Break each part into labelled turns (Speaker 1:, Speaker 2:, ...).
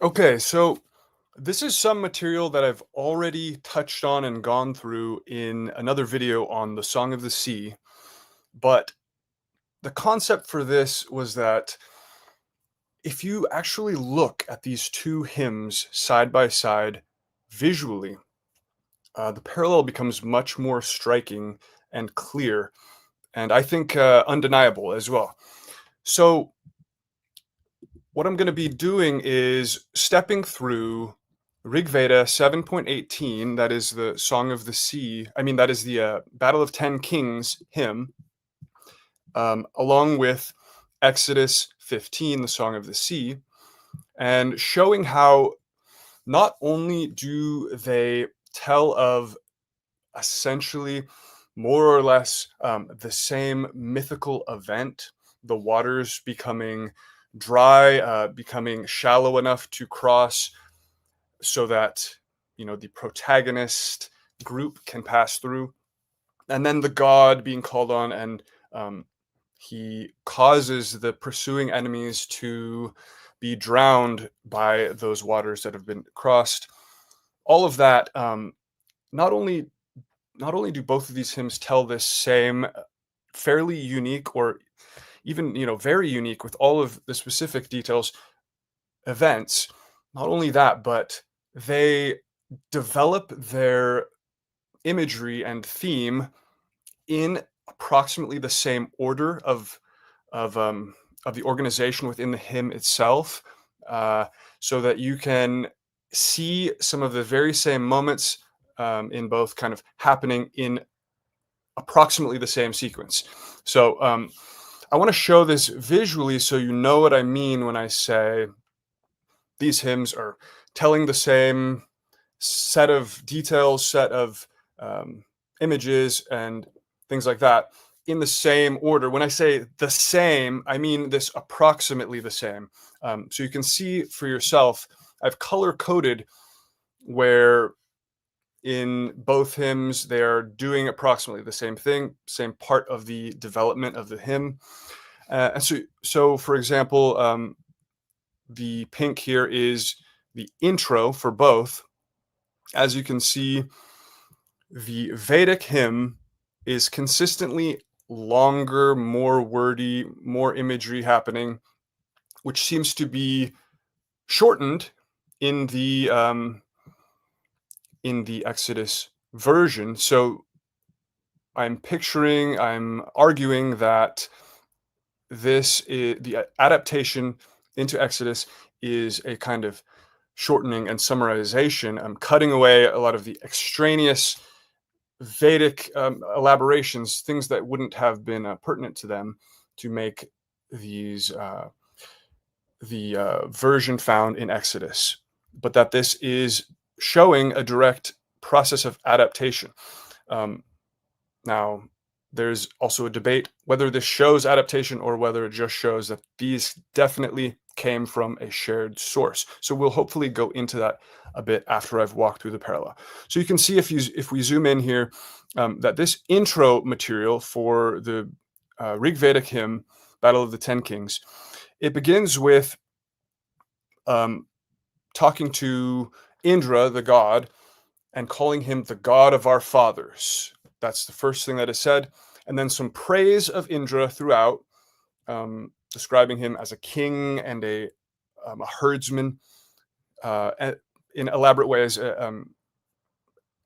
Speaker 1: Okay, so this is some material that I've already touched on and gone through in another video on the Song of the Sea, but the concept for this was that if you actually look at these two hymns side by side visually, the parallel becomes much more striking and clear, and I think undeniable as well. So, what I'm going to be doing is stepping through Rig Veda 7.18, that is the Song of the Sea. That is the Battle of 10 Kings hymn, along with Exodus 15, the Song of the Sea, and showing how not only do they tell of essentially more or less the same mythical event, the waters becoming dry, becoming shallow enough to cross so that the protagonist group can pass through, and then the god being called on, and he causes the pursuing enemies to be drowned by those waters that have been crossed. All of that, not only do both of these hymns tell this same fairly unique, or even very unique with all of the specific details, events. Not only that, but they develop their imagery and theme in approximately the same order of um, of the organization within the hymn itself, uh, so that you can see some of the very same moments in both kind of happening in approximately the same sequence. So I want to show this visually so you know what I mean when I say these hymns are telling the same set of details, set of um, images, and things like that in the same order. When I say the same, I mean this approximately the same. So you can see for yourself, I've color coded where in both hymns they're doing approximately the same thing, same part of the development of the hymn. And so for example, the pink here is the intro for both. As you can see, the Vedic hymn is consistently longer, more wordy, more imagery happening, which seems to be shortened in the Exodus version. So I'm arguing that this is the adaptation into Exodus is a kind of shortening and summarization. I'm cutting away a lot of the extraneous Vedic elaborations, things that wouldn't have been pertinent to them, to make these the version found in Exodus, but that this is showing a direct process of adaptation. Um, Now, there's also a debate whether this shows adaptation or whether it just shows that these definitely came from a shared source. So we'll hopefully go into that a bit after I've walked through the parallel. So you can see if we zoom in here, that this intro material for the Rig Vedic hymn, Battle of the 10 Kings, it begins with talking to Indra, the god, and calling him the god of our fathers. That's the first thing that is said. And then some praise of Indra throughout, describing him as a king and a herdsman in elaborate ways. And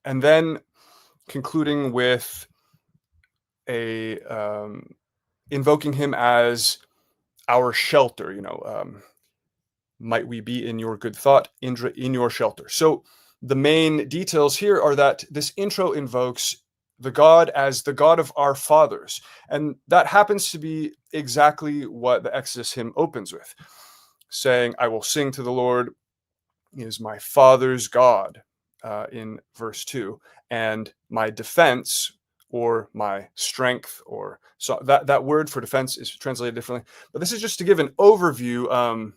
Speaker 1: then concluding with a invoking him as our shelter, might we be in your good thought, Indra, in your shelter. So the main details here are that this intro invokes the god as the god of our fathers. And that happens to be exactly what the Exodus hymn opens with, saying, I will sing to the Lord, he is my father's God, in verse 2. And my defense, or my strength, or so that word for defense is translated differently. But this is just to give an overview,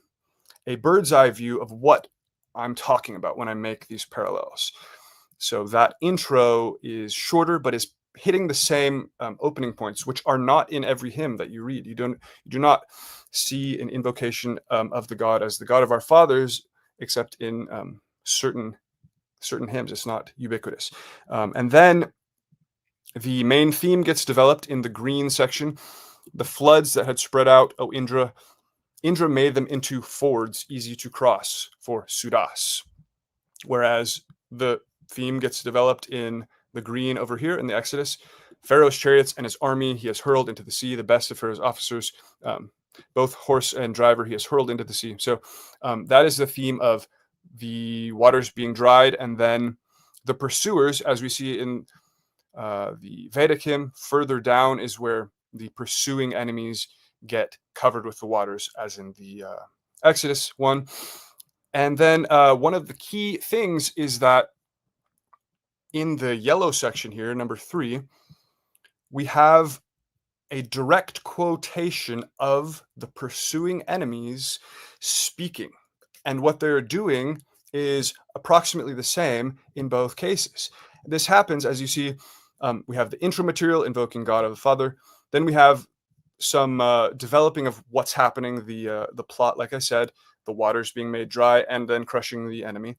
Speaker 1: a bird's eye view of what I'm talking about when I make these parallels. So that intro is shorter, but is hitting the same opening points, which are not in every hymn that you read. You do not see an invocation of the God as the God of our fathers except in certain hymns. It's not ubiquitous. And then the main theme gets developed in the green section. The floods that had spread out, oh Indra made them into fords easy to cross for Sudas. Whereas the theme gets developed in the green over here in the Exodus. Pharaoh's chariots and his army he has hurled into the sea, the best of Pharaoh's officers, both horse and driver he has hurled into the sea. So that is the theme of the waters being dried, and then the pursuers, as we see in the Veda hymn, further down is where the pursuing enemies get covered with the waters, as in the Exodus one. And then one of the key things is that in the yellow section here, number 3, we have a direct quotation of the pursuing enemies speaking. And what they're doing is approximately the same in both cases. This happens, as you see, we have the intro material invoking God of the Father. Then we have some developing of what's happening, the plot, like I said, the waters being made dry, and then crushing the enemy.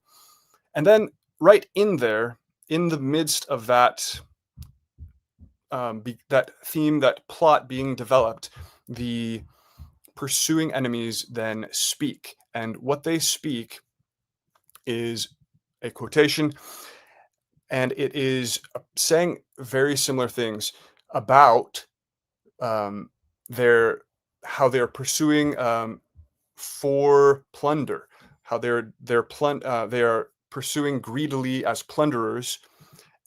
Speaker 1: And then right in there, in the midst of that that theme, that plot being developed, the pursuing enemies then speak. And what they speak is a quotation, and it is saying very similar things about how they're pursuing for plunder, how they are pursuing greedily as plunderers,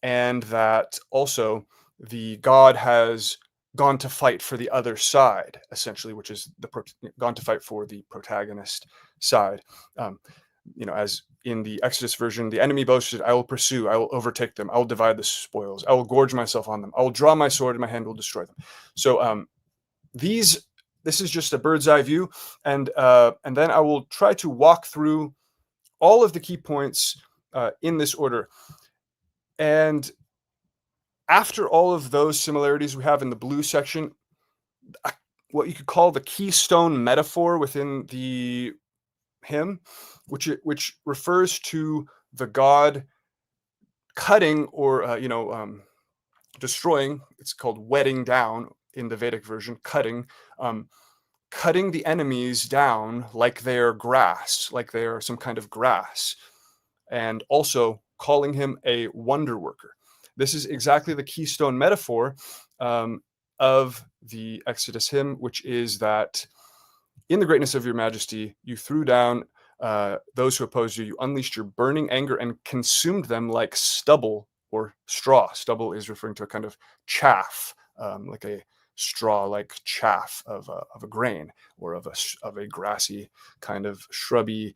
Speaker 1: and that also the god has gone to fight for the other side, essentially, which is gone to fight for the protagonist side. As in the Exodus version, the enemy boasted, "I will pursue, I will overtake them, I will divide the spoils, I will gorge myself on them, I will draw my sword, and my hand will destroy them." So this is just a bird's eye view, and then I will try to walk through all of the key points in this order. And after all of those similarities we have in the blue section, what you could call the keystone metaphor within the hymn, which refers to the god cutting or destroying. It's called wetting down in the Vedic version, cutting the enemies down like they're grass, like they're some kind of grass, and also calling him a wonder worker. This is exactly the keystone metaphor of the Exodus hymn, which is that in the greatness of your majesty, you threw down those who opposed you. You unleashed your burning anger and consumed them like stubble or straw. Stubble is referring to a kind of chaff, like a straw-like chaff of a grain or of a grassy kind of shrubby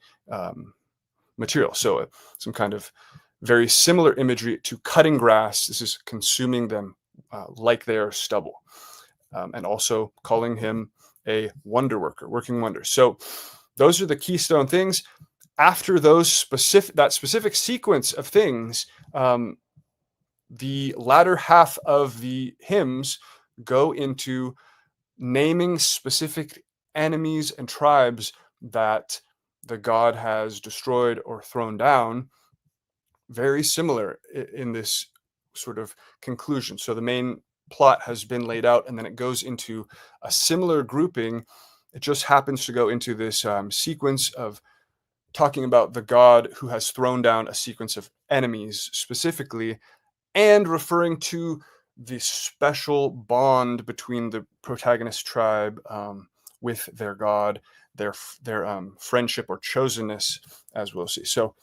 Speaker 1: material. So some kind of very similar imagery to cutting grass. This is consuming them like they are stubble, and also calling him a wonder worker, working wonders. So those are the keystone things. After that specific sequence of things, the latter half of the hymns go into naming specific enemies and tribes that the god has destroyed or thrown down, very similar in this sort of conclusion. So the main plot has been laid out, and then it goes into a similar grouping. It just happens to go into this sequence of talking about the god who has thrown down a sequence of enemies specifically, and referring to the special bond between the protagonist tribe with their god, their friendship or chosenness, as we'll see. So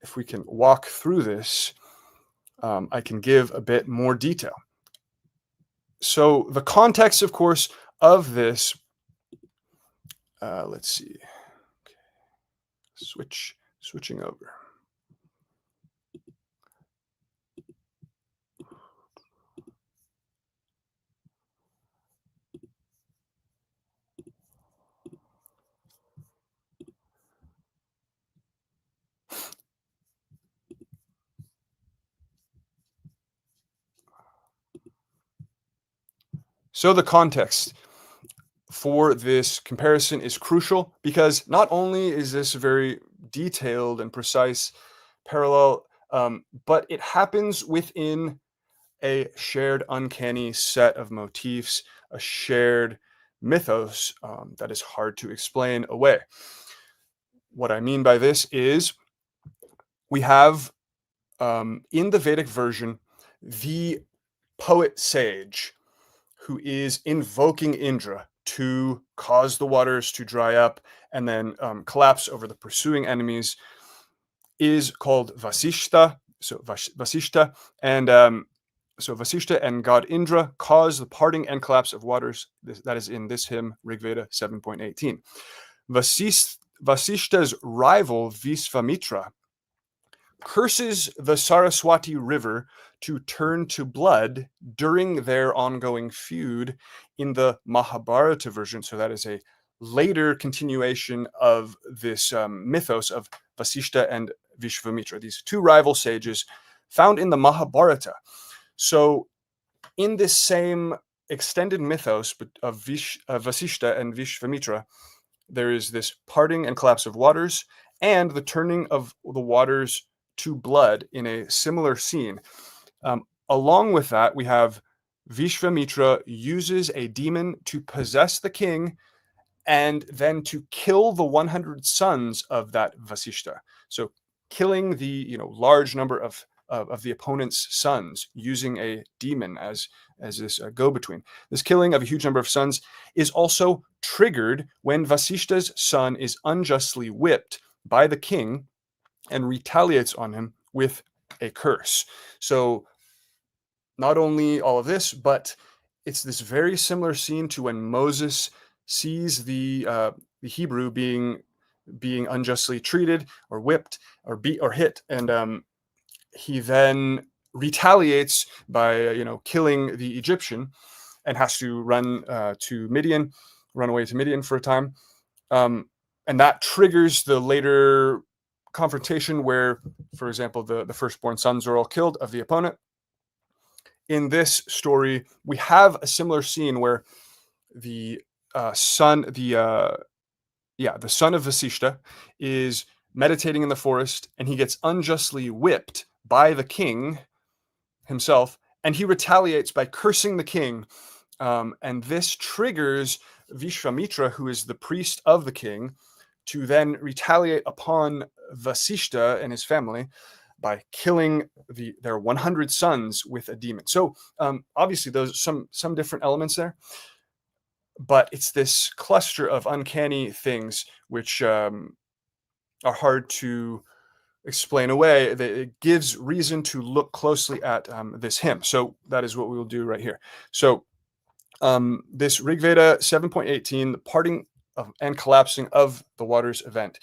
Speaker 1: if we can walk through this, I can give a bit more detail. So the context, of course, of this, let's see, okay. Switching over. So the context for this comparison is crucial, because not only is this a very detailed and precise parallel, but it happens within a shared uncanny set of motifs, a shared mythos that is hard to explain away. What I mean by this is we have in the Vedic version the poet sage who is invoking Indra to cause the waters to dry up and then collapse over the pursuing enemies is called Vasishta. So Vasishta and Vasishta and god Indra cause the parting and collapse of waters. That is in this hymn, Rig Veda 7.18. Vasishta's rival Visvamitra curses the Saraswati River to turn to blood during their ongoing feud in the Mahabharata version. So that is a later continuation of this mythos of Vasishta and Vishvamitra, these two rival sages found in the Mahabharata. So in this same extended mythos of Vasishta and Vishvamitra, there is this parting and collapse of waters and the turning of the waters to blood in a similar scene. Along with that, we have Vishvamitra uses a demon to possess the king and then to kill the 100 sons of that Vasishta. So killing the large number of the opponent's sons using a demon as this go-between. This killing of a huge number of sons is also triggered when Vasishta's son is unjustly whipped by the king and retaliates on him with a curse. So not only all of this, but it's this very similar scene to when Moses sees the Hebrew being unjustly treated or whipped or beat or hit, and he then retaliates by killing the Egyptian and has to run away to Midian for a time, and that triggers the later confrontation where, for example, the firstborn sons are all killed of the opponent. In this story, we have a similar scene where the son of Vasishta is meditating in the forest, and he gets unjustly whipped by the king himself, and he retaliates by cursing the king, and this triggers Vishvamitra, who is the priest of the king, to then retaliate upon Vasishta and his family by killing their 100 sons with a demon. So obviously those some different elements there, but it's this cluster of uncanny things which are hard to explain away. It gives reason to look closely at this hymn. So that is what we will do right here. So this Rig Veda 7.18, the parting and collapsing of the waters event.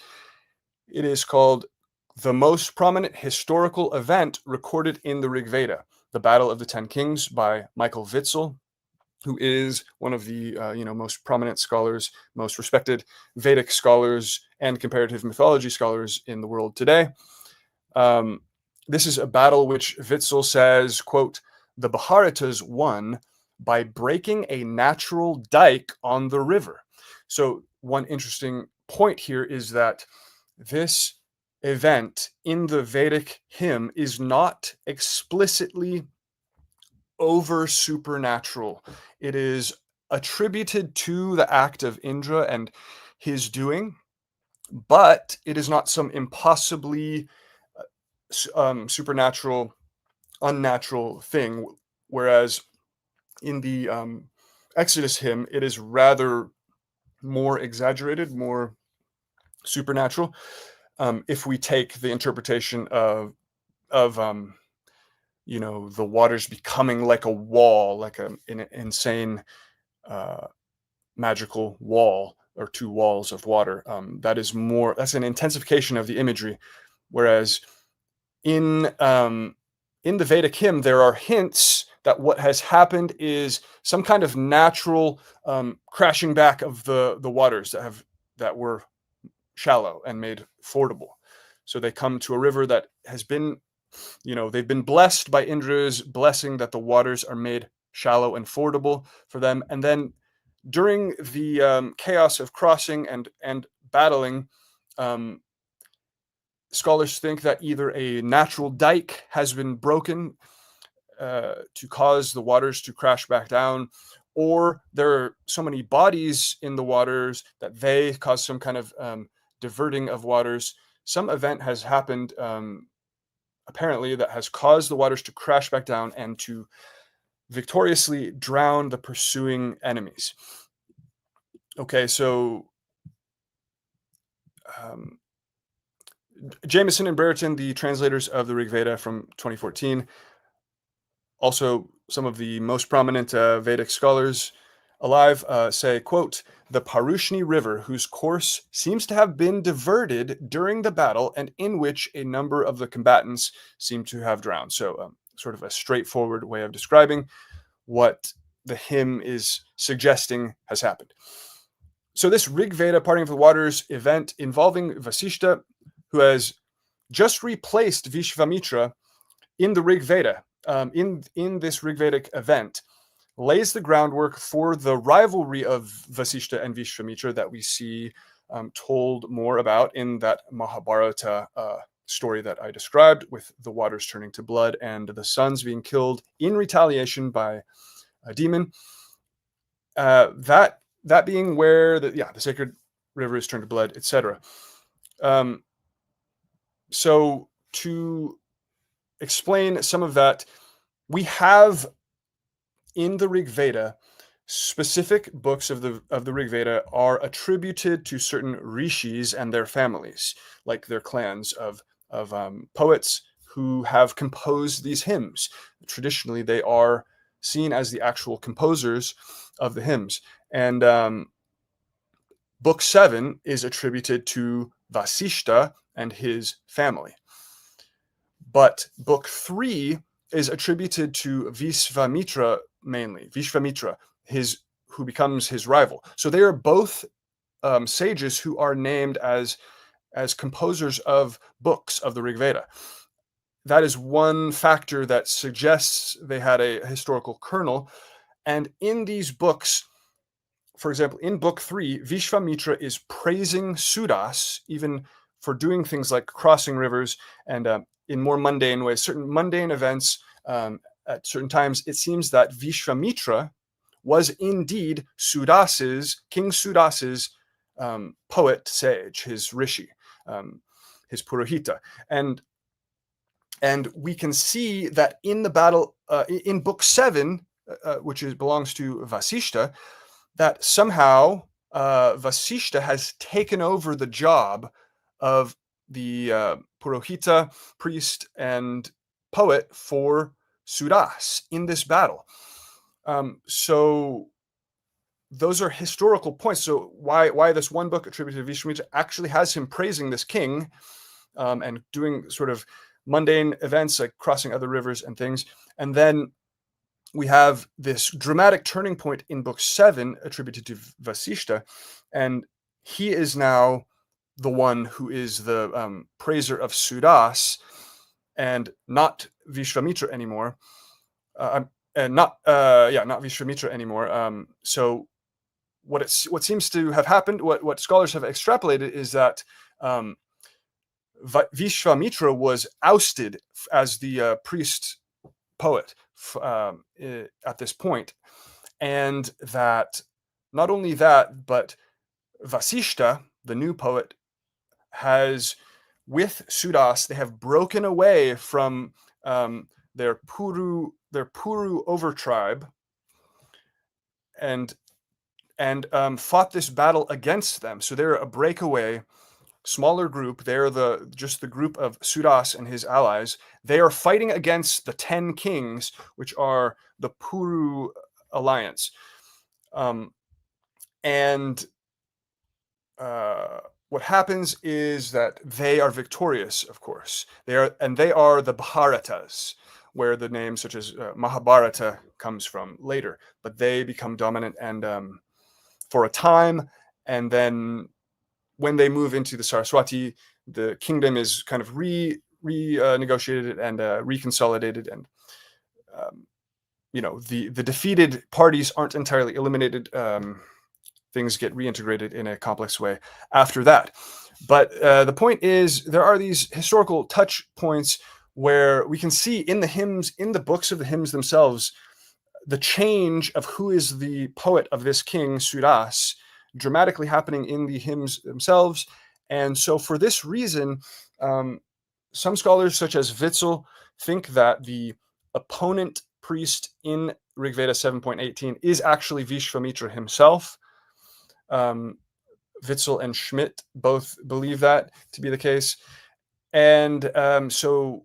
Speaker 1: It is called the most prominent historical event recorded in the Rig Veda, the Battle of the Ten Kings by Michael Witzel, who is one of the most prominent scholars, most respected Vedic scholars and comparative mythology scholars in the world today. This is a battle which Witzel says, quote, "The Bharatas won by breaking a natural dike on the river." So one interesting point here is that this event in the Vedic hymn is not explicitly over supernatural. It is attributed to the act of Indra and his doing, but it is not some impossibly supernatural, unnatural thing. Whereas in the Exodus hymn, it is rather more exaggerated, more supernatural. If we take the interpretation of the waters becoming like a wall, like an insane magical wall or two walls of water, that's an intensification of the imagery. Whereas in the Vedic hymn, there are hints that what has happened is some kind of natural crashing back of the waters that were shallow and made fordable. So they come to a river that has been, they've been blessed by Indra's blessing that the waters are made shallow and fordable for them. And then during the chaos of crossing and battling, scholars think that either a natural dike has been broken to cause the waters to crash back down, or there are so many bodies in the waters that they cause some kind of diverting of waters. Some event has happened, apparently, that has caused the waters to crash back down and to victoriously drown the pursuing enemies. Okay, so um, Jameson and Brereton, the translators of the Rig Veda from 2014, also some of the most prominent Vedic scholars alive, say, quote, "The Parushni River, whose course seems to have been diverted during the battle and in which a number of the combatants seem to have drowned." So sort of a straightforward way of describing what the hymn is suggesting has happened. So this Rig Veda Parting of the Waters event involving Vasishta, who has just replaced Vishvamitra in the Rig Veda, in this Rig Vedic event, lays the groundwork for the rivalry of Vasishta and Vishvamitra that we see told more about in that Mahabharata story that I described, with the waters turning to blood and the sons being killed in retaliation by a demon. That being where the sacred river is turned to blood, etc. So to explain some of that, we have in the Rig Veda specific books of the Rig Veda are attributed to certain rishis and their families, like their clans of poets who have composed these hymns. Traditionally, they are seen as the actual composers of the hymns. And Book 7 is attributed to Vasishta and his family. But Book 3 is attributed to Vishvamitra mainly. Vishvamitra, who becomes his rival. So they are both sages who are named as composers of books of the Rig Veda. That is one factor that suggests they had a historical kernel. And in these books, for example, in Book 3, Vishvamitra is praising Sudas, even for doing things like crossing rivers and in more mundane ways, certain mundane events at certain times. It seems that Vishvamitra was indeed King Sudas's poet sage, his rishi, his purohita. And we can see that in the battle, in Book 7, which belongs to Vasishta, that somehow Vasishta has taken over the job of the purohita, priest, and poet for Sudas in this battle. So those are historical points. So why this one book attributed to Vishvamitra actually has him praising this king and doing sort of mundane events like crossing other rivers and things. And then we have this dramatic turning point in Book 7 attributed to Vasishta, and he is now the one who is the praiser of Sudas and not Vishvamitra anymore. Not Vishvamitra anymore. So what seems to have happened, what scholars have extrapolated, is that Vishvamitra was ousted as the priest poet at this point, and that not only that, but Vasishta, the new poet, has, with Sudas, they have broken away from their Puru overtribe and fought this battle against them. So they're a breakaway, smaller group. They're just the group of Sudas and his allies. They are fighting against the 10 kings, which are the Puru alliance. What happens is that they are victorious, of course. They are the Bharatas, where the name such as Mahabharata comes from later. But they become dominant and for a time, and then when they move into the Saraswati, the kingdom is kind of renegotiated and reconsolidated, and the defeated parties aren't entirely eliminated. things get reintegrated in a complex way after that. But the point is, there are these historical touch points where we can see in the hymns, in the books of the hymns themselves, the change of who is the poet of this king, Suras, dramatically happening in the hymns themselves. And so for this reason, some scholars, such as Witzel, think that the opponent priest in Rig Veda 7.18 is actually Vishvamitra himself. Witzel and Schmidt both believe that to be the case. And so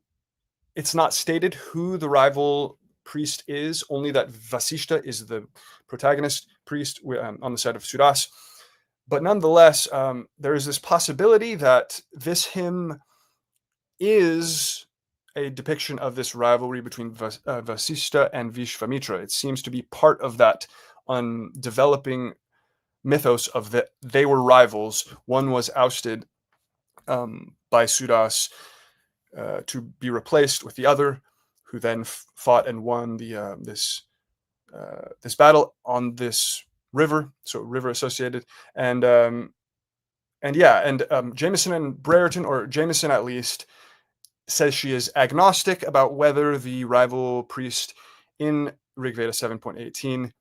Speaker 1: it's not stated who the rival priest is, only that Vasishta is the protagonist priest on the side of Suras. But nonetheless, there is this possibility that this hymn is a depiction of this rivalry between Vasishta and Vishvamitra. It seems to be part of that developing mythos of that they were rivals. One was ousted by Suras to be replaced with the other, who then fought and won this battle on this river, so river associated, and Jameson and Brereton, or Jameson at least, says she is agnostic about whether the rival priest in Rig Veda 7.18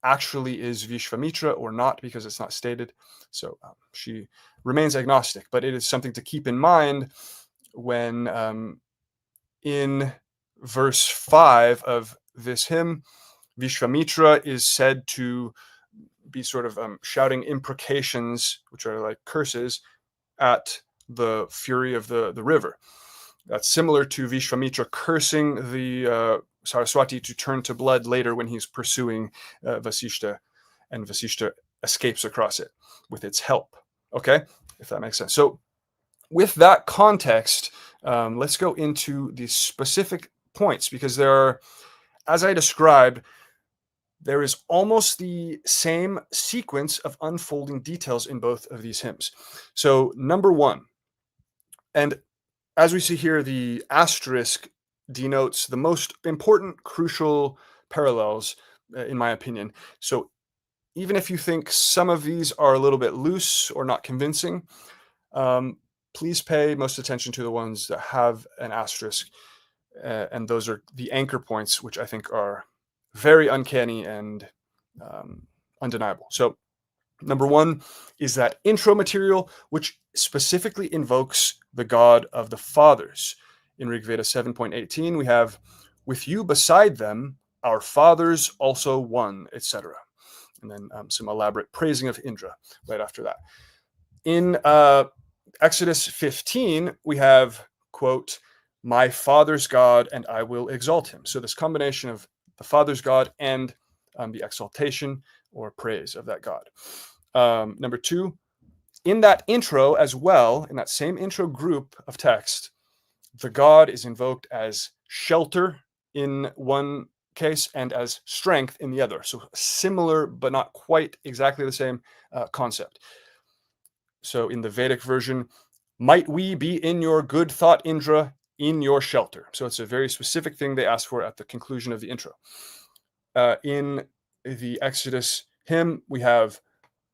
Speaker 1: actually is Vishvamitra or not, because it's not stated. So she remains agnostic, but it is something to keep in mind when in verse 5 of this hymn, Vishvamitra is said to be sort of shouting imprecations, which are like curses, at the fury of the river. That's similar to Vishvamitra cursing the Saraswati to turn to blood later when he's pursuing Vasishta, and Vasishta escapes across it with its help. Okay, if that makes sense. So with that context, let's go into the specific points, because there are, as I described, there is almost the same sequence of unfolding details in both of these hymns. So number one, and as we see here, the asterisk denotes the most important, crucial parallels, in my opinion. So even if you think some of these are a little bit loose or not convincing, please pay most attention to the ones that have an asterisk. And those are the anchor points, which I think are very uncanny and undeniable. So number one is that intro material, which specifically invokes the god of the fathers. In Rig Veda 7.18, we have, "With you beside them, our fathers also won," etc. And then some elaborate praising of Indra right after that. In Exodus 15, we have, quote, "My father's God, and I will exalt him." So this combination of the father's God and the exaltation or praise of that God. Number two, in that intro as well, in that same intro group of text, the God is invoked as shelter in one case and as strength in the other. So similar, but not quite exactly the same concept. So in the Vedic version, "Might we be in your good thought, Indra, in your shelter." So it's a very specific thing they ask for at the conclusion of the intro. In the Exodus hymn, we have,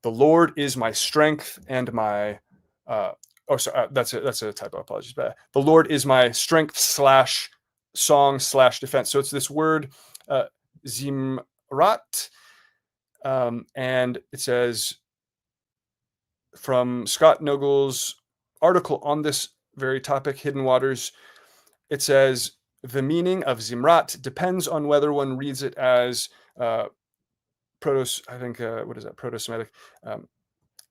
Speaker 1: "The Lord is my strength and my," that's a typo, apologies. But "The Lord is my strength slash song slash defense." So it's this word, Zimrat, and it says, from Scott Nogal's article on this very topic, Hidden Waters, it says, "The meaning of Zimrat depends on whether one reads it as Proto-Semitic,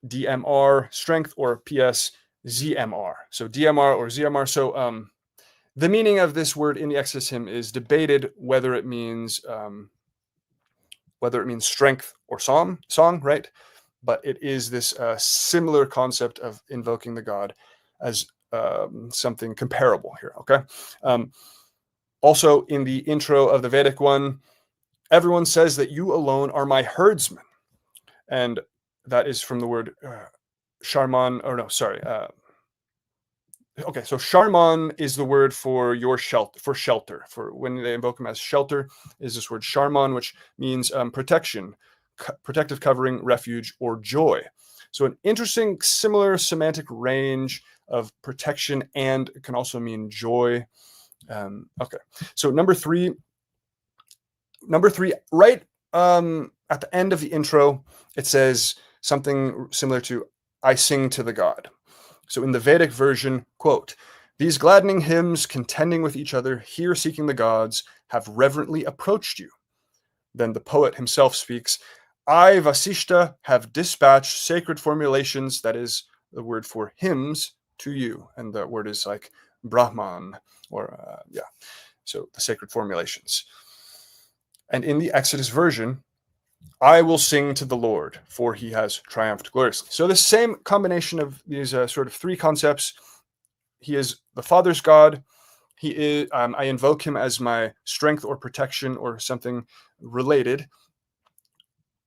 Speaker 1: DMR, strength, or PS, ZMR. So DMR or ZMR. So the meaning of this word in the Exodus hymn is debated whether it means strength or song, right? But it is this similar concept of invoking the god as something comparable here, okay? Also, in the intro of the Vedic one, "Everyone says that you alone are my herdsman." And that is from the word Sharman, okay, so Sharman is the word for your shelter, for when they invoke him as shelter, is this word Sharman, which means protection, protective covering, refuge, or joy. So an interesting, similar semantic range of protection, and it can also mean joy. Okay, so number three, right at the end of the intro, it says something similar to "I sing to the god." So in the Vedic version, quote, "These gladdening hymns, contending with each other, here seeking the gods, have reverently approached you." Then the poet himself speaks, "I, Vasishta, have dispatched sacred formulations," that is the word for hymns, "to you." And the word is like Brahman, or so the sacred formulations. And in the Exodus version, "I will sing to the Lord, for he has triumphed gloriously." So the same combination of these sort of three concepts. He is the Father's God. He is. I invoke him as my strength or protection or something related.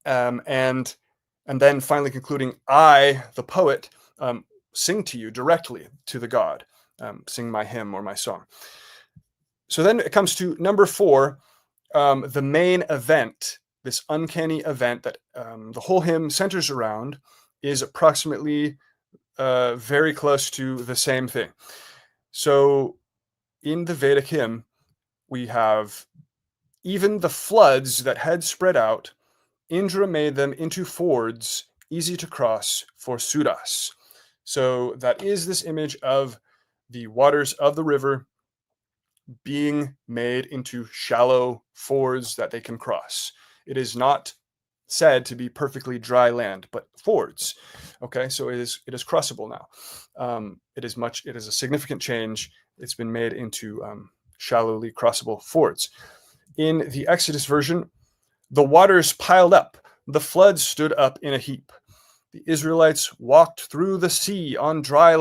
Speaker 1: And then finally concluding, I, the poet, sing to you directly to the God, sing my hymn or my song. So then it comes to number 4, the main event, this uncanny event that the whole hymn centers around, is approximately very close to the same thing. So in the Vedic hymn, we have, "Even the floods that had spread out, Indra made them into fords easy to cross for Sudas." So that is this image of the waters of the river being made into shallow fords that they can cross. It is not said to be perfectly dry land, but fords. Okay, so it is crossable now. It is a significant change. It's been made into shallowly crossable fords. In the Exodus version, "The waters piled up, the floods stood up in a heap. The Israelites walked through the sea on dry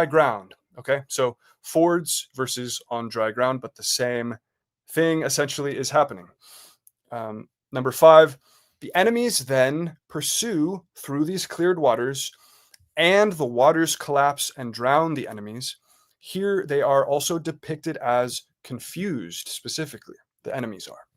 Speaker 1: ground." Okay, so fords versus on dry ground, but the same thing essentially is happening. Number 5, "The enemies then pursue through these cleared waters, and the waters collapse and drown the enemies." Here they are also depicted as confused, specifically. The enemies are.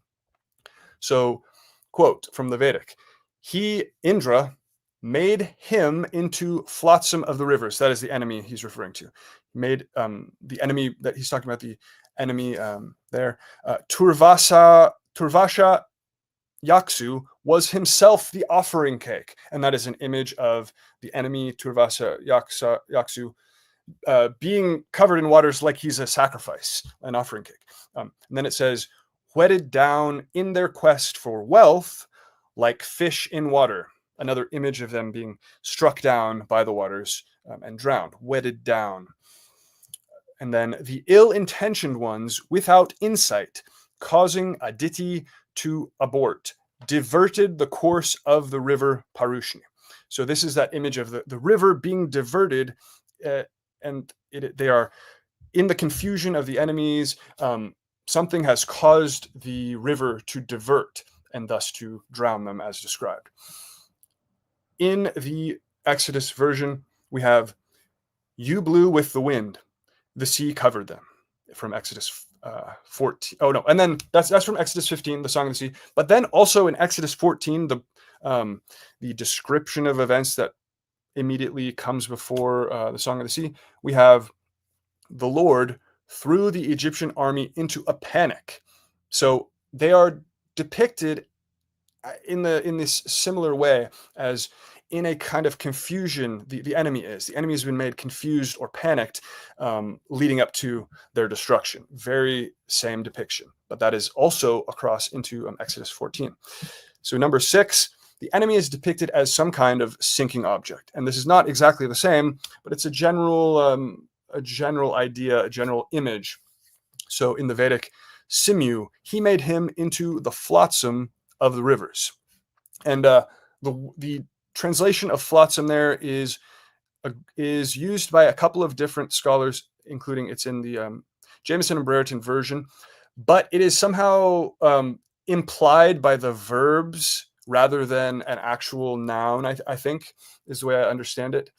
Speaker 1: So, quote from the Vedic, "He, Indra, made him into flotsam of the rivers." That is the enemy he's referring to. Made the enemy that he's talking about, the enemy there. Turvasha Yaksu was himself the offering cake. And that is an image of the enemy Turvasha Yaksu being covered in waters like he's a sacrifice, an offering cake. And then it says, "Whetted down in their quest for wealth, like fish in water." Another image of them being struck down by the waters and drowned, wetted down. And then, "The ill-intentioned ones without insight, causing Aditi to abort, diverted the course of the river Parushni." So this is that image of the river being diverted, and they are in the confusion of the enemies. Something has caused the river to divert and thus to drown them, as described. In the Exodus version, we have, "You blew with the wind, the sea covered them," from Exodus 14. Oh no, and then that's from Exodus 15, the Song of the Sea. But then also in Exodus 14, the description of events that immediately comes before the Song of the Sea, we have, "The Lord threw the Egyptian army into a panic." So they are depicted in this similar way, as in a kind of confusion. The enemy has been made confused or panicked, leading up to their destruction. Very same depiction, but that is also across into Exodus 14. So number 6, the enemy is depicted as some kind of sinking object, and this is not exactly the same, but it's a general idea, a general image. So in the Vedic, "Simu, he made him into the flotsam of the rivers." And the translation of flotsam there is used by a couple of different scholars, including it's in the Jameson and Brereton version, but it is somehow implied by the verbs rather than an actual noun, I think, is the way I understand it.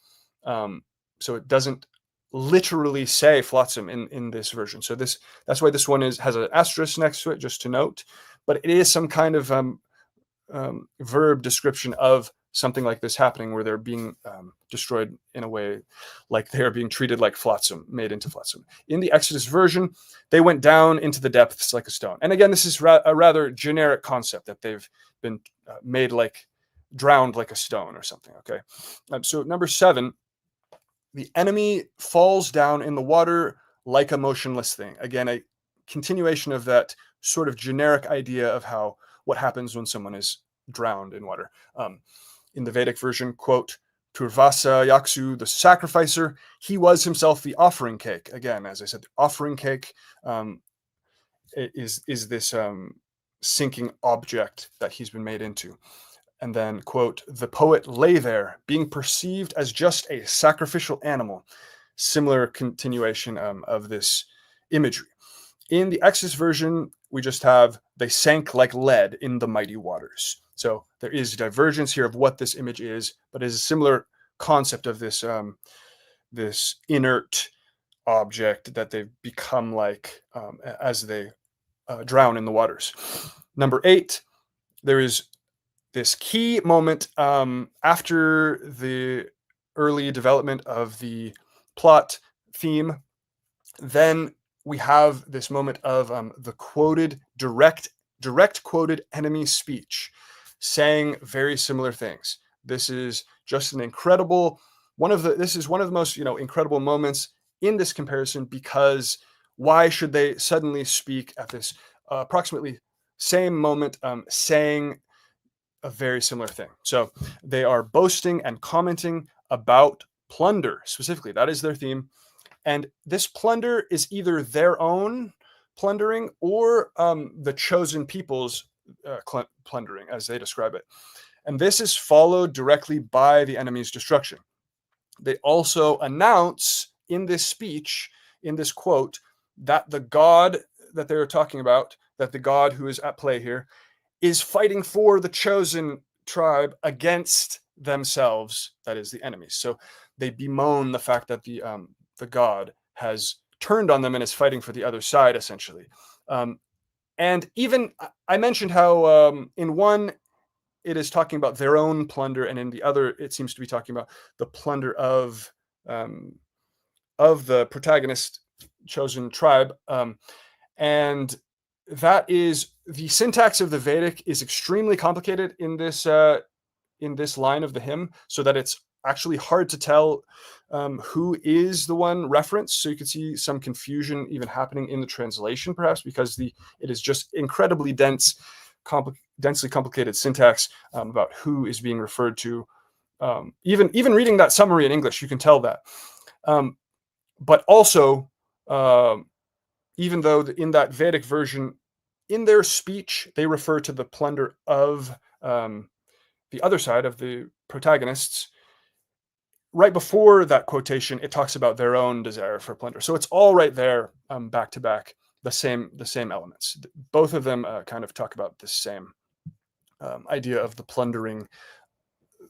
Speaker 1: So it doesn't literally say flotsam in this version. So that's why this one has an asterisk next to it, just to note. But it is some kind of verb description of something like this happening, where they're being destroyed in a way like they're being treated like flotsam, made into flotsam. In the Exodus version, they went down into the depths like a stone. And again, this is a rather generic concept, that they've been made like drowned like a stone or something. Okay. So number 7, the enemy falls down in the water like a motionless thing. Again, a continuation of that sort of generic idea of what happens when someone is drowned in water. In the Vedic version, quote, Turvasa Yaksu, the sacrificer, he was himself the offering cake. Again, as I said, the offering cake is this sinking object that he's been made into. And then, quote, the poet lay there, being perceived as just a sacrificial animal. Similar continuation of this imagery. In the Exodus version, we just have, they sank like lead in the mighty waters. So there is divergence here of what this image is, but it is a similar concept of this, this inert object that they've become like as they drown in the waters. Number 8, there is this key moment after the early development of the plot theme. Then we have this moment of the quoted direct quoted enemy speech, saying very similar things. This is just an incredible this is one of the most incredible moments in this comparison, because why should they suddenly speak at this approximately same moment, saying a very similar thing? So they are boasting and commenting about plunder specifically. That is their theme. And this plunder is either their own plundering or the chosen people's plundering, as they describe it. And this is followed directly by the enemy's destruction. They also announce in this speech, in this quote, that the God that they're talking about, that the God who is at play here, is fighting for the chosen tribe against themselves, that is the enemies. So they bemoan the fact that the God has turned on them and is fighting for the other side, essentially. And even I mentioned how in one it is talking about their own plunder, and in the other it seems to be talking about the plunder of the protagonist chosen tribe. And that is, the syntax of the Vedic is extremely complicated in this line of the hymn, so that it's actually hard to tell who is the one referenced. So you can see some confusion even happening in the translation, perhaps because it is just incredibly densely complicated syntax about who is being referred to. Even reading that summary in English, you can tell that. But also, even though in that Vedic version, in their speech, they refer to the plunder of the other side, of the protagonists. Right before that quotation, it talks about their own desire for plunder. So it's all right there, back to back, the same elements. Both of them kind of talk about the same idea of the plundering,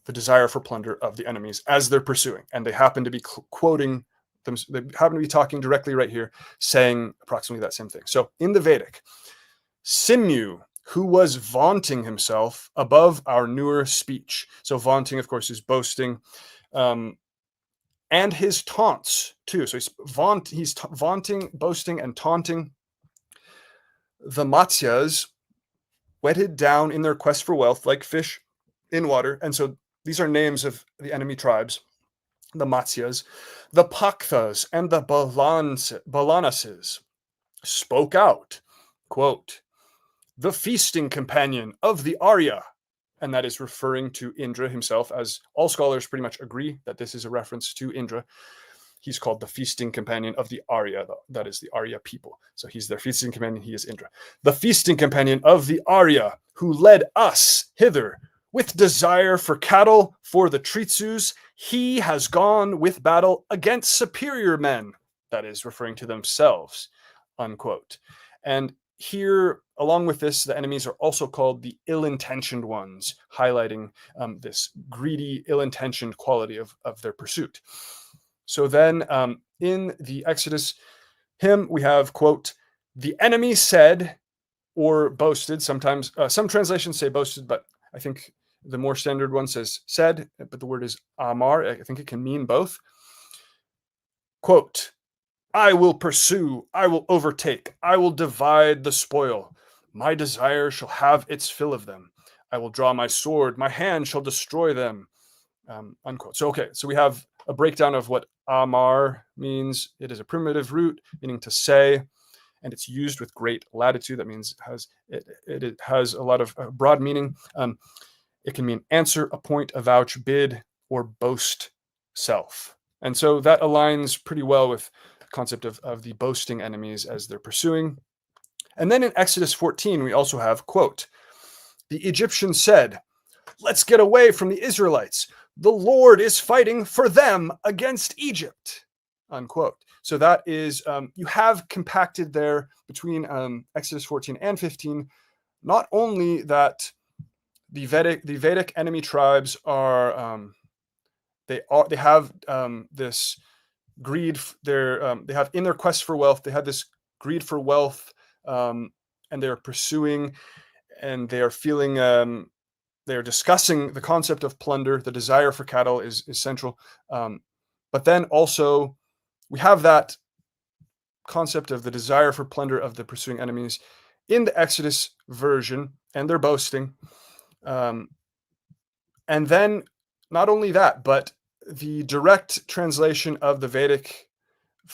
Speaker 1: the desire for plunder of the enemies as they're pursuing. And they happen to be quoting them. They happen to be talking directly right here, saying approximately that same thing. So in the Vedic, Simyu, who was vaunting himself above our newer speech. So vaunting, of course, is boasting. And his taunts too. So he's vaunting, boasting, and taunting. The Matsyas wetted down in their quest for wealth like fish in water. And so these are names of the enemy tribes, the Matsyas. The Pakthas and the Balanases spoke out, quote, the feasting companion of the Arya. And that is referring to Indra himself, as all scholars pretty much agree that this is a reference to Indra. He's called the feasting companion of the Arya, that is the Arya people. So he's their feasting companion, he is Indra. The feasting companion of the Arya, who led us hither with desire for cattle for the Tritsus, he has gone with battle against superior men. That is referring to themselves, unquote. And here, along with this, the enemies are also called the ill-intentioned ones, highlighting this greedy, ill-intentioned quality of their pursuit. So then in the Exodus hymn, we have, quote, the enemy said, or boasted, sometimes some translations say boasted, but I think the more standard one says said, but the word is amar. I think it can mean both. Quote, I will pursue, I will overtake, I will divide the spoil. My desire shall have its fill of them. I will draw my sword, my hand shall destroy them. Unquote. So, okay, so we have a breakdown of what amar means. It is a primitive root meaning to say, and it's used with great latitude. That means it has a lot of broad meaning. It can mean answer, appoint, avouch, bid, or boast self. And so that aligns pretty well with the concept of the boasting enemies as they're pursuing. And then in Exodus 14, we also have, quote, the Egyptians said, let's get away from the Israelites. The Lord is fighting for them against Egypt, unquote. So that is, you have compacted there between Exodus 14 and 15, not only that the Vedic enemy tribes are, they have this greed. They have in their quest for wealth, they have this greed for wealth, and they're pursuing, and they are feeling, they're discussing the concept of plunder. The desire for cattle is central, but then also we have that concept of the desire for plunder of the pursuing enemies in the Exodus version, and they're boasting. And then not only that, but the direct translation of the Vedic,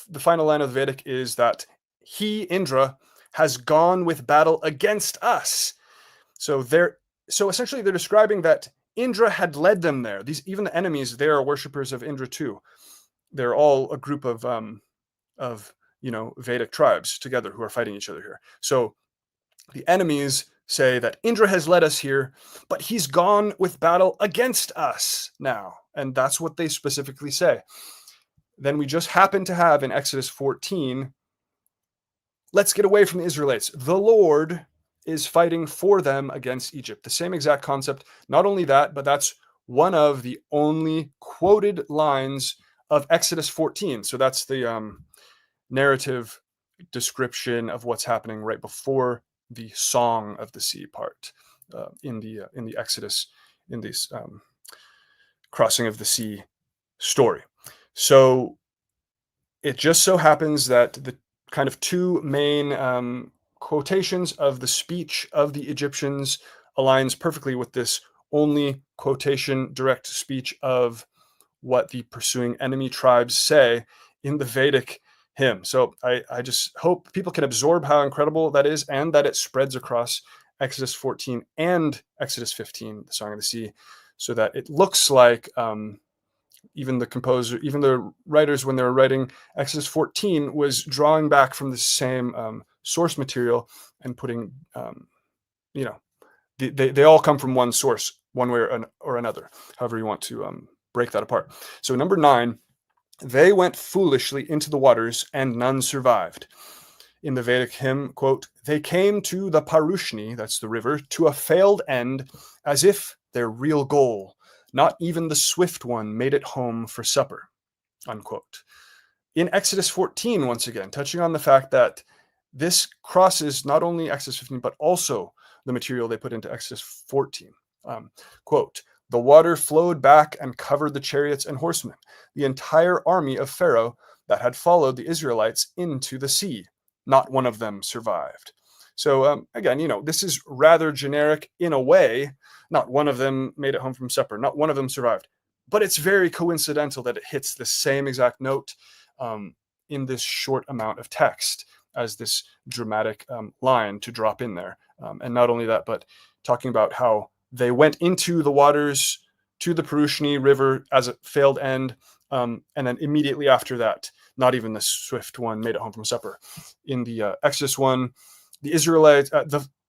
Speaker 1: the final line of the Vedic is that he, Indra, has gone with battle against us. So essentially they're describing that Indra had led them there. Even the enemies, they are worshippers of Indra too. They're all a group of Vedic tribes together who are fighting each other here. So the enemies say that Indra has led us here, but he's gone with battle against us now. And that's what they specifically say. Then we just happen to have in Exodus 14, let's get away from the Israelites. The Lord is fighting for them against Egypt. The same exact concept. Not only that, but that's one of the only quoted lines of Exodus 14. So that's the narrative description of what's happening right before the Song of the Sea part in the Exodus, in this crossing of the sea story. So it just so happens that the kind of two main quotations of the speech of the Egyptians aligns perfectly with this only quotation, direct speech of what the pursuing enemy tribes say in the Vedic hymn. So I just hope people can absorb how incredible that is, and that it spreads across Exodus 14 and Exodus 15, the Song of the Sea, so that it looks like even the writers, when they were writing Exodus 14, was drawing back from the same source material and putting, they all come from one source, one way or another, however you want to break that apart. So number 9, they went foolishly into the waters and none survived. In the Vedic hymn, quote, they came to the Parushni, that's the river, to a failed end, as if their real goal, not even the swift one, made it home for supper, unquote. In Exodus 14, once again, touching on the fact that this crosses not only Exodus 15, but also the material they put into Exodus 14. Quote, the water flowed back and covered the chariots and horsemen, the entire army of Pharaoh that had followed the Israelites into the sea. Not one of them survived. So again, this is rather generic in a way. Not one of them made it home from supper. Not one of them survived. But it's very coincidental that it hits the same exact note in this short amount of text as this dramatic line to drop in there. And not only that, but talking about how they went into the waters to the Parushni River as a failed end. And then immediately after that, not even the swift one made it home from supper. In the Exodus 1, the Israelites,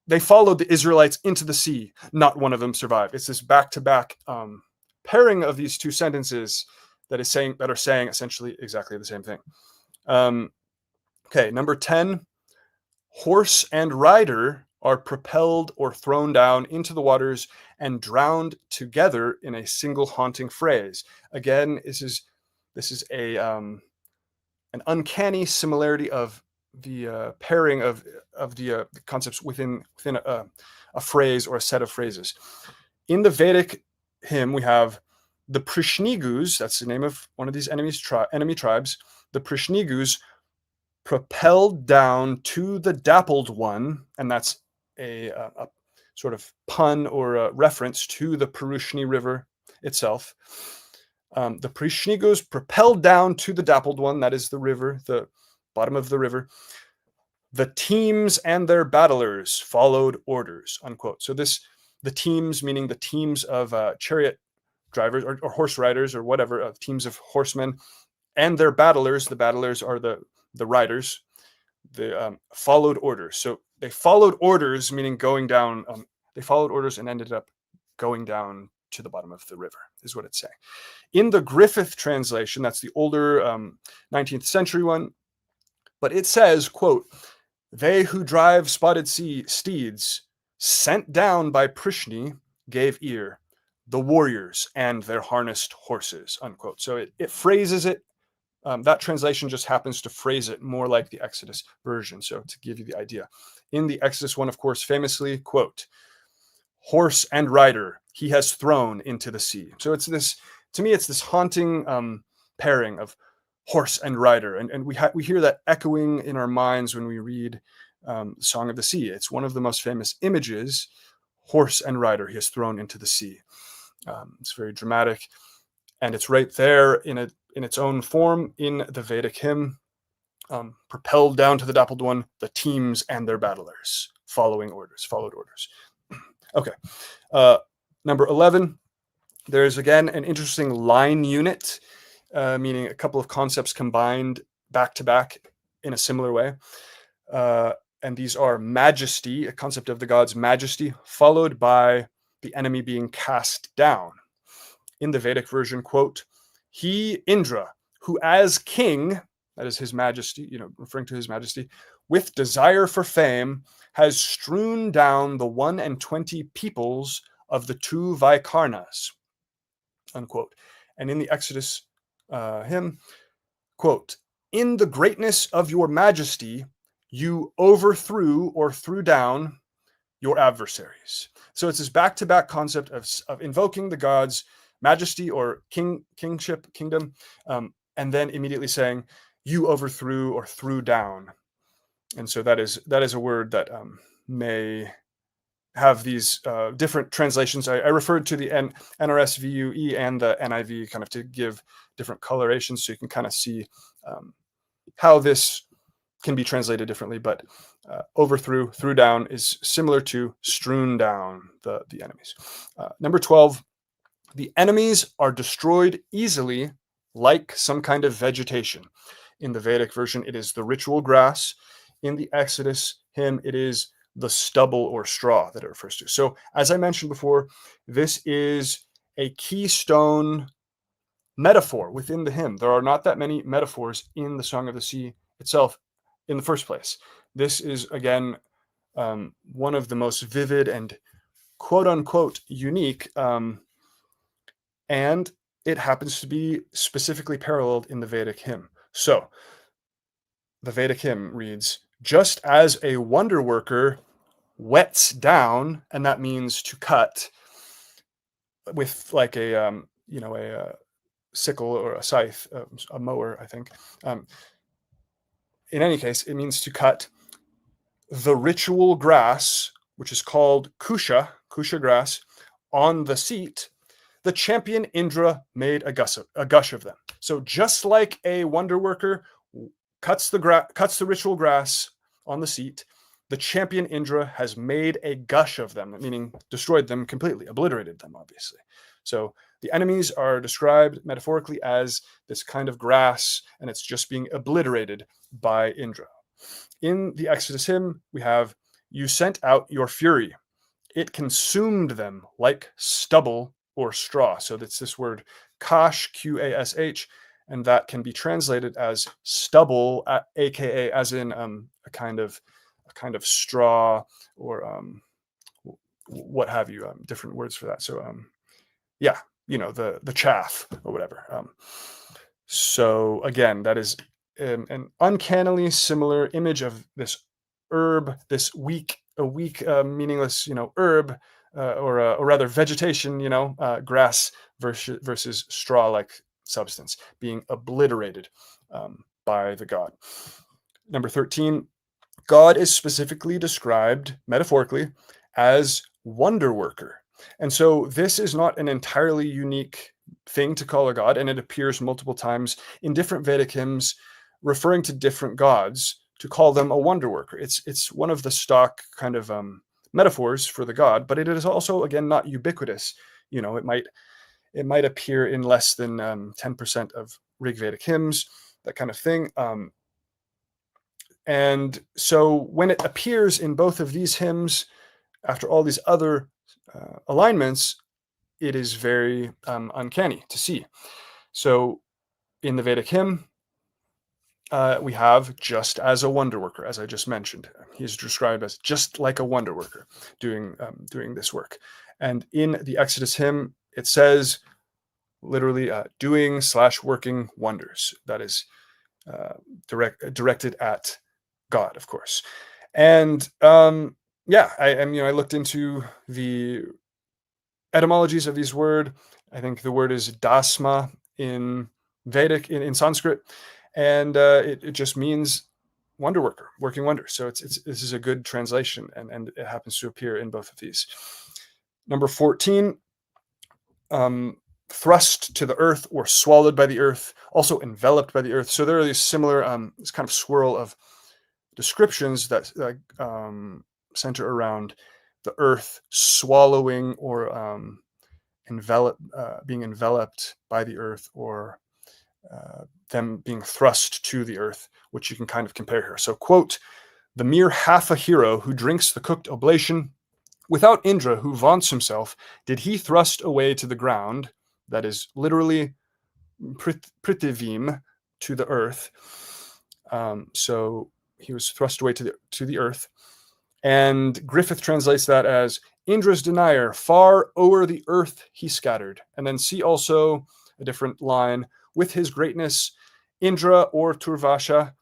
Speaker 1: they followed the Israelites into the sea. Not one of them survived. It's this back-to-back pairing of these two sentences that are saying essentially exactly the same thing. Okay, number 10, horse and rider are propelled or thrown down into the waters and drowned together in a single haunting phrase. Again, this is an uncanny similarity of the pairing of the concepts within a phrase or a set of phrases. In the Vedic hymn, we have the Prishnigus, that's the name of one of these enemy tribes, the Prishnigus propelled down to the dappled one, and that's a sort of pun or a reference to the Purushni River itself. The Prishnigus propelled down to the dappled one, that is the river, the bottom of the river. The teams and their battlers followed orders, unquote. So the teams, meaning the teams of chariot drivers or horse riders or whatever, teams of horsemen, and their battlers. The battlers are the riders. They followed orders. So they followed orders, meaning going down. They followed orders and ended up going down to the bottom of the river, is what it's saying. In the Griffith translation, that's the older 19th century one, but it says, quote, "They who drive spotted steeds, sent down by Prishni, gave ear, the warriors and their harnessed horses," unquote. So it phrases it. That translation just happens to phrase it more like the Exodus version. So to give you the idea, in the Exodus one, of course, famously, quote, "Horse and rider he has thrown into the sea." So it's this, to me, it's this haunting pairing of horse and rider, and we hear that echoing in our minds when we read Song of the Sea. It's one of the most famous images. Horse and rider he has thrown into the sea. It's very dramatic, and it's right there in its own form in the Vedic hymn. Propelled down to the dappled one, the teams and their battlers followed orders. Okay, number 11. There's again an interesting line unit, meaning a couple of concepts combined back to back in a similar way. And these are majesty, a concept of the god's majesty, followed by the enemy being cast down. In the Vedic version, quote, "He, Indra, who as king," that is his majesty, referring to his majesty, "with desire for fame, has strewn down the 21 peoples of the two Vaikarnas," unquote. And in the Exodus hymn, quote, "In the greatness of your majesty, you overthrew or threw down your adversaries." So it's this back-to-back concept of invoking the god's majesty or kingship, kingdom, and then immediately saying, "You overthrew or threw down." And so that is a word that may have these different translations. I referred to the NRSVUE and the NIV kind of to give different colorations, so you can kind of see how this can be translated differently. But overthrew, threw down is similar to strewn down the enemies. Number 12, the enemies are destroyed easily like some kind of vegetation. In the Vedic version, it is the ritual grass. In the Exodus hymn, it is the stubble or straw that it refers to. So as I mentioned before, this is a keystone metaphor within the hymn. There are not that many metaphors in the Song of the Sea itself in the first place. This is, again, one of the most vivid and quote-unquote unique, and it happens to be specifically paralleled in the Vedic hymn. So the Vedic hymn reads, "Just as a wonder worker whets down," and that means to cut with like a sickle or a scythe, a mower, I think. In any case, it means to cut the ritual grass, which is called kusha grass, on the seat. The champion Indra made a gush of them. So just like a wonder worker cuts the ritual grass on the seat, the champion Indra has made a gush of them, meaning destroyed them completely, obliterated them, obviously. So the enemies are described metaphorically as this kind of grass, and it's just being obliterated by Indra. In the Exodus hymn, we have, "You sent out your fury. It consumed them like stubble or straw." So that's this word kash, Qash, and that can be translated as stubble, aka as in a kind of straw or what have you, different words for that. So yeah, the chaff or whatever. So again, that is an uncannily similar image of this herb, this weak, meaningless, herb, or rather vegetation, grass versus straw-like substance being obliterated by the god. Number 13, God is specifically described metaphorically as wonder worker. And so this is not an entirely unique thing to call a god, and it appears multiple times in different Vedic hymns referring to different gods to call them a wonder worker. It's one of the stock kind of metaphors for the god, but it is also, again, not ubiquitous. It might appear in less than 10% of Rig Vedic hymns, that kind of thing. And so when it appears in both of these hymns, after all these other alignments, it is very uncanny to see. So in the Vedic hymn, we have just as a wonder worker, as I just mentioned. He's described as just like a wonder worker doing this work. And in the Exodus hymn, it says literally doing/working wonders. That is directed at God, of course. And I looked into the etymologies of these words. I think the word is dasma in Vedic, in Sanskrit, and it just means wonder worker, working wonders. So this is a good translation, and it happens to appear in both of these. Number 14, thrust to the earth or swallowed by the earth, also enveloped by the earth. So there are these similar, this kind of swirl of descriptions that center around the earth swallowing or being enveloped by the earth, or them being thrust to the earth, which you can kind of compare here. So, quote, the mere half a hero who drinks the cooked oblation, without Indra who vaunts himself, did he thrust away to the ground, that is literally prithivim, to the earth. So he was thrust away to the earth. And Griffith translates that as Indra's denier, far o'er the earth he scattered. And then see also a different line, with his greatness, Indra or Turvasha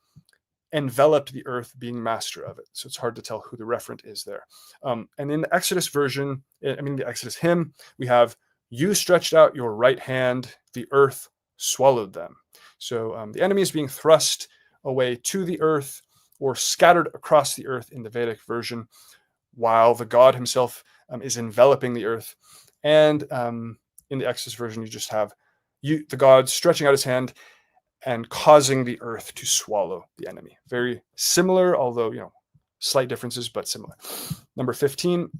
Speaker 1: enveloped the earth, being master of it. So it's hard to tell who the referent is there. And in the Exodus version, the Exodus hymn, we have, you stretched out your right hand, the earth swallowed them. So the enemy is being thrust away to the earth or scattered across the earth in the Vedic version, while the god himself is enveloping the earth. And in the Exodus version, you just have the god stretching out his hand and causing the earth to swallow the enemy. Very similar, although slight differences, but similar. Number 15,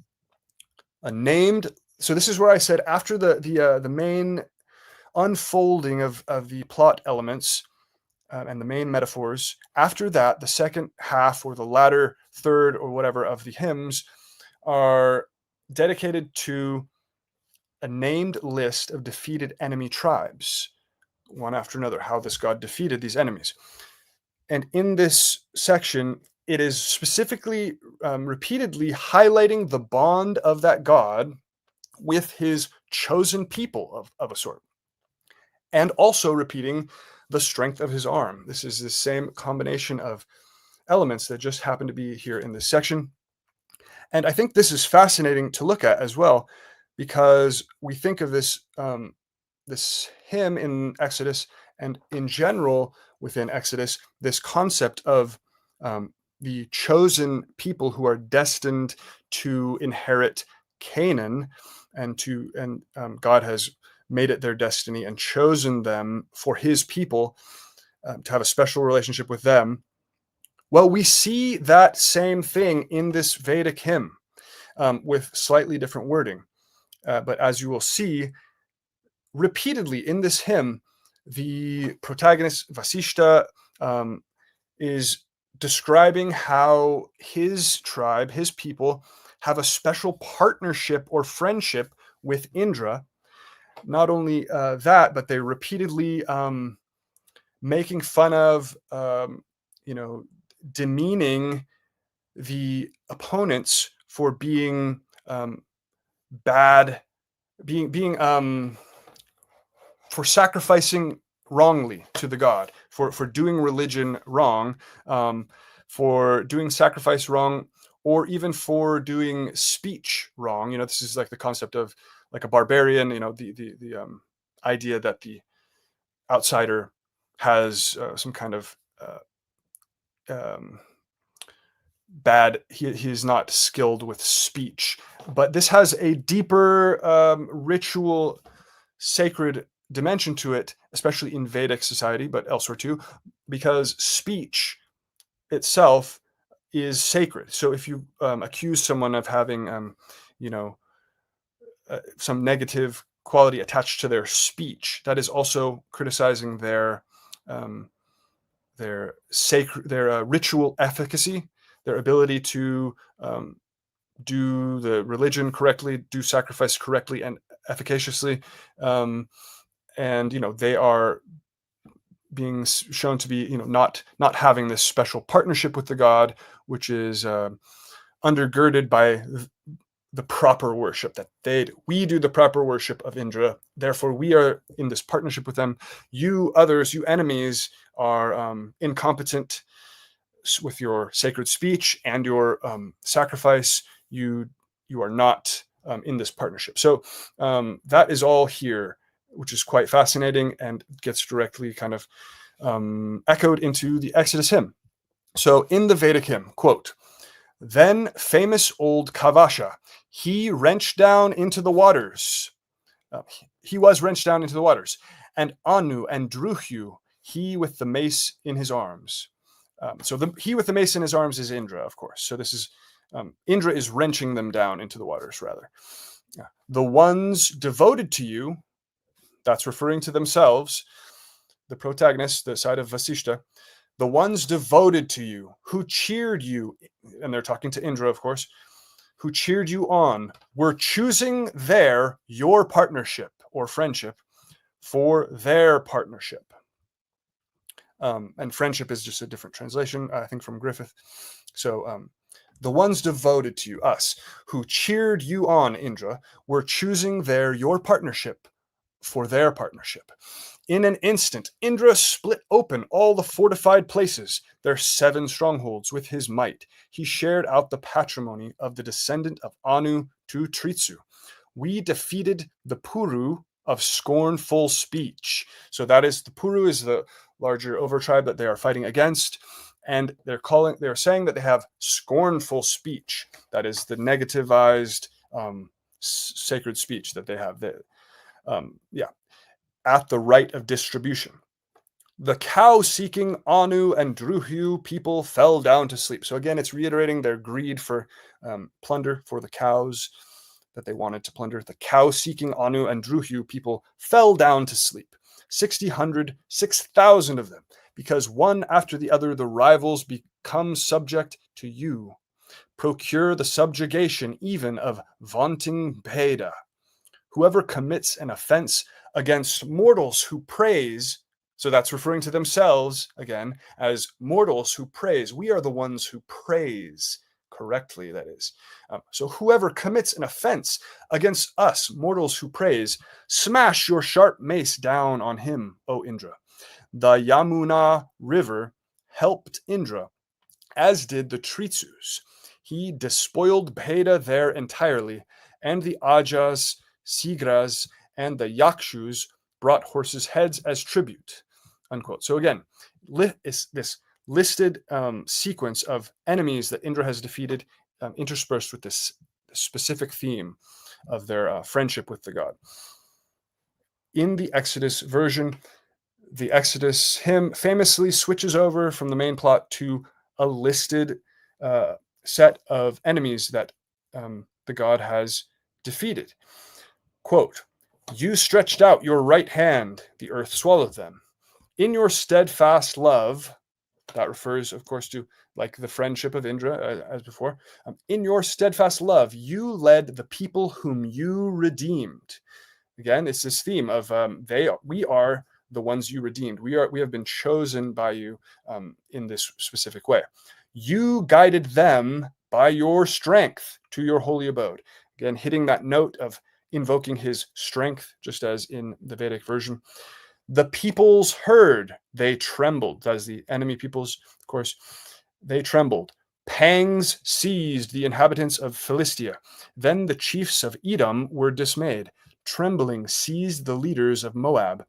Speaker 1: a named. So this is where I said after the main unfolding of the plot elements and the main metaphors, after that, the second half or the latter third or whatever of the hymns are dedicated to a named list of defeated enemy tribes, one after another, how this god defeated these enemies. And in this section, it is specifically repeatedly highlighting the bond of that god with his chosen people of a sort, and also repeating the strength of his arm. This is the same combination of elements that just happen to be here in this section. And I think this is fascinating to look at as well, because we think of this this hymn in Exodus, and in general within Exodus, this concept of the chosen people who are destined to inherit Canaan, and God has made it their destiny and chosen them for his people, to have a special relationship with them. Well, we see that same thing in this Vedic hymn with slightly different wording. But as you will see, repeatedly in this hymn, the protagonist Vasishta is describing how his tribe, his people, have a special partnership or friendship with Indra. Not only that, but they're repeatedly making fun of, demeaning the opponents for being bad, for sacrificing wrongly to the god, for doing religion wrong, for doing sacrifice wrong, or even for doing speech wrong. This is like the concept of like a barbarian. The idea that the outsider has some kind of um, bad. He is not skilled with speech, but this has a deeper ritual, sacred dimension to it, especially in Vedic society, but elsewhere too, because speech itself is sacred. So if you accuse someone of having, you know, some negative quality attached to their speech, that is also criticizing um, their ritual efficacy, their ability to do the religion correctly, do sacrifice correctly and efficaciously, and they are being shown to be not having this special partnership with the god, which is undergirded by the proper worship that they do. We do the proper worship of Indra, therefore we are in this partnership with them. You others, you enemies, are incompetent with your sacred speech and your sacrifice. You are not in this partnership. So that is all here, which is quite fascinating and gets directly kind of echoed into the Exodus hymn. So in the Vedic hymn, quote, "Then famous old Kavasha, he wrenched down into the waters." He was wrenched down into the waters. "And Anu and Druhyu, he with the mace in his arms." So he with the mace in his arms is Indra, of course. So this is Indra is wrenching them down into the waters, rather. "The ones devoted to you," that's referring to themselves, the protagonists, the side of Vasishta, "the ones devoted to you, who cheered you," and they're talking to Indra, of course, "who cheered you on, were choosing your partnership or friendship for their partnership." And friendship is just a different translation, I think, from Griffith. So the ones devoted to you, us, who cheered you on, Indra, were choosing your partnership for their partnership. "In an instant, Indra split open all the fortified places, their 7 strongholds, with his might. He shared out the patrimony of the descendant of Anu to Tritsu. We defeated the Puru of scornful speech." So that is, the Puru is the larger overtribe that they are fighting against, and they're saying that they have scornful speech. That is the negativized sacred speech that they have. At the right of distribution. "The cow-seeking Anu and Druhyu people fell down to sleep." So again, it's reiterating their greed for plunder, for the cows that they wanted to plunder. "The cow-seeking Anu and Druhyu people fell down to sleep. 6,000 of them, because one after the other the rivals become subject to you. Procure the subjugation even of vaunting Veda. Whoever commits an offense against mortals who praise," so that's referring to themselves again as mortals who praise. We are the ones who praise correctly, that is. So whoever commits an offense against us, mortals who praise, smash your sharp mace down on him, O Indra. The Yamuna river helped Indra, as did the Tritsus. He despoiled Bheda there entirely, and the Ajas, Sigras, and the Yakshus brought horses' heads as tribute. Unquote. So again, this listed sequence of enemies that Indra has defeated, interspersed with this specific theme of their friendship with the god. In the Exodus version, the Exodus hymn famously switches over from the main plot to a listed set of enemies that the god has defeated. Quote, "You stretched out your right hand, the earth swallowed them. In your steadfast love," that refers, of course, to like the friendship of Indra, as before. "In your steadfast love, you led the people whom you redeemed." Again, it's this theme of we are the ones you redeemed. We have been chosen by you in this specific way. "You guided them by your strength to your holy abode." Again, hitting that note of invoking his strength, just as in the Vedic version. "The peoples heard, they trembled." That is the enemy peoples, of course. "They trembled. Pangs seized the inhabitants of Philistia. Then the chiefs of Edom were dismayed. Trembling seized the leaders of Moab.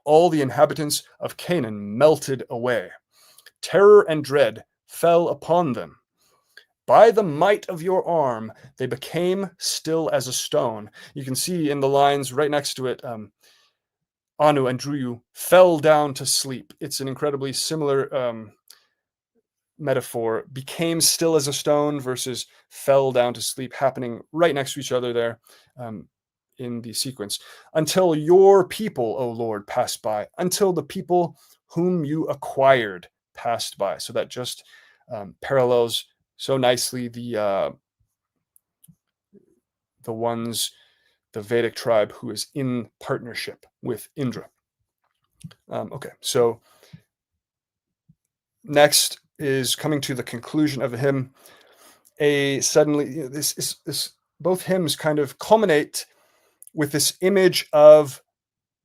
Speaker 1: All the inhabitants of Canaan melted away. Terror and dread fell upon them. By the might of your arm, they became still as a stone. You can see in the lines right next to it, Anu and Druyu fell down to sleep. It's an incredibly similar metaphor. Became still as a stone versus fell down to sleep, happening right next to each other there in the sequence. Until your people, O Lord, passed by, until the people whom you acquired passed by. So that just parallels so nicely the ones, the Vedic tribe who is in partnership with Indra. Okay, so next is coming to the conclusion of a hymn. Suddenly, this both hymns kind of culminate with this image of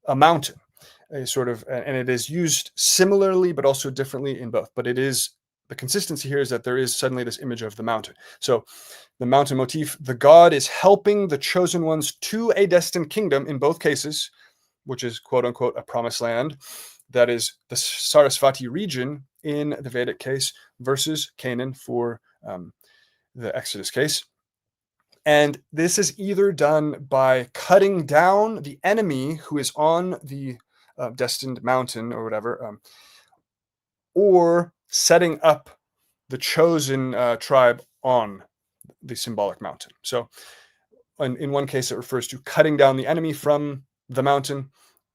Speaker 1: a mountain, a sort of, and it is used similarly but also differently in both. But it is, the consistency here is that there is suddenly this image of the mountain. So the mountain motif, the god is helping the chosen ones to a destined kingdom in both cases, which is quote unquote a promised land. That is the Sarasvati region in the Vedic case versus Canaan for the Exodus case. And this is either done by cutting down the enemy who is on the destined mountain or whatever, or setting up the chosen tribe on the symbolic mountain. So in one case, it refers to cutting down the enemy from the mountain,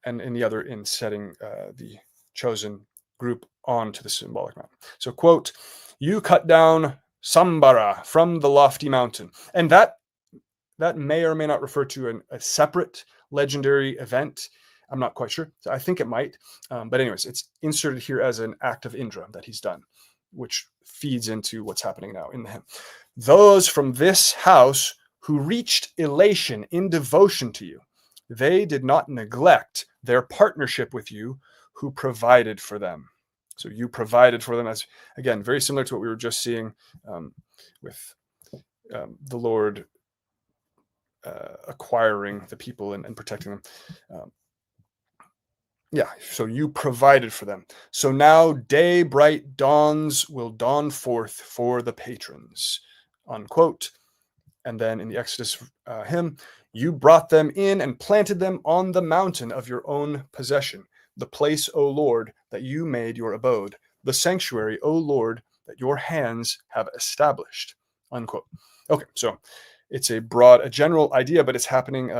Speaker 1: and in the other, in setting the chosen group onto the symbolic mountain. So, quote, you cut down Sambara from the lofty mountain. And that may or may not refer to a separate legendary event. I'm not quite sure. So I think it might. But anyways, it's inserted here as an act of Indra that he's done, which feeds into what's happening now in the hymn. Those from this house who reached elation in devotion to you, they did not neglect their partnership with you who provided for them. So you provided for them, as again, very similar to what we were just seeing with the Lord acquiring the people and protecting them. Yeah, so you provided for them. So now day bright dawns will dawn forth for the patrons, unquote. And then in the Exodus hymn, you brought them in and planted them on the mountain of your own possession, the place, O Lord, that you made your abode, the sanctuary, O Lord, that your hands have established, unquote. Okay, so it's a general idea, but it's happening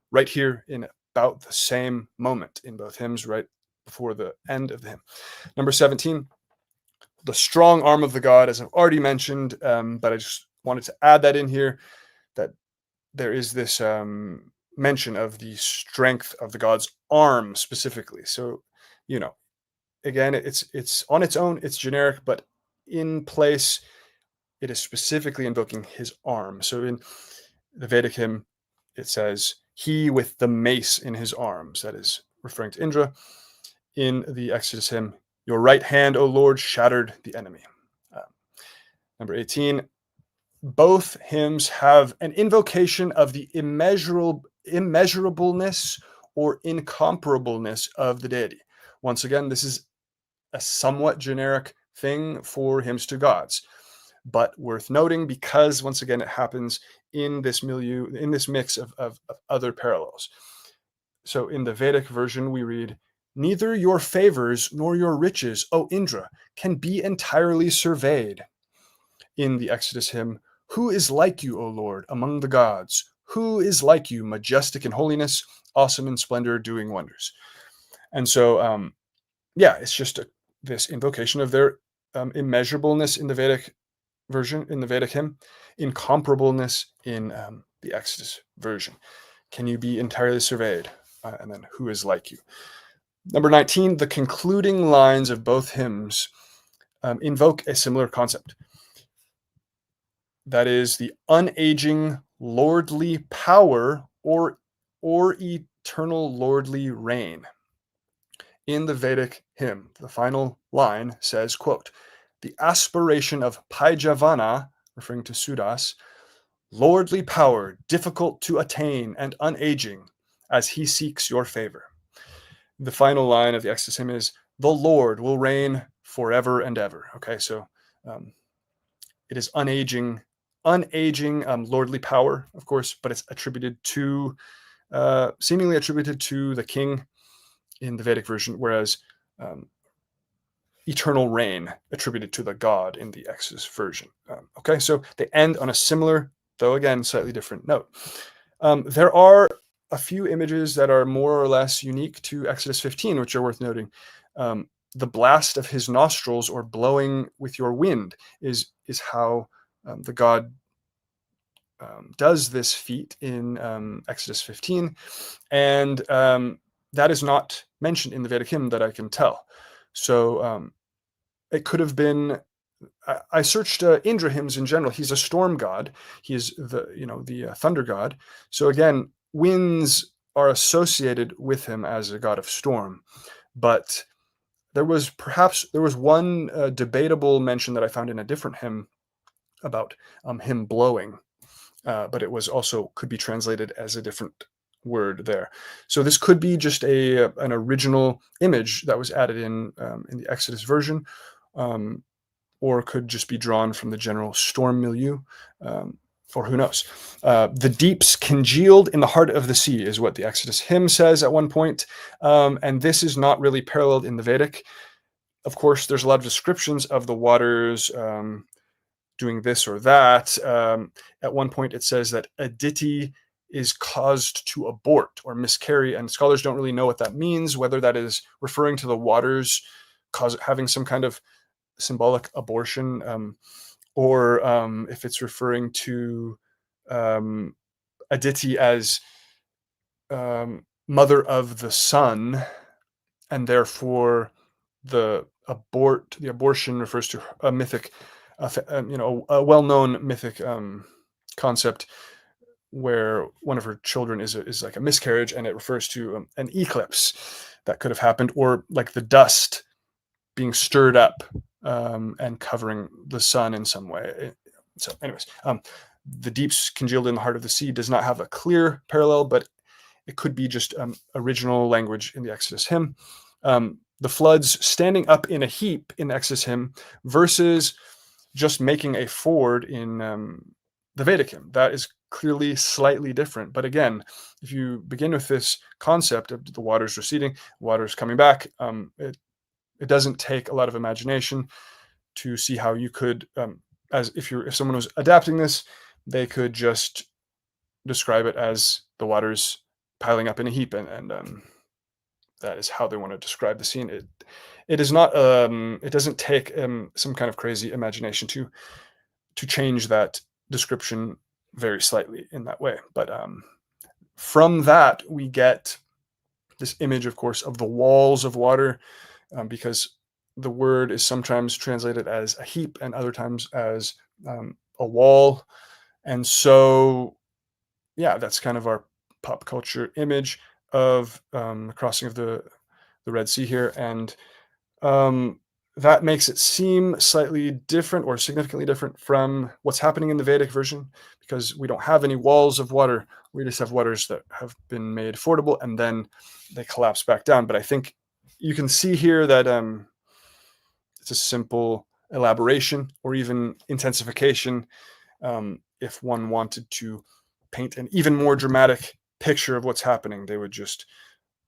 Speaker 1: right here in about the same moment in both hymns, right before the end of the hymn. Number 17, the strong arm of the god, as I've already mentioned, but I just wanted to add that in here, that there is this mention of the strength of the god's arm specifically. So, again, it's on its own, it's generic, but in place, it is specifically invoking his arm. So in the Vedic hymn, it says, he with the mace in his arms, that is referring to Indra. In the Exodus hymn, your right hand, O Lord, shattered the enemy. Number 18, both hymns have an invocation of the immeasurableness or incomparableness of the deity. Once again, this is a somewhat generic thing for hymns to gods, but worth noting because, once again, it happens in this milieu, in this mix of other parallels. So in the Vedic version, we read, neither your favors nor your riches, O Indra, can be entirely surveyed. In the Exodus hymn, who is like you, O Lord, among the gods? Who is like you, majestic in holiness, awesome in splendor, doing wonders? And so, it's just this invocation of their immeasurableness in the Vedic version, in the Vedic hymn, incomparableness in the Exodus version. Can you be entirely surveyed? And then who is like you? Number 19, the concluding lines of both hymns invoke a similar concept. That is the unaging lordly power or eternal lordly reign. In the Vedic hymn, the final line says, quote, the aspiration of Paijavana, referring to Sudas, lordly power, difficult to attain and unaging, as he seeks your favor. The final line of the Exodus hymn is, the Lord will reign forever and ever. Okay, so it is unaging, lordly power, of course, but it's attributed to, seemingly attributed to the king in the Vedic version, whereas eternal reign attributed to the god in the Exodus version. Okay, so they end on a similar, though again, slightly different note. There are a few images that are more or less unique to Exodus 15, which are worth noting. The blast of his nostrils, or blowing with your wind, is how the god does this feat in Exodus 15, and that is not mentioned in the Vedic hymn that I can tell. So it could have been. I searched Indra hymns in general. He's a storm god. He is the thunder god. So again, winds are associated with him as a god of storm. But there was one debatable mention that I found in a different hymn about him blowing, but it was also could be translated as a different word there. So this could be just an original image that was added in the Exodus version. Or could just be drawn from the general storm milieu, or who knows. The deeps congealed in the heart of the sea is what the Exodus hymn says at one point, and this is not really paralleled in the Vedic. Of course, there's a lot of descriptions of the waters doing this or that. At one point, it says that Aditi is caused to abort or miscarry, and scholars don't really know what that means, whether that is referring to the waters having some kind of symbolic abortion, or if it's referring to Aditi as mother of the sun, and therefore the abortion refers to a mythic, a well-known mythic concept where one of her children is like a miscarriage, and it refers to an eclipse that could have happened, or like the dust being stirred up and covering the sun in some way. So anyways, the deeps congealed in the heart of the sea does not have a clear parallel, but it could be just original language in the Exodus hymn. The floods standing up in a heap in the Exodus hymn versus just making a ford in the Vedic hymn. That is clearly slightly different. But again, if you begin with this concept of the waters receding, waters coming back, it doesn't take a lot of imagination to see how you could, as if someone was adapting this, they could just describe it as the waters piling up in a heap, and that is how they want to describe the scene. It is not. It doesn't take some kind of crazy imagination to change that description very slightly in that way. But from that we get this image, of course, of the walls of water, because the word is sometimes translated as a heap and other times as a wall. And so, yeah, that's kind of our pop culture image of the crossing of the Red Sea here. And that makes it seem slightly different or significantly different from what's happening in the Vedic version, because we don't have any walls of water. We just have waters that have been made fordable and then they collapse back down. But I think you can see here that it's a simple elaboration or even intensification. If one wanted to paint an even more dramatic picture of what's happening, they would just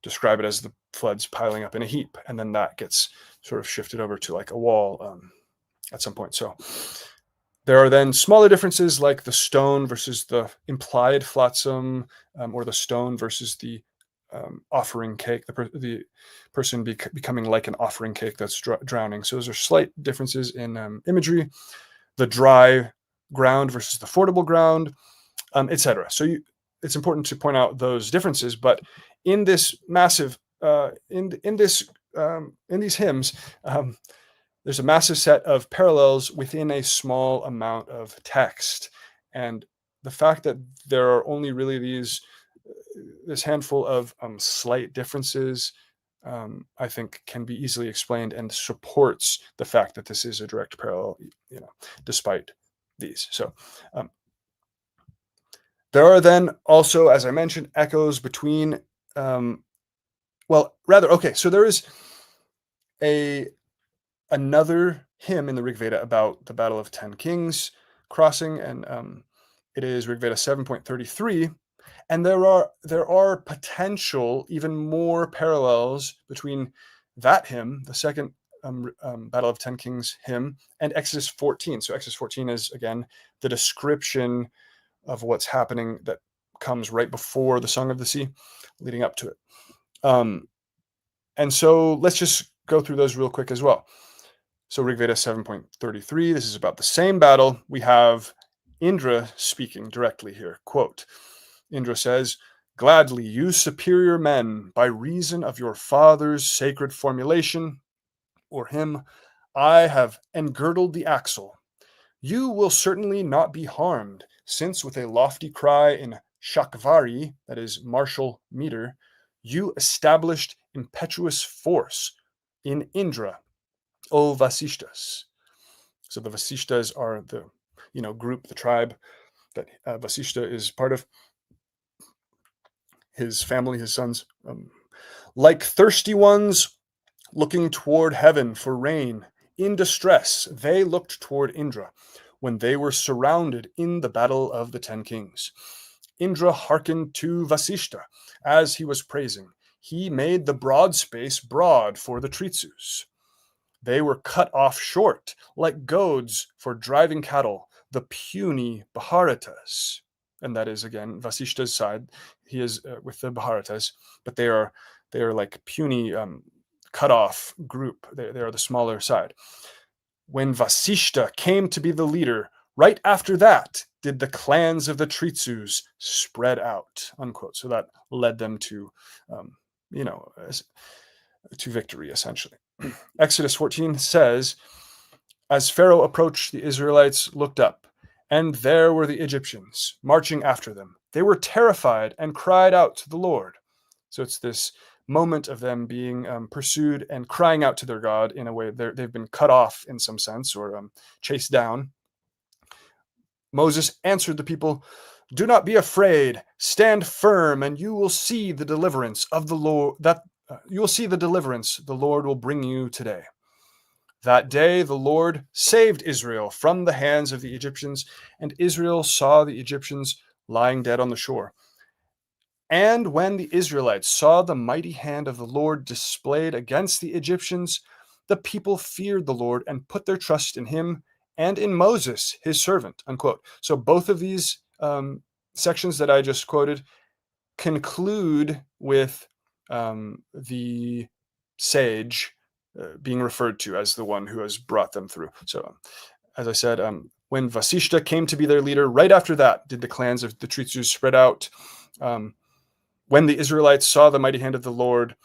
Speaker 1: describe it as the floods piling up in a heap, and then that gets sort of shifted over to like a wall at some point. So there are then smaller differences, like the stone versus the implied flotsam, or the stone versus the offering cake, the person becoming like an offering cake that's drowning. So those are slight differences in imagery. The dry ground versus the fordable ground, etc. So it's important to point out those differences. But in this massive, in these hymns, there's a massive set of parallels within a small amount of text, and the fact that there are only really this handful of slight differences I think can be easily explained and supports the fact that this is a direct parallel, despite these. So there are then also, as I mentioned, echoes between, so there is another hymn in the Rig Veda about the Battle of 10 Kings crossing, and it is Rig Veda 7.33. And there are potential even more parallels between that hymn, the second Battle of 10 Kings hymn, and Exodus 14. So Exodus 14 is, again, the description of what's happening that comes right before the Song of the Sea, leading up to it. And so let's just go through those real quick as well. So Rig Veda 7.33, this is about the same battle. We have Indra speaking directly here. Quote, Indra says, "Gladly, you superior men, by reason of your father's sacred formulation, or him, I have engirdled the axle. You will certainly not be harmed, since with a lofty cry in Shakvari, that is martial meter, you established impetuous force in Indra, O Vasishtas." So the Vasishtas are the group, the tribe that Vasishta is part of. His family, his sons, like thirsty ones looking toward heaven for rain, in distress, they looked toward Indra when they were surrounded in the battle of the 10 kings. Indra hearkened to Vasishta as he was praising. He made the broad space broad for the Tritsus. They were cut off short, like goads for driving cattle, the puny Bharatas. And that is, again, Vasishta's side. He is with the Bharatas, but they are like puny, cut off group. They are the smaller side. When Vasishta came to be the leader, right after that did the clans of the Tritsus spread out, unquote. So that led them to, to victory, essentially. Exodus 14 says, as Pharaoh approached, the Israelites looked up, and there were the Egyptians marching after them. They were terrified and cried out to the Lord. So it's this moment of them being pursued and crying out to their God in a way. They've been cut off in some sense, or chased down. Moses answered the people, "Do not be afraid. Stand firm, and you will see the deliverance of the Lord. You will see the deliverance the Lord will bring you today." That day the Lord saved Israel from the hands of the Egyptians, and Israel saw the Egyptians lying dead on the shore. And when the Israelites saw the mighty hand of the Lord displayed against the Egyptians, the people feared the Lord and put their trust in him and in Moses, his servant, unquote. So both of these sections that I just quoted conclude with the sage being referred to as the one who has brought them through. So, as I said, when Vasishta came to be their leader, right after that did the clans of the Tritsus spread out. When the Israelites saw the mighty hand of the Lord,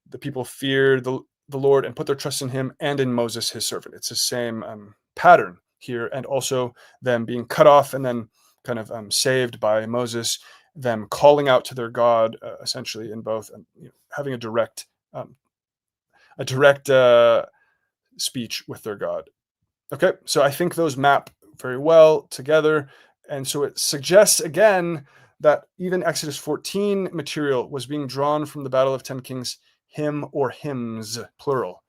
Speaker 1: the people feared the Lord and put their trust in him and in Moses, his servant. It's the same pattern here, and also them being cut off and then kind of saved by Moses, them calling out to their God, essentially in both, having a direct speech with their God. Okay, so I think those map very well together, and so it suggests again that even Exodus 14 material was being drawn from the Battle of 10 Kings hymn or hymns, plural.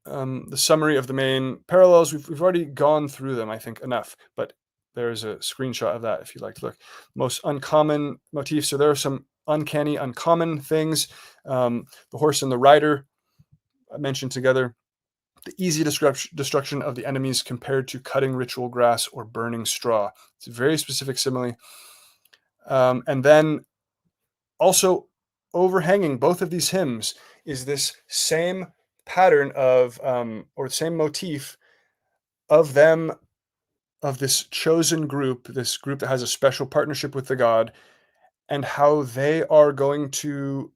Speaker 1: The summary of the main parallels, we've already gone through them, I think, enough, but there's a screenshot of that if you'd like to look. Most uncommon motifs, so there are some uncanny, uncommon things. The horse and the rider mentioned together. The easy destruction of the enemies compared to cutting ritual grass or burning straw. It's a very specific simile. And then also overhanging both of these hymns is this same pattern of, or same motif of them, of this chosen group, this group that has a special partnership with the God, and how they are going to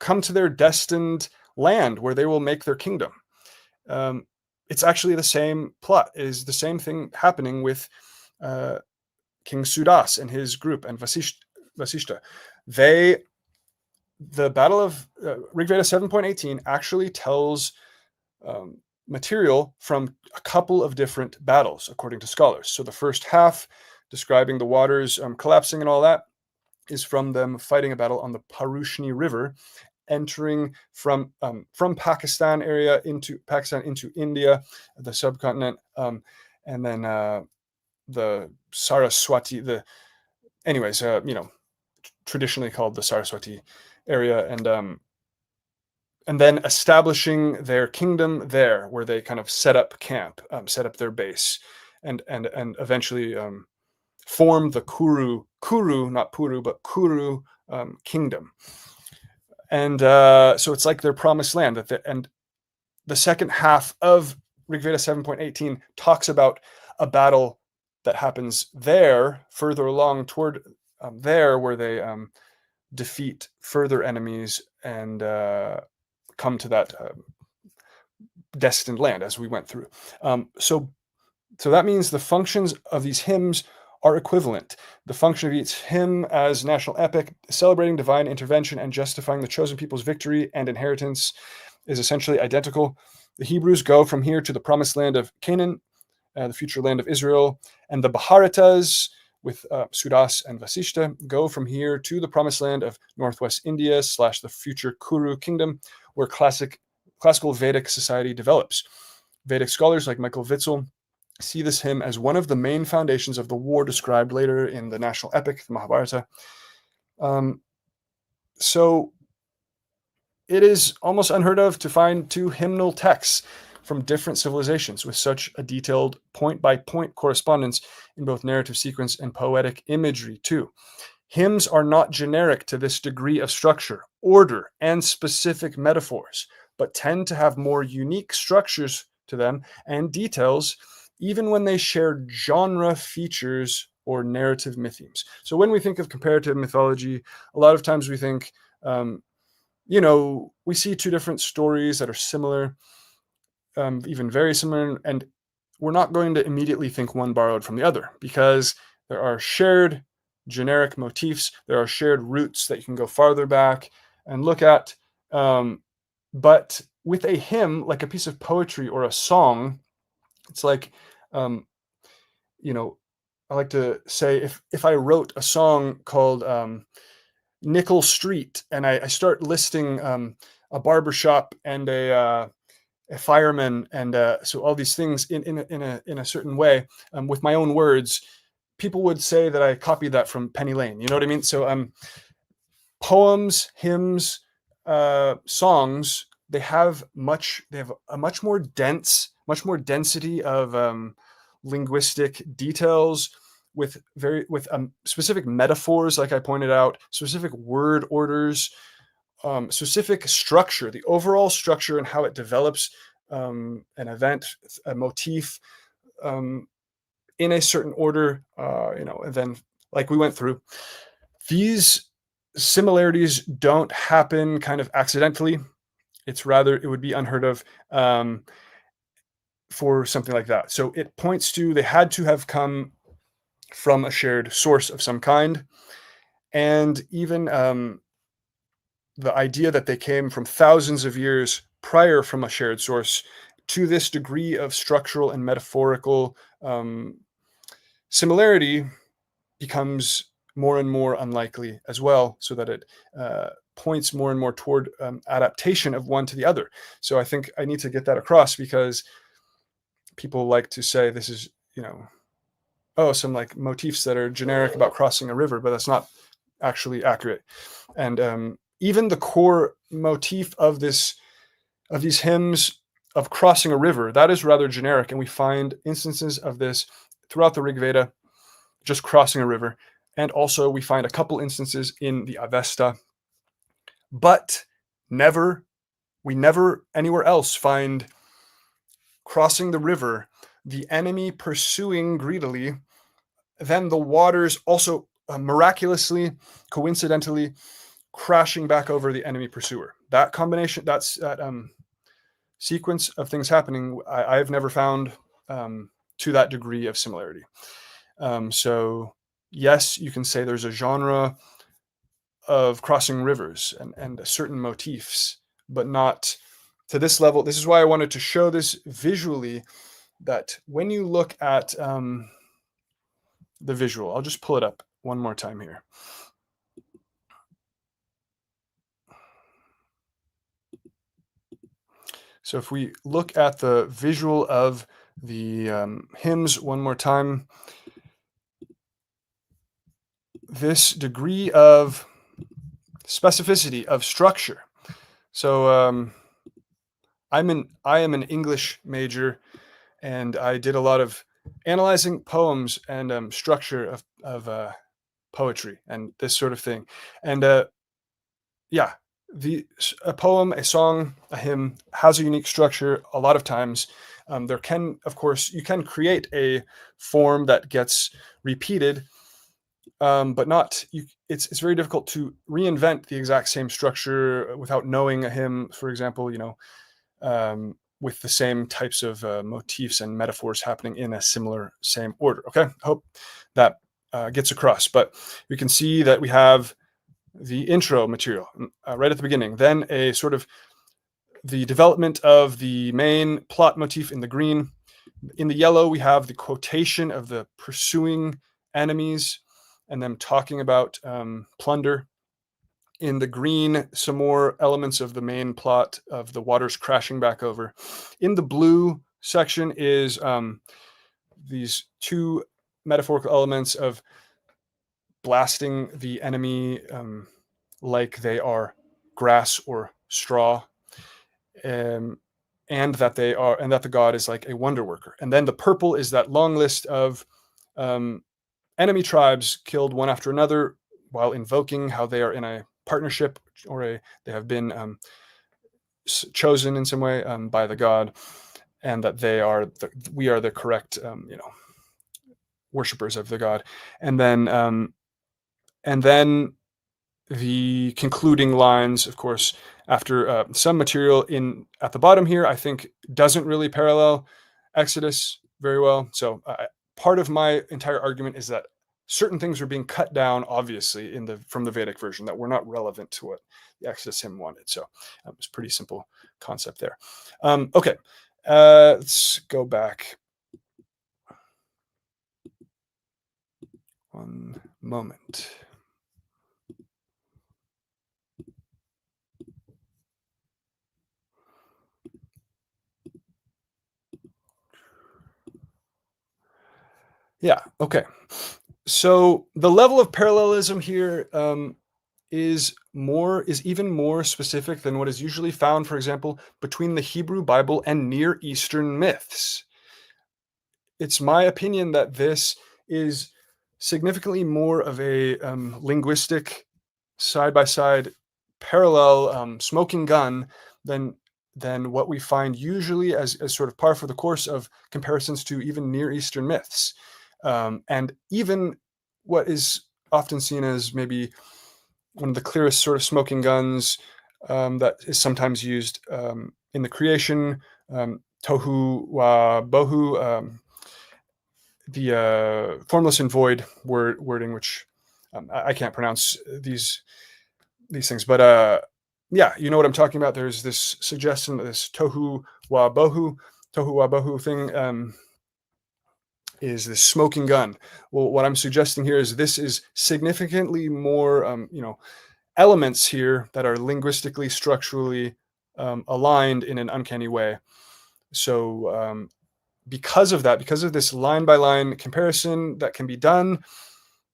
Speaker 1: come to their destined land where they will make their kingdom. It's actually the same plot, is the same thing happening with King Sudas and his group and Vasishta. They the Battle of Rig Veda 7.18 actually tells material from a couple of different battles, according to scholars. So the first half, describing the waters collapsing and all that, is from them fighting a battle on the Parushni River, entering from Pakistan into India, the subcontinent, and then the Saraswati, traditionally called the Saraswati area, and then establishing their kingdom there, where they kind of set up camp, set up their base, and eventually form the Kuru, not Puru, but Kuru kingdom. And so it's like their promised land. And the second half of Rig Veda 7.18 talks about a battle that happens there, further along toward there, where they defeat further enemies and come to that destined land, as we went through. So that means the functions of these hymns are equivalent. The function of each hymn as national epic, celebrating divine intervention and justifying the chosen people's victory and inheritance, is essentially identical. The Hebrews go from here to the promised land of Canaan, the future land of Israel, and the Bharatas with Sudas and Vasishta go from here to the promised land of northwest India / the future Kuru kingdom, where classical Vedic society develops. Vedic scholars like Michael Witzel see this hymn as one of the main foundations of the war described later in the national epic, the Mahabharata. So it is almost unheard of to find two hymnal texts from different civilizations with such a detailed point-by-point correspondence in both narrative sequence and poetic imagery too. Hymns are not generic to this degree of structure, order, and specific metaphors, but tend to have more unique structures to them and details, even when they share genre features or narrative mythemes. So when we think of comparative mythology, a lot of times we think, we see two different stories that are similar, even very similar, and we're not going to immediately think one borrowed from the other, because there are shared generic motifs, there are shared roots that you can go farther back and look at. But with a hymn, like a piece of poetry or a song, it's like, I like to say, if I wrote a song called Nickel Street, and I start listing a barbershop and a fireman, and so all these things in a certain way, with my own words, people would say that I copied that from Penny Lane. You know what I mean? So poems, hymns, songs, they have a much more density of linguistic details, with specific metaphors, like I pointed out, specific word orders, specific structure, the overall structure and how it develops an event, a motif, in a certain order, and then, like we went through, these similarities don't happen kind of accidentally. It's rather, it would be unheard of for something like that. So it points to, they had to have come from a shared source of some kind. And even the idea that they came from thousands of years prior from a shared source, to this degree of structural and metaphorical similarity, becomes more and more unlikely as well, so that it points more and more toward adaptation of one to the other. So I think I need to get that across, because people like to say this is, some like motifs that are generic about crossing a river, but that's not actually accurate. And even the core motif of these hymns of crossing a river, that is rather generic, and we find instances of this throughout the Rig Veda, just crossing a river. And also we find a couple instances in the Avesta, but we never anywhere else find crossing the river, the enemy pursuing greedily, then the waters also miraculously, coincidentally, crashing back over the enemy pursuer. That combination, that sequence of things happening, I've never found to that degree of similarity. So yes, you can say there's a genre of crossing rivers and certain motifs, but not to this level. This is why I wanted to show this visually, that when you look at the visual, I'll just pull it up one more time here. So if we look at the visual of the hymns one more time, this degree of specificity of structure. So I am an English major, and I did a lot of analyzing poems and structure of poetry and this sort of thing. And yeah, a poem, a song, a hymn has a unique structure. A lot of times, there can, of course, you can create a form that gets repeated, but not you. It's very difficult to reinvent the exact same structure without knowing a hymn, for example. With the same types of motifs and metaphors happening in a similar same order. Okay, hope that gets across. But we can see that we have the intro material right at the beginning, then a sort of the development of the main plot motif in the green. In the yellow, we have the quotation of the pursuing enemies and them talking about plunder. In the green, some more elements of the main plot of the waters crashing back over. In the blue section is these two metaphorical elements of blasting the enemy like they are grass or straw, um, and that the god is like a wonder worker. And then the purple is that long list of um, enemy tribes killed one after another while invoking how they are in a partnership, or they have been chosen in some way by the god, and that we are the correct worshippers of the god. And then and then the concluding lines, of course, after some material in at the bottom here, I think doesn't really parallel Exodus very well. So part of my entire argument is that certain things are being cut down, obviously, from the Vedic version that were not relevant to what the Exodus hymn wanted. So it's a pretty simple concept there. Okay, let's go back one moment. Yeah. Okay. So the level of parallelism here is even more specific than what is usually found, for example, between the Hebrew Bible and Near Eastern myths. It's my opinion that this is significantly more of a linguistic side by side parallel smoking gun than what we find usually as sort of par for the course of comparisons to even Near Eastern myths, and even what is often seen as maybe one of the clearest sort of smoking guns that is sometimes used in the creation, tohu wa bohu, the formless and void wording, which I can't pronounce these things, but yeah, you know what I'm talking about. There's this suggestion that this tohu wa bohu thing is this smoking gun. Well, what I'm suggesting here is this is significantly more, elements here that are linguistically, structurally aligned in an uncanny way. So because of that, because of this line by line comparison that can be done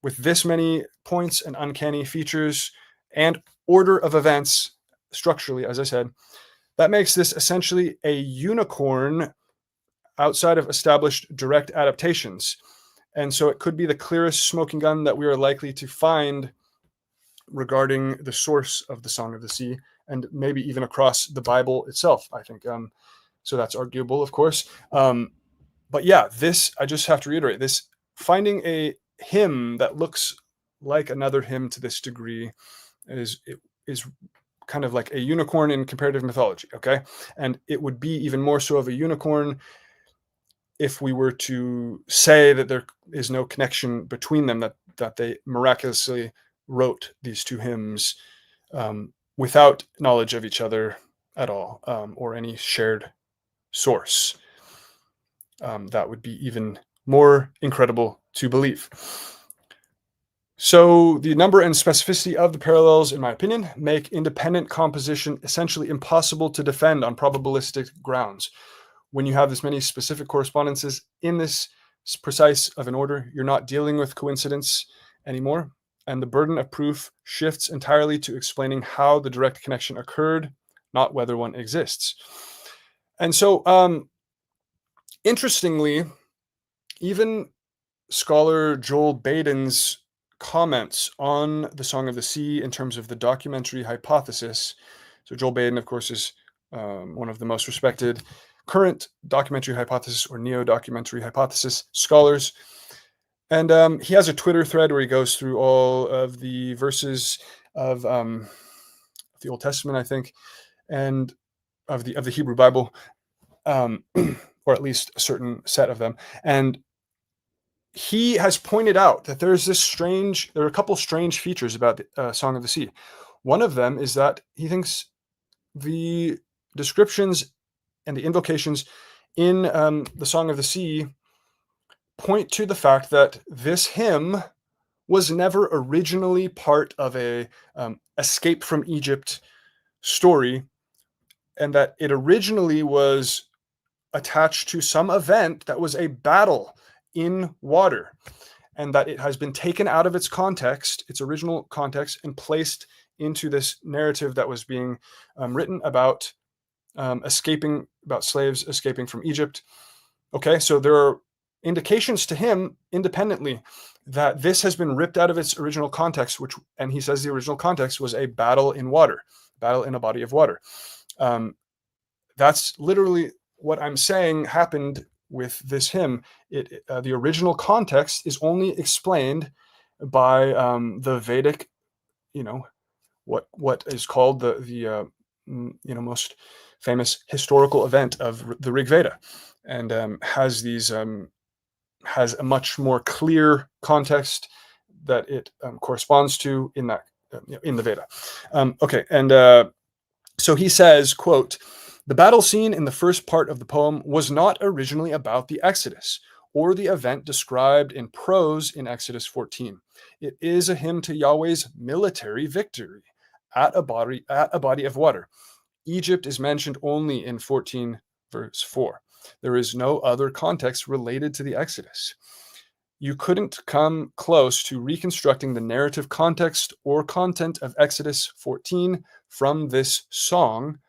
Speaker 1: with this many points and uncanny features and order of events structurally, as I said, that makes this essentially a unicorn outside of established direct adaptations. And so it could be the clearest smoking gun that we are likely to find regarding the source of the Song of the Sea, and maybe even across the Bible itself, I think. So that's arguable, of course. But yeah, this, I just have to reiterate, this finding a hymn that looks like another hymn to this degree is kind of like a unicorn in comparative mythology, okay? And it would be even more so of a unicorn if we were to say that there is no connection between them, that they miraculously wrote these two hymns without knowledge of each other at all, or any shared source. That would be even more incredible to believe. So the number and specificity of the parallels, in my opinion, make independent composition essentially impossible to defend on probabilistic grounds. When you have this many specific correspondences in this precise of an order, you're not dealing with coincidence anymore, and the burden of proof shifts entirely to explaining how the direct connection occurred, not whether one exists. And so, interestingly, even scholar Joel Baden's comments on the Song of the Sea in terms of the documentary hypothesis. So Joel Baden, of course, is one of the most respected current documentary hypothesis or neo-documentary hypothesis scholars. And he has a Twitter thread where he goes through all of the verses of the Old Testament, I think, and of the Hebrew Bible, or at least a certain set of them. And he has pointed out that there are a couple strange features about the Song of the Sea. One of them is that he thinks the descriptions and the invocations in the Song of the Sea point to the fact that this hymn was never originally part of a escape from Egypt story, and that it originally was attached to some event that was a battle in water, and that it has been taken out of its context, its original context, and placed into this narrative that was being written about about slaves escaping from Egypt. Okay, so there are indications to him independently that this has been ripped out of its original context, and he says the original context was a battle in water, battle in a body of water. That's literally what I'm saying happened with this hymn. The original context is only explained by the Vedic, what is called the most famous historical event of the Rig Veda, and has a much more clear context that it corresponds to in the Veda. Okay, and so he says, quote, "The battle scene in the first part of the poem was not originally about the Exodus or the event described in prose in Exodus 14. It is a hymn to Yahweh's military victory at a body of water. Egypt is mentioned only in 14 verse 4. There is no other context related to the Exodus. You couldn't come close to reconstructing the narrative context or content of Exodus 14 from this song.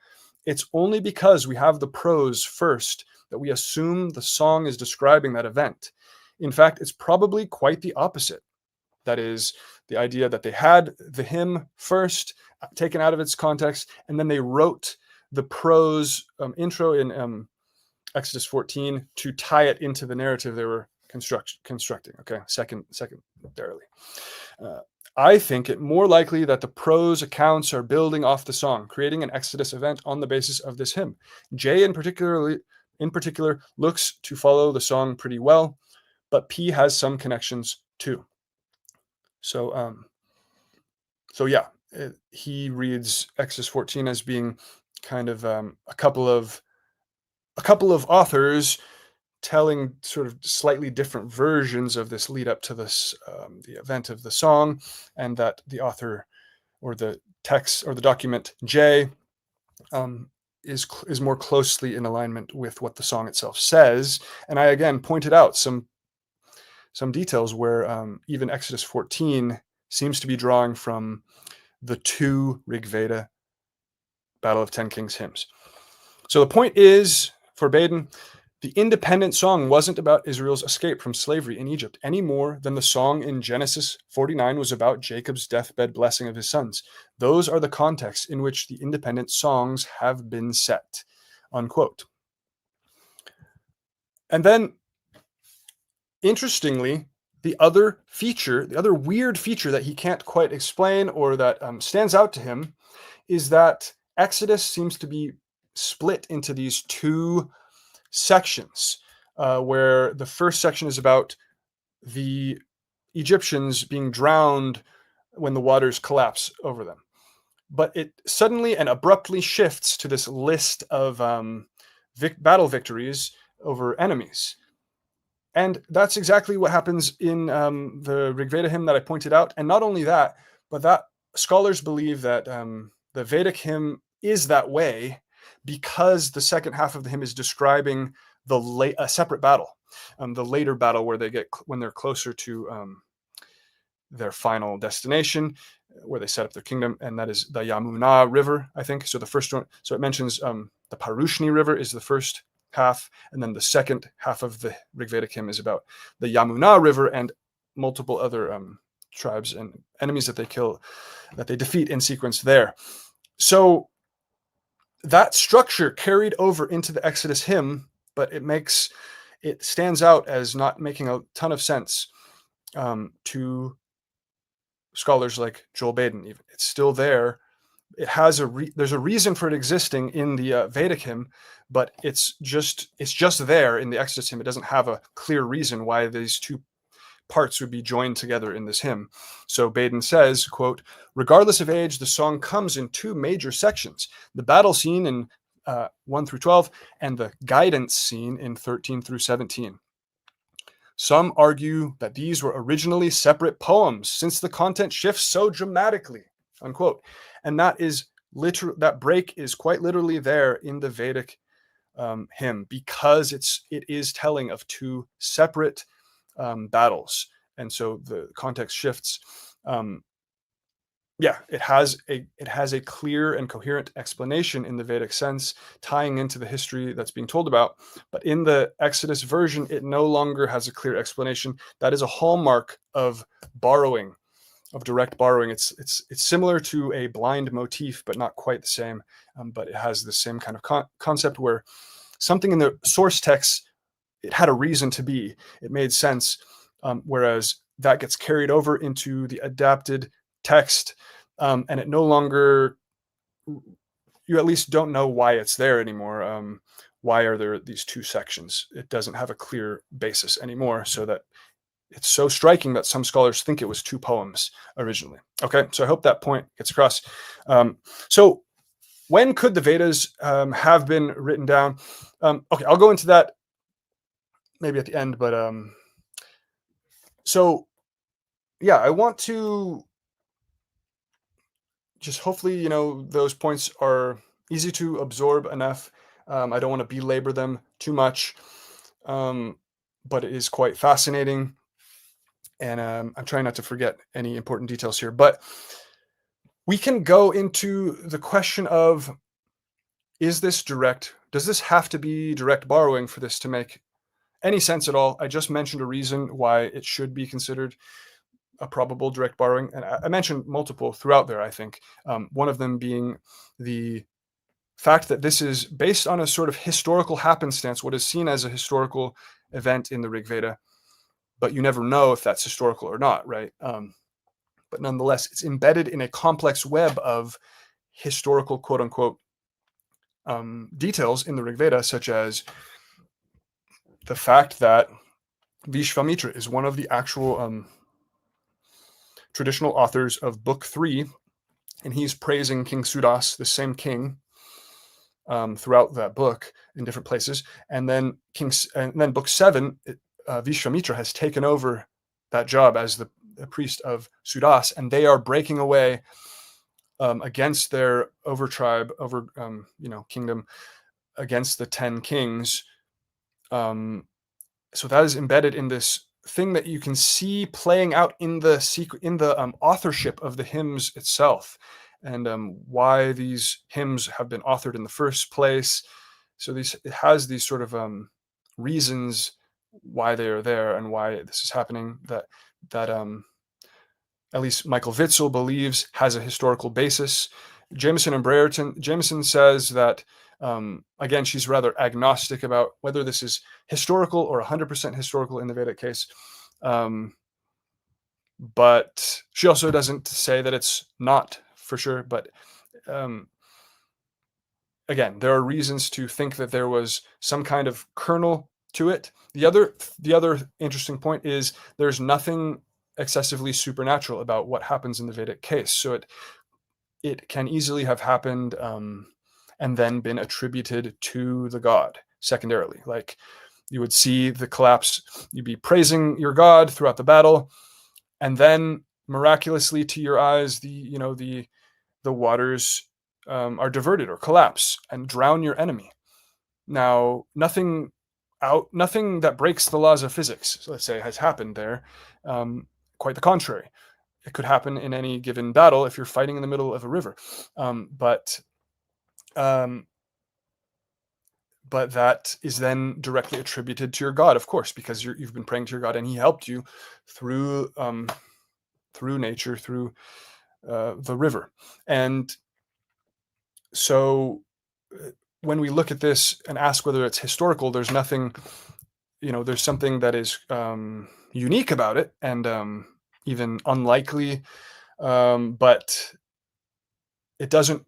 Speaker 1: It's only because we have the prose first that we assume the song is describing that event. In fact, it's probably quite the opposite. That is, the idea that they had the hymn first, taken out of its context, and then they wrote the prose intro in Exodus 14 to tie it into the narrative they were constructing. Okay, secondarily. I think it more likely that the prose accounts are building off the song, creating an Exodus event on the basis of this hymn. J in particular looks to follow the song pretty well, but P has some connections too. So yeah, he reads Exodus 14 as being kind of a couple of authors telling sort of slightly different versions of this lead up to this the event of the song, and that the author or the text or the document J is more closely in alignment with what the song itself says. And I again pointed out some details where even Exodus 14 seems to be drawing from the two Rig Veda Battle of 10 Kings hymns. So the point is, for Baden, the independent song wasn't about Israel's escape from slavery in Egypt any more than the song in Genesis 49 was about Jacob's deathbed blessing of his sons. Those are the contexts in which the independent songs have been set." Unquote. And then, interestingly, the other weird feature that he can't quite explain, or that stands out to him, is that Exodus seems to be split into these two sections, where the first section is about the Egyptians being drowned when the waters collapse over them. But it suddenly and abruptly shifts to this list of battle victories over enemies. And that's exactly what happens in the Rig Veda hymn that I pointed out. And not only that, but that scholars believe that the Vedic hymn is that way because the second half of the hymn is describing a separate battle, the later battle where they get when they're closer to their final destination, where they set up their kingdom, and that is the Yamuna River, I think. So the first one, so it mentions the Parushni River is the first half, and then the second half of the Rig Vedic hymn is about the Yamuna River and multiple other tribes and enemies that they kill, that they defeat in sequence there. So that structure carried over into the Exodus hymn, but it stands out as not making a ton of sense to scholars like Joel Baden. Even it's still there. It has there's a reason for it existing in the Vedic hymn, but it's just there in the Exodus hymn. It doesn't have a clear reason why these two parts would be joined together in this hymn. So Baden says, quote, regardless of age, the song comes in two major sections: the battle scene in 1 through 12 and the guidance scene in 13 through 17. Some argue that these were originally separate poems since the content shifts so dramatically, unquote. And that break is quite literally there in the Vedic hymn because it is telling of two separate battles. And so the context shifts. It has a clear and coherent explanation in the Vedic sense, tying into the history that's being told about. But in the Exodus version, it no longer has a clear explanation. That is a hallmark of borrowing, of direct borrowing. It's similar to a blind motif, but not quite the same. But it has the same kind of concept where something in the source text, it had a reason to be. It made sense, whereas that gets carried over into the adapted text, and it no longer, you at least don't know why it's there anymore. Why are there these two sections? It doesn't have a clear basis anymore, so that it's so striking that some scholars think it was two poems originally. Okay, so I hope that point gets across. So when could the Vedas have been written down? Okay, I'll go into that maybe at the end, but so yeah, I want to just hopefully, those points are easy to absorb enough. I don't want to belabor them too much, but it is quite fascinating. And I'm trying not to forget any important details here. But we can go into the question of, is this direct? Does this have to be direct borrowing for this to make any sense at all? I just mentioned a reason why it should be considered a probable direct borrowing. And I mentioned multiple throughout there, I think. One of them being the fact that this is based on a sort of historical happenstance, what is seen as a historical event in the Rig Veda, but you never know if that's historical or not, right? But nonetheless, it's embedded in a complex web of historical, quote unquote, details in the Rig Veda, such as the fact that Vishvamitra is one of the actual traditional authors of Book 3, and he's praising King Sudas, the same king, throughout that book in different places. And then Book 7, Vishvamitra has taken over that job as the priest of Sudas, and they are breaking away against their kingdom, against the 10 kings. So that is embedded in this thing that you can see playing out in the authorship of the hymns itself, and why these hymns have been authored in the first place. So it has these sort of reasons why they are there and why this is happening, that at least Michael Witzel believes has a historical basis. Jameson and Brereton, Jameson says that, again, she's rather agnostic about whether this is historical or 100% historical in the Vedic case. But she also doesn't say that it's not for sure. But again, there are reasons to think that there was some kind of kernel to it. The other interesting point is there's nothing excessively supernatural about what happens in the Vedic case. So it can easily have happened, and then been attributed to the god secondarily. Like you would see the collapse, you'd be praising your god throughout the battle, and then miraculously to your eyes, the waters are diverted or collapse and drown your enemy. Now, nothing that breaks the laws of physics, so let's say, has happened there. Um, Quite the contrary. It could happen in any given battle if you're fighting in the middle of a river. But um, but that is then directly attributed to your God, of course, because you've been praying to your God and He helped you through through nature, through the river. And so when we look at this and ask whether it's historical, there's nothing, there's something that is unique about it, and even unlikely, but it doesn't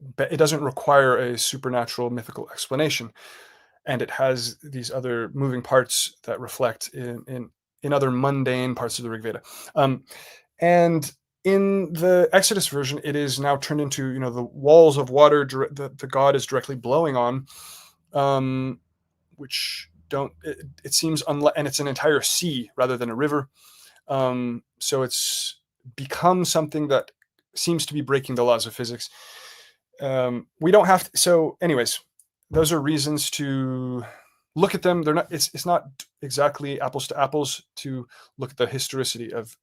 Speaker 1: require a supernatural mythical explanation, and it has these other moving parts that reflect in other mundane parts of the Rig Veda. And in the Exodus version, it is now turned into, the walls of water that the god is directly blowing on, which don't it seems and it's an entire sea rather than a river. So it's become something that seems to be breaking the laws of physics. We don't have to, so anyways, those are reasons to look at them. They're not, it's not exactly apples to apples to look at the historicity of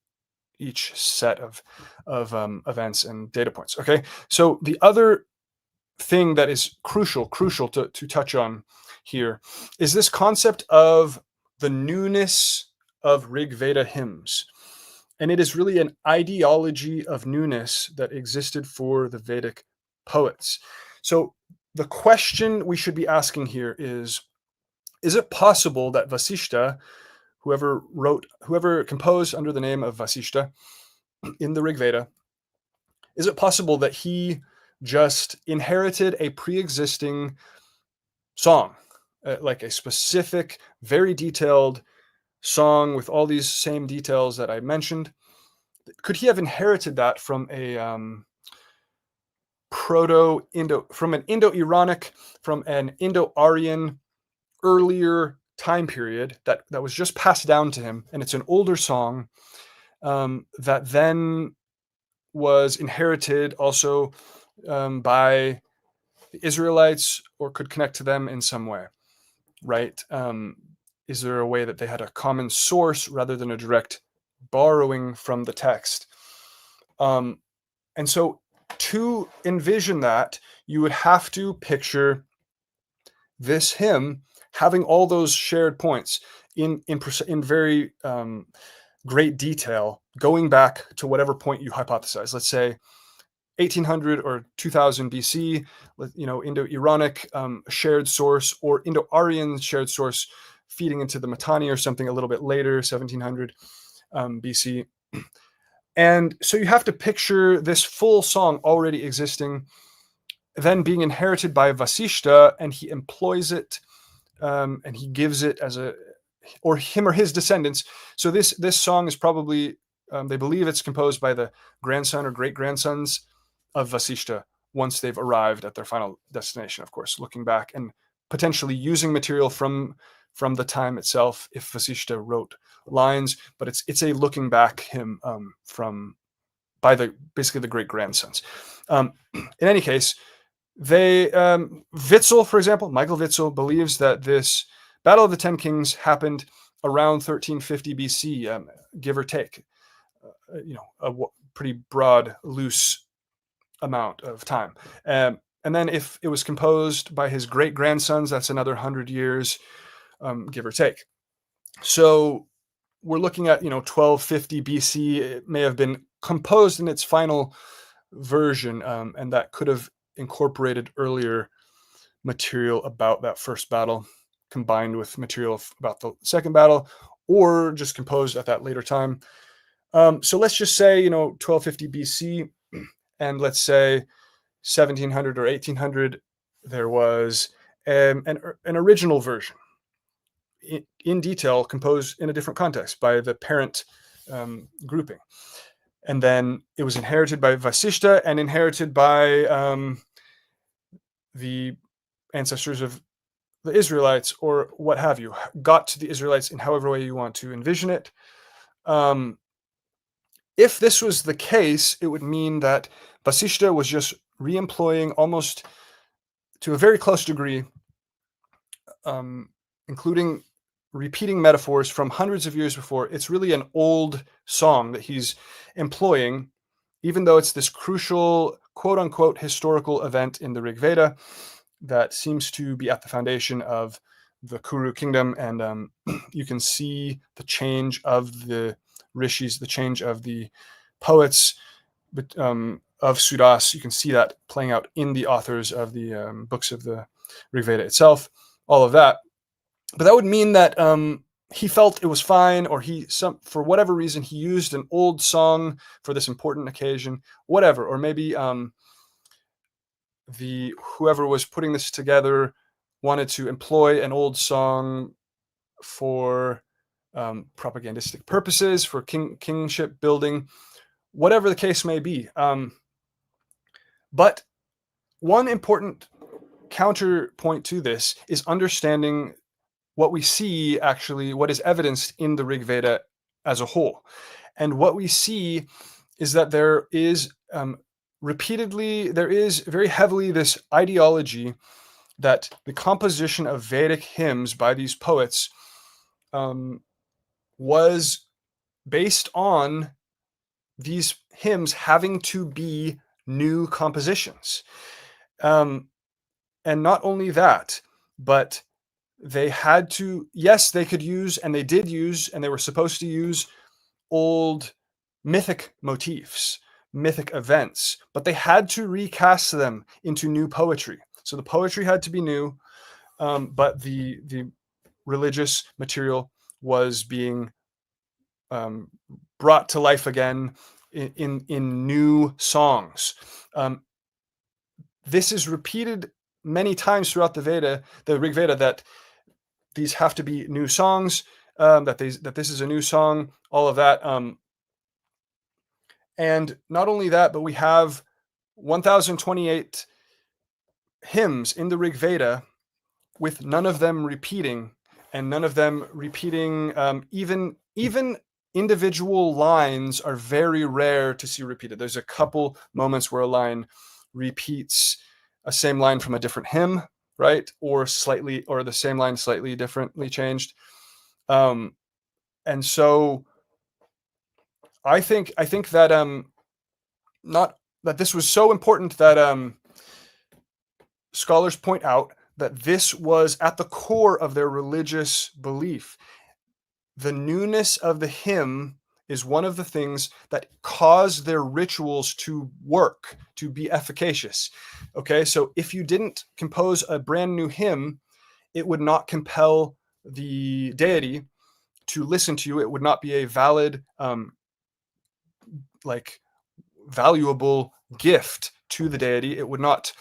Speaker 1: each set of events and data points. Okay, so the other thing that is crucial to touch on here is this concept of the newness of Rig Veda hymns. And it is really an ideology of newness that existed for the Vedic poets. So the question we should be asking here is it possible that Vasishta, whoever composed under the name of Vasishta in the Rig Veda, is it possible that he just inherited a pre-existing song, like a specific, very detailed song with all these same details that I mentioned? Could he have inherited that from a from an Indo-Iranic, from an Indo-Aryan earlier time period that was just passed down to him, and it's an older song that then was inherited also by the Israelites, or could connect to them in some way, right? Is there a way that they had a common source rather than a direct borrowing from the text? And so to envision that, you would have to picture this hymn having all those shared points in very great detail, going back to whatever point you hypothesize. Let's say 1800 or 2000 BC, Indo-Iranic shared source, or Indo-Aryan shared source feeding into the Mitanni or something a little bit later, 1700 BC. And so you have to picture this full song already existing, then being inherited by Vasishta, and he employs it, and he gives it as or him or his descendants. So this song is probably, they believe it's composed by the grandson or great grandsons of Vasishta once they've arrived at their final destination, of course, looking back and potentially using material from the time itself if Vasishta wrote lines, but it's a looking back hymn from by basically the great grandsons. In any case, they Witzel, for example, Michael Witzel believes that this Battle of the Ten Kings happened around 1350 BC, give or take, a pretty broad, loose amount of time. And then if it was composed by his great grandsons, that's another 100 years, give or take. So we're looking at 1250 BC. It may have been composed in its final version, and that could have incorporated earlier material about that first battle combined with material about the second battle, or just composed at that later time. So let's just say 1250 BC, and let's say 1700 or 1800, there was an original version in detail, composed in a different context by the parent grouping. And then it was inherited by Vasishta and inherited by the ancestors of the Israelites, or what have you, got to the Israelites in however way you want to envision it. If this was the case, it would mean that Vasishta was just re-employing almost to a very close degree, including repeating metaphors from hundreds of years before. It's really an old song that he's employing, even though it's this crucial, quote unquote, historical event in the Rig Veda that seems to be at the foundation of the Kuru kingdom. And you can see the change of the rishis, the change of the poets of Sudas. You can see that playing out in the authors of the books of the Rig Veda itself, all of that. But that would mean that he felt it was fine, or for whatever reason, he used an old song for this important occasion, whatever. Or maybe whoever was putting this together wanted to employ an old song for propagandistic purposes, for kingship building, whatever the case may be. But one important counterpoint to this is understanding what we see, actually, what is evidenced in the Rig Veda as a whole. And what we see is that there is very heavily this ideology that the composition of Vedic hymns by these poets was based on these hymns having to be new compositions. And not only that, but they had to, yes, they could use, and they did use, and they were supposed to use old mythic motifs, mythic events, but they had to recast them into new poetry. So the poetry had to be new, but the religious material was being brought to life again in new songs. This is repeated many times throughout the Rig Veda, that these have to be new songs, that this is a new song, all of that. And not only that, but we have 1028 hymns in the Rig Veda with none of them repeating, and none of them repeating, even individual lines are very rare to see repeated. There's a couple moments where a line repeats a same line from a different hymn, right? Or the same line slightly differently changed. And so I think that not that this was so important that scholars point out that this was at the core of their religious belief. The newness of the hymn is one of the things that cause their rituals to work, to be efficacious. Okay, so if you didn't compose a brand new hymn, it would not compel the deity to listen to you. It would not be a valid, valuable gift to the deity. It would not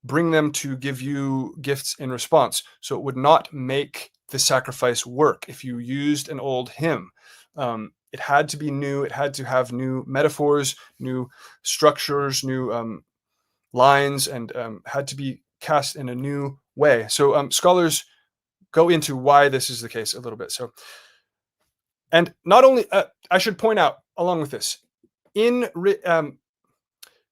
Speaker 1: bring them to give you gifts in response. So it would not make the sacrifice work if you used an old hymn. It had to be new. It had to have new metaphors, new structures, new lines, and had to be cast in a new way. So scholars go into why this is the case a little bit. So, and not only, I should point out along with this, in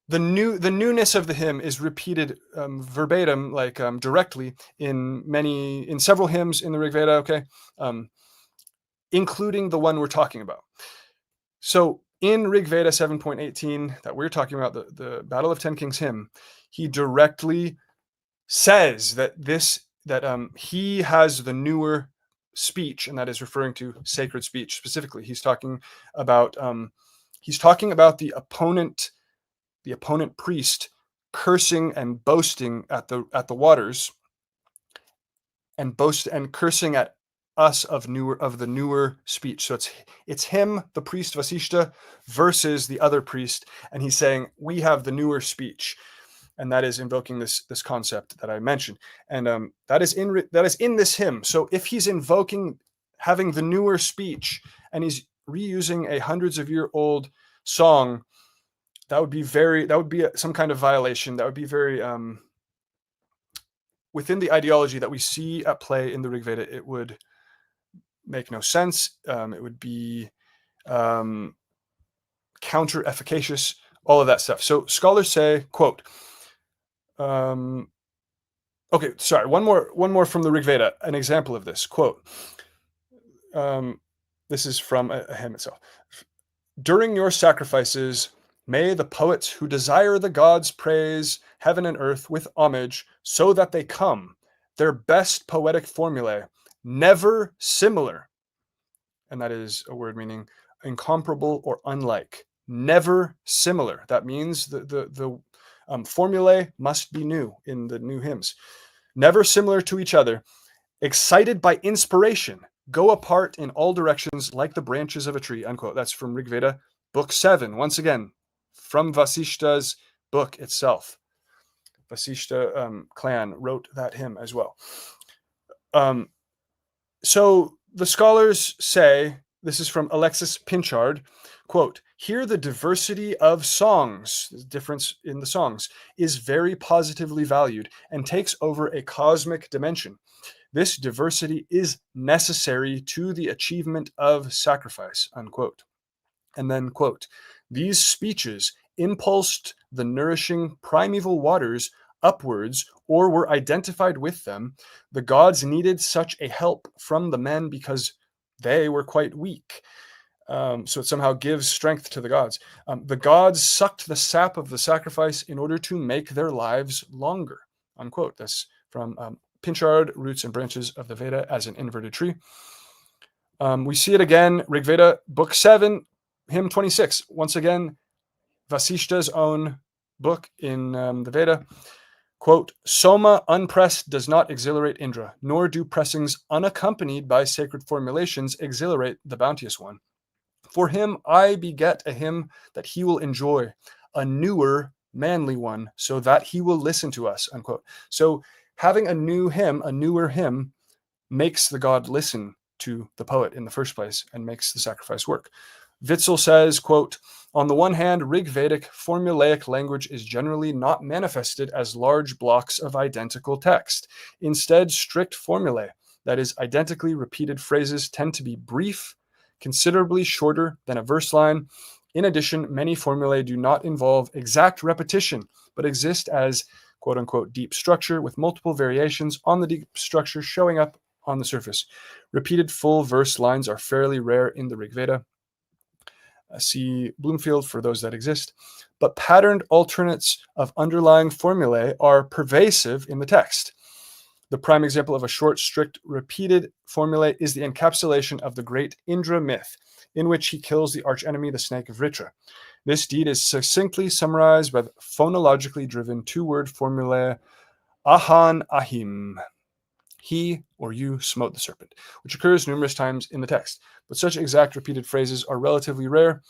Speaker 1: the newness of the hymn is repeated verbatim, directly in several hymns in the Rig Veda. Okay, including the one we're talking about. So in Rig Veda 7.18 that we're talking about, the Battle of Ten Kings hymn, he directly says that he has the newer speech, and that is referring to sacred speech specifically. He's talking about the opponent priest cursing and boasting at the waters, and cursing at us of the newer speech. So it's him, the priest Vasishta, versus the other priest, and he's saying we have the newer speech, and that is invoking this concept that I mentioned, and that is in this hymn. So if he's invoking having the newer speech, and he's reusing a hundreds of year old song, that would be some kind of violation. That would be very within the ideology that we see at play in the Rig Veda. It would make no sense. It would be um, counter efficacious, all of that stuff. So scholars say, quote, okay, sorry, one more from the Rig Veda, an example of this, quote, this is from a hymn itself. During your sacrifices, may the poets who desire the gods praise heaven and earth with homage, so that they come, their best poetic formulae, never similar. And that is a word meaning incomparable or unlike. Never similar. That means the formulae must be new in the new hymns. Never similar to each other, excited by inspiration, go apart in all directions like the branches of a tree, unquote. That's from Rig Veda, book 7. Once again, from Vasishta's book itself. Vasishta clan wrote that hymn as well. So the scholars say, this is from Alexis Pinchard, quote, here the diversity of songs, the difference in the songs, is very positively valued and takes over a cosmic dimension. This diversity is necessary to the achievement of sacrifice, unquote. And then, quote, these speeches impulsed the nourishing primeval waters upwards or were identified with them. The gods needed such a help from the men because they were quite weak. So it somehow gives strength to the gods. The gods sucked the sap of the sacrifice in order to make their lives longer, unquote. That's from Pinchard, Roots and Branches of the Veda as an Inverted Tree. We see it again, Rig Veda, book 7, hymn 26. Once again, Vasishta's own book in the Veda. Quote, Soma unpressed does not exhilarate Indra, nor do pressings unaccompanied by sacred formulations exhilarate the bounteous one. For him I beget a hymn that he will enjoy, a newer, manly one, so that he will listen to us, unquote. So having a new hymn, a newer hymn, makes the god listen to the poet in the first place and makes the sacrifice work. Witzel says, quote, on the one hand, Rig Vedic formulaic language is generally not manifested as large blocks of identical text. Instead, strict formulae, that is, identically repeated phrases, tend to be brief, considerably shorter than a verse line. In addition, many formulae do not involve exact repetition, but exist as, quote unquote, deep structure with multiple variations on the deep structure showing up on the surface. Repeated full verse lines are fairly rare in the Rig Veda. See Bloomfield for those that exist. But patterned alternates of underlying formulae are pervasive in the text. The prime example of a short, strict, repeated formulae is the encapsulation of the great Indra myth, in which he kills the archenemy, the snake of Vritra. This deed is succinctly summarized by the phonologically driven two-word formulae Ahan Ahim. He or you smote the serpent, which occurs numerous times in the text. But such exact repeated phrases are relatively rare.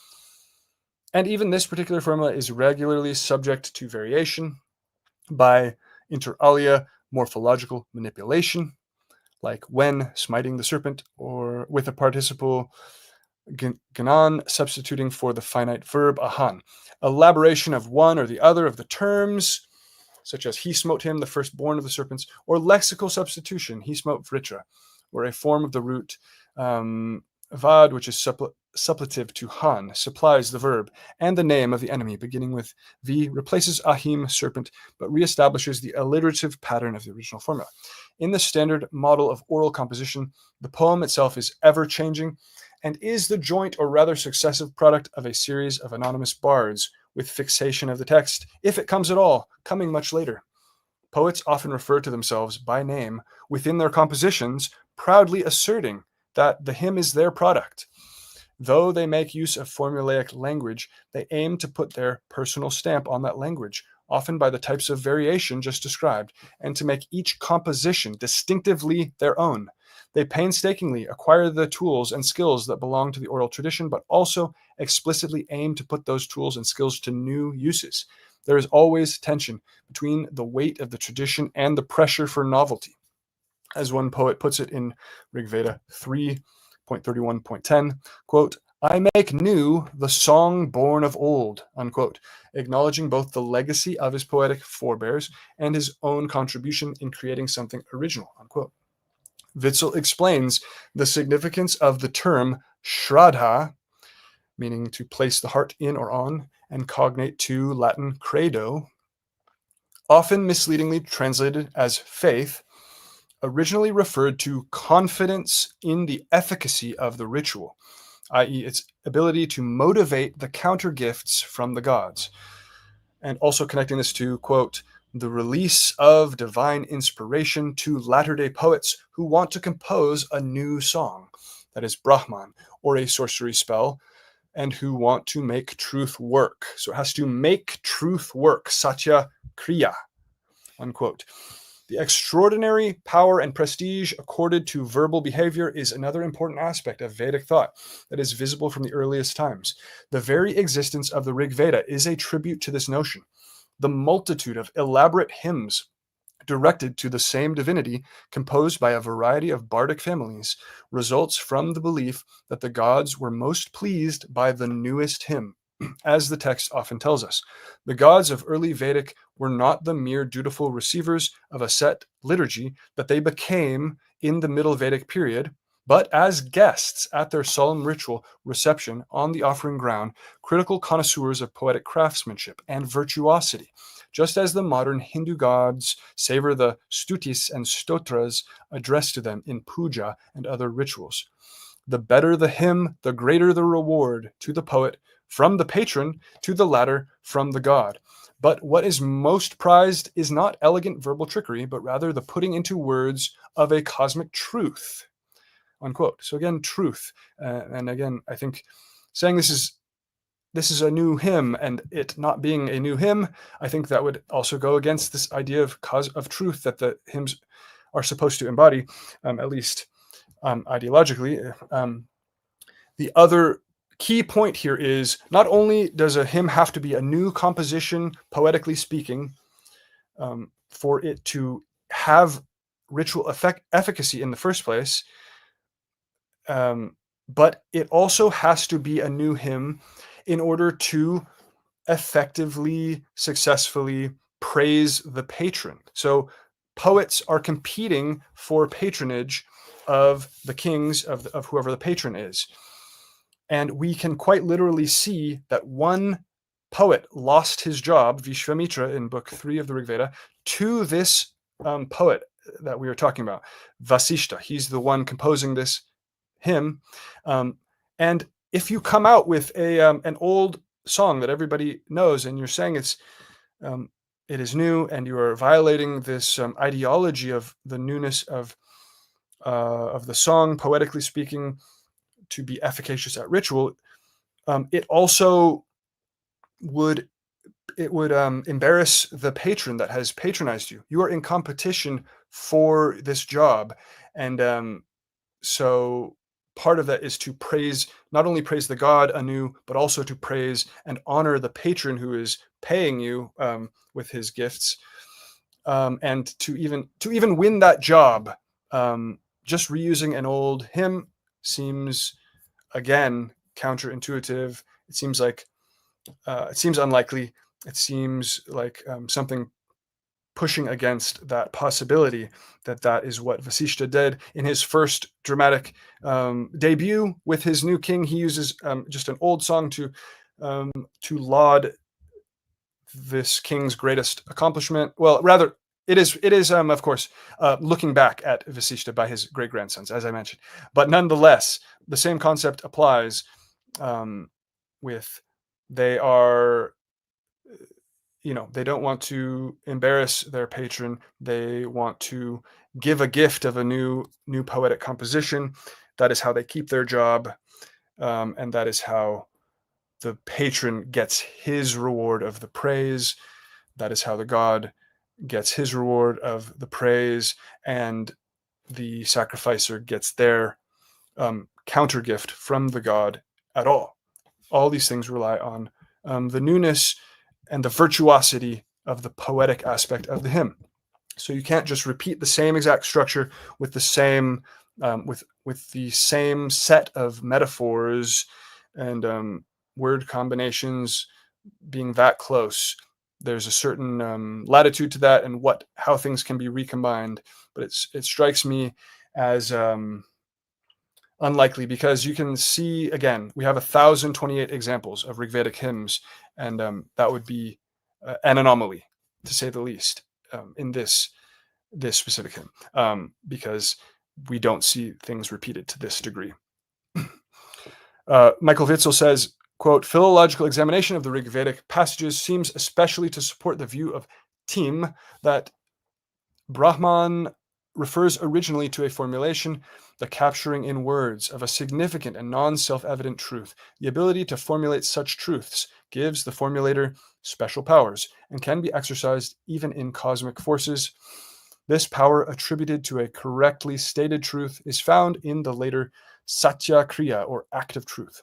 Speaker 1: And even this particular formula is regularly subject to variation by inter alia morphological manipulation, like when smiting the serpent, or with a participle ganan substituting for the finite verb ahan. Elaboration of one or the other of the terms, such as he smote him, the firstborn of the serpents, or lexical substitution, he smote Vritra, or a form of the root vad, which is suppletive to han, supplies the verb and the name of the enemy, beginning with v, replaces ahim, serpent, but reestablishes the alliterative pattern of the original formula. In the standard model of oral composition, the poem itself is ever-changing and is the joint or rather successive product of a series of anonymous bards with fixation of the text, if it comes at all, coming much later. Poets often refer to themselves by name within their compositions, proudly asserting that the hymn is their product. Though they make use of formulaic language, they aim to put their personal stamp on that language, often by the types of variation just described, and to make each composition distinctively their own. They painstakingly acquire the tools and skills that belong to the oral tradition, but also explicitly aim to put those tools and skills to new uses. There is always tension between the weight of the tradition and the pressure for novelty. As one poet puts it in Rig Veda 3.31.10, quote, I make new the song born of old, unquote, acknowledging both the legacy of his poetic forebears and his own contribution in creating something original, unquote. Witzel explains the significance of the term shraddha, meaning to place the heart in or on, and cognate to Latin credo, often misleadingly translated as faith, originally referred to confidence in the efficacy of the ritual, i.e., its ability to motivate the counter gifts from the gods. And also connecting this to, quote, the release of divine inspiration to latter-day poets who want to compose a new song, that is Brahman, or a sorcery spell, and who want to make truth work. So it has to make truth work, satya kriya, unquote. The extraordinary power and prestige accorded to verbal behavior is another important aspect of Vedic thought that is visible from the earliest times. The very existence of the Rig Veda is a tribute to this notion. The multitude of elaborate hymns directed to the same divinity, composed by a variety of bardic families, results from the belief that the gods were most pleased by the newest hymn. As the text often tells us, the gods of early Vedic were not the mere dutiful receivers of a set liturgy that they became in the Middle Vedic period, but as guests at their solemn ritual reception on the offering ground, critical connoisseurs of poetic craftsmanship and virtuosity, just as the modern Hindu gods savor the stutis and stotras addressed to them in puja and other rituals. The better the hymn, the greater the reward to the poet from the patron, to the latter from the god. But what is most prized is not elegant verbal trickery, but rather the putting into words of a cosmic truth, unquote. So again, truth. And again, I think saying this is a new hymn and it not being a new hymn, I think that would also go against this idea of truth that the hymns are supposed to embody, at least ideologically. The other key point here is not only does a hymn have to be a new composition, poetically speaking, for it to have ritual efficacy in the first place, but it also has to be a new hymn in order to effectively, successfully praise the patron. So poets are competing for patronage of the kings, of whoever the patron is. And we can quite literally see that one poet lost his job, Vishvamitra, in book 3 of the Rig Veda, to this poet that we were talking about, Vasishta. He's the one composing this hymn. And if you come out with an old song that everybody knows and you're saying it is new and you are violating this ideology of the newness of the song, poetically speaking, to be efficacious at ritual, it also would embarrass the patron that has patronized you. You are in competition for this job, and so part of that is to not only praise the god anew, but also to praise and honor the patron who is paying you with his gifts, and to even win that job, just reusing an old hymn seems, again, counterintuitive. It seems unlikely. It seems like something pushing against that possibility that is what Vasishta did in his first dramatic debut with his new king. He uses just an old song to laud this king's greatest accomplishment. Well, rather, it is of course looking back at Vasishta by his great grandsons, as I mentioned. But nonetheless, the same concept applies. With they are, they don't want to embarrass their patron. They want to give a gift of a new poetic composition. That is how they keep their job, and that is how the patron gets his reward of the praise. That is how the god gets his reward of the praise, and the sacrificer gets their counter gift from the god at all. All these things rely on the newness and the virtuosity of the poetic aspect of the hymn. So you can't just repeat the same exact structure with the same with the same set of metaphors and word combinations being that close, there's a certain latitude to that, and how things can be recombined. But it strikes me as unlikely, because you can see, again, we have 1,028 examples of Rigvedic hymns, and that would be an anomaly, to say the least, in this specific hymn, because we don't see things repeated to this degree. Michael Witzel says, quote, philological examination of the Rigvedic passages seems especially to support the view of Tim that Brahman refers originally to a formulation, the capturing in words of a significant and non-self-evident truth. The ability to formulate such truths gives the formulator special powers and can be exercised even in cosmic forces. This power attributed to a correctly stated truth is found in the later Satya Kriya, or act of truth,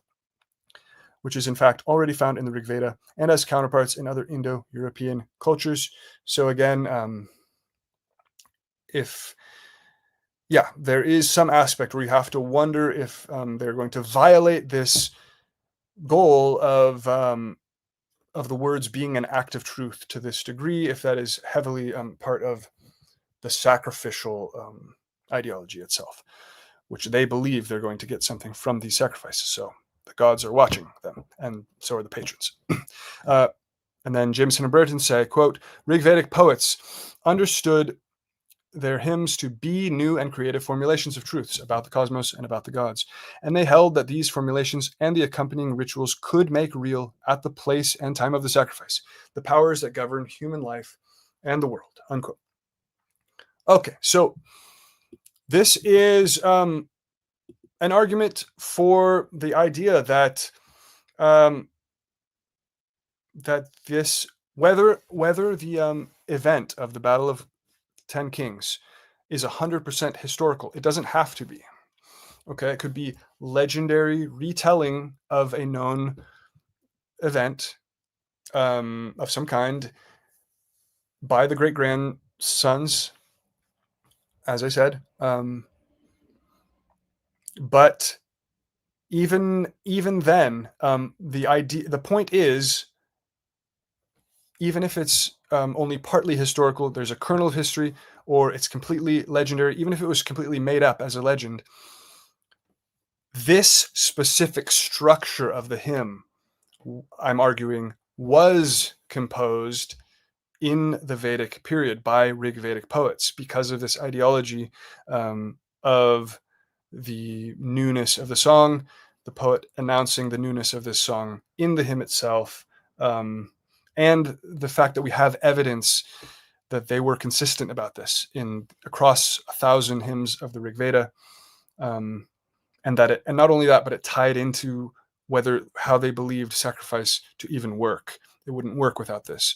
Speaker 1: which is in fact already found in the Rig Veda and has counterparts in other Indo-European cultures. So again, there is some aspect where you have to wonder if they're going to violate this goal of the words being an act of truth to this degree, if that is heavily part of the sacrificial ideology itself, which they believe they're going to get something from these sacrifices. So the gods are watching them, and so are the patrons. And then Jameson and Burton say, quote, Rigvedic poets understood their hymns to be new and creative formulations of truths about the cosmos and about the gods, and they held that these formulations and the accompanying rituals could make real, at the place and time of the sacrifice, the powers that govern human life and the world, unquote. Okay, so this is an argument for the idea that this, whether the event of the Battle of 10 Kings is 100% historical. It doesn't have to be. Okay, it could be legendary retelling of a known event of some kind by the great grandsons, as I said. But even then, the point is, even if it's only partly historical, there's a kernel of history, or it's completely legendary, even if it was completely made up as a legend, this specific structure of the hymn, I'm arguing, was composed in the Vedic period by Rigvedic poets because of this ideology of the newness of the song, the poet announcing the newness of this song in the hymn itself, and the fact that we have evidence that they were consistent about this across 1,000 hymns of the Rig Veda, and not only that, but it tied into how they believed sacrifice to even work. It wouldn't work without this.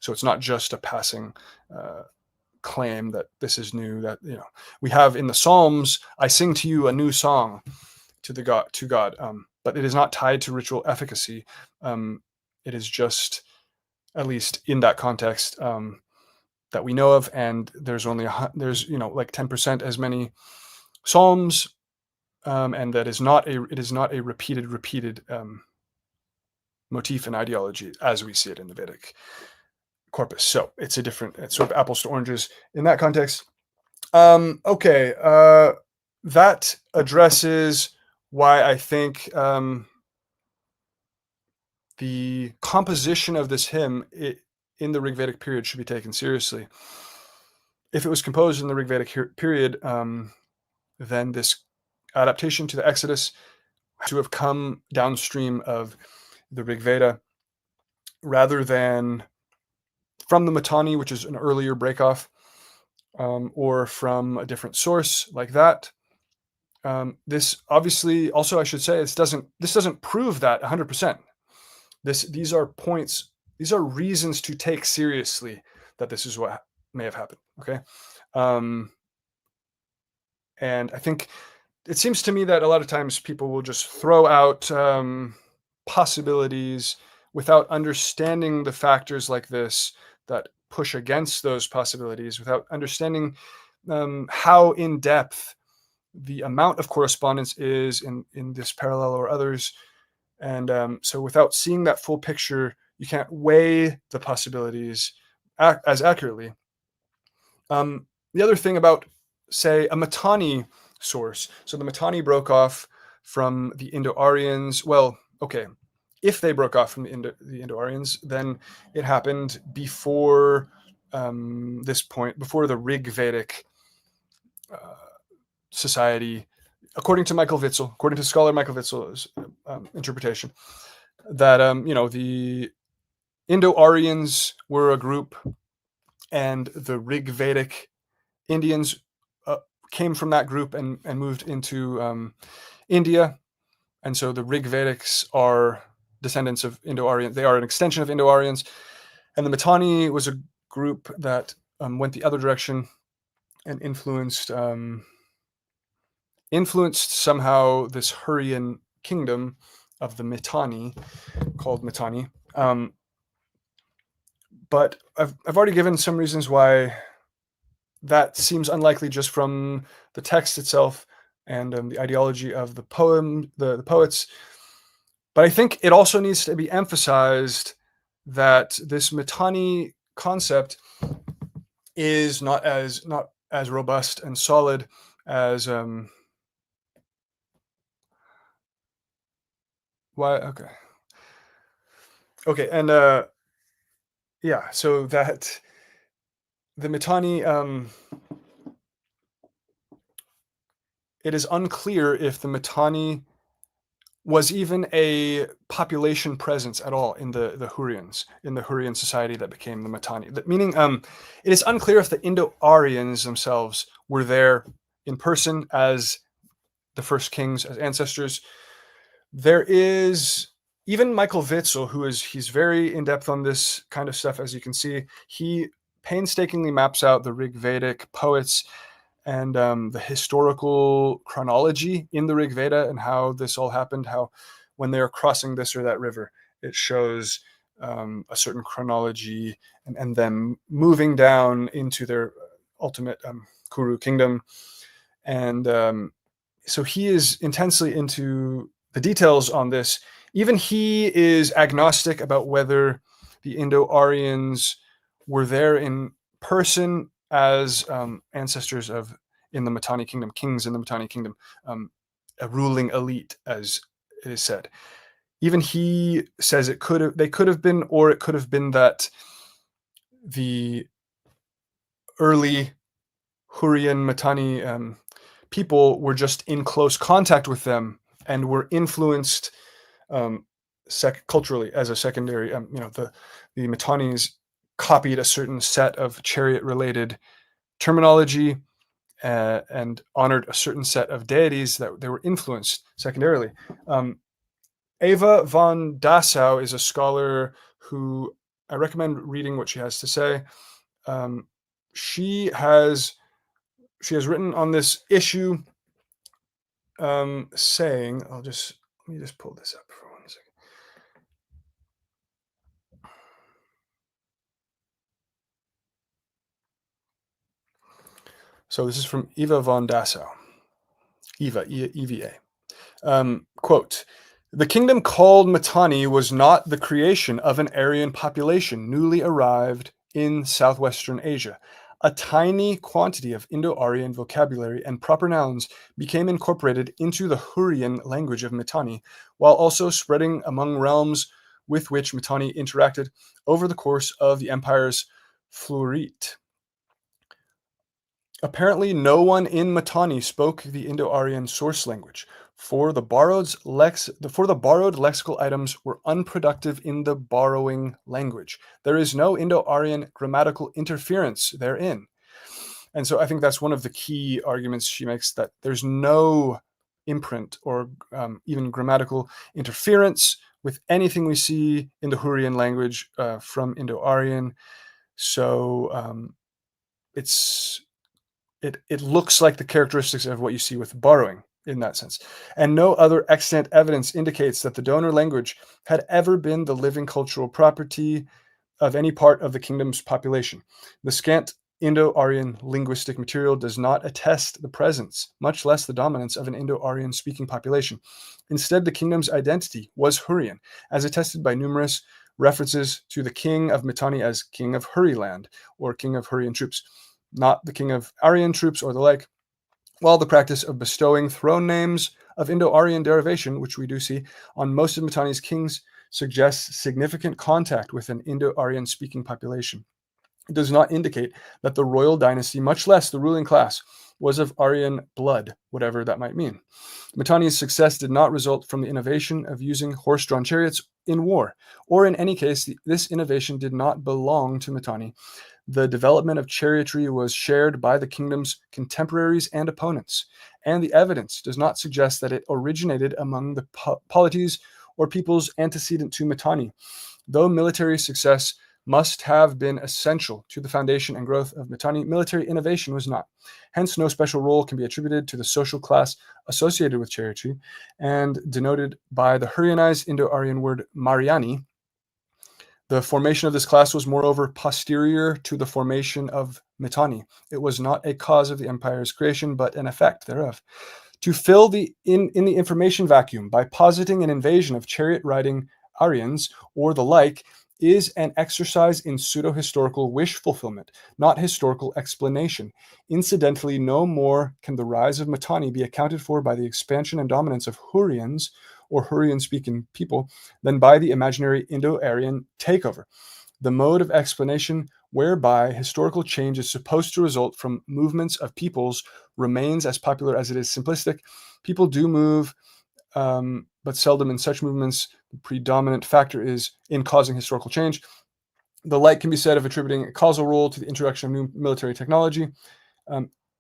Speaker 1: So it's not just a passing claim that this is new. That we have in the Psalms, "I sing to you a new song to God," but it is not tied to ritual efficacy. It is just, at least in that context, that we know of, and there's only like 10% as many Psalms, and that is not a repeated motif and ideology as we see it in the Vedic corpus. So it's sort of apples to oranges in that context. Okay, that addresses why I think the composition of this hymn in the Rigvedic period should be taken seriously. If it was composed in the Rigvedic period, then this adaptation to the Exodus had to have come downstream of the Rig Veda, rather than from the Mitanni, which is an earlier breakoff, or from a different source like that. This obviously, also I should say, this doesn't prove that 100%. These are points, these are reasons to take seriously that this is what may have happened. Okay, and I think it seems to me that a lot of times people will just throw out possibilities without understanding the factors like this that push against those possibilities, without understanding how in depth the amount of correspondence is in this parallel or others. And so without seeing that full picture, you can't weigh the possibilities as accurately. The other thing about, say, a Mitanni source. So the Mitanni broke off from the Indo-Aryans. Well, okay, if they broke off from the Indo-Aryans, then it happened before this point, before the Rig Vedic uh, society, according to Michael Witzel, according to scholar Michael Witzel's interpretation, that the Indo-Aryans were a group, and the Rig Vedic Indians came from that group and moved into India. And so the Rig Vedics are descendants of Indo-Aryan. They are an extension of Indo-Aryans. And the Mitanni was a group that went the other direction and influenced somehow this Hurrian kingdom of the Mitanni, called Mitanni. But I've already given some reasons why that seems unlikely, just from the text itself and the ideology of the poem, the poets. But I think it also needs to be emphasized that this Mitanni concept is not as robust and solid as why okay and yeah, so that the Mitanni, it is unclear if the Mitanni was even a population presence at all in the Hurrians, in the Hurrian society that became the Mitanni. Meaning, it is unclear if the Indo-Aryans themselves were there in person as the first kings, as ancestors. There is even Michael Witzel, he's very in depth on this kind of stuff, as you can see. He painstakingly maps out the Rig Vedic poets and the historical chronology in the Rig Veda, and how this all happened, how when they're crossing this or that river, it shows a certain chronology, and them moving down into their ultimate Kuru kingdom. And so he is intensely into the details on this. Even he is agnostic about whether the Indo-Aryans were there in person as ancestors in the Mitanni kingdom, kings in the Mitanni kingdom, a ruling elite, as it is said. Even he says they could have been, or it could have been that the early Hurrian Mitanni people were just in close contact with them and were influenced culturally as a secondary. The Mitannis copied a certain set of chariot-related terminology and honored a certain set of deities that they were influenced secondarily. Eva von Dassau is a scholar who I recommend reading what she has to say. She has written on this issue, saying, let me just pull this up for 1 second. So this is from Eva von Dassau. Eva, EVA. Quote, "The kingdom called Mitanni was not the creation of an Aryan population newly arrived in southwestern Asia. A tiny quantity of Indo-Aryan vocabulary and proper nouns became incorporated into the Hurrian language of Mitanni, while also spreading among realms with which Mitanni interacted over the course of the empire's Fluorite. Apparently, no one in Mitanni spoke the Indo-Aryan source language, for the borrowed lexical items were unproductive in the borrowing language. There is no Indo-Aryan grammatical interference therein." And so I think that's one of the key arguments she makes, that there's no imprint or even grammatical interference with anything we see in the Hurrian language from Indo-Aryan. So it looks like the characteristics of what you see with borrowing in that sense. And no other extant evidence indicates that the donor language had ever been the living cultural property of any part of the kingdom's population. The scant Indo-Aryan linguistic material does not attest the presence, much less the dominance, of an Indo-Aryan speaking population. Instead, the kingdom's identity was Hurrian, as attested by numerous references to the king of Mitanni as king of Hurriland, or king of Hurrian troops, not the king of Aryan troops or the like, while the practice of bestowing throne names of Indo-Aryan derivation, which we do see on most of Mitanni's kings, suggests significant contact with an Indo-Aryan speaking population. It does not indicate that the royal dynasty, much less the ruling class, was of Aryan blood, whatever that might mean. Mitanni's success did not result from the innovation of using horse-drawn chariots in war, or in any case, this innovation did not belong to Mitanni. The development of chariotry was shared by the kingdom's contemporaries and opponents, and the evidence does not suggest that it originated among the polities or peoples antecedent to Mitanni. Though military success must have been essential to the foundation and growth of Mitanni, military innovation was not. Hence, no special role can be attributed to the social class associated with chariotry, and denoted by the Hurrianized Indo-Aryan word Mariani. The formation of this class was moreover posterior to the formation of Mitanni. It was not a cause of the empire's creation, but an effect thereof. To fill in the information vacuum by positing an invasion of chariot-riding Aryans or the like is an exercise in pseudo-historical wish fulfillment, not historical explanation. Incidentally, no more can the rise of Mitanni be accounted for by the expansion and dominance of Hurrians, or Hurrian-speaking people, than by the imaginary Indo-Aryan takeover. The mode of explanation whereby historical change is supposed to result from movements of peoples remains as popular as it is simplistic. People do move, but seldom in such movements. The predominant factor is in causing historical change. The like can be said of attributing a causal role to the introduction of new military technology.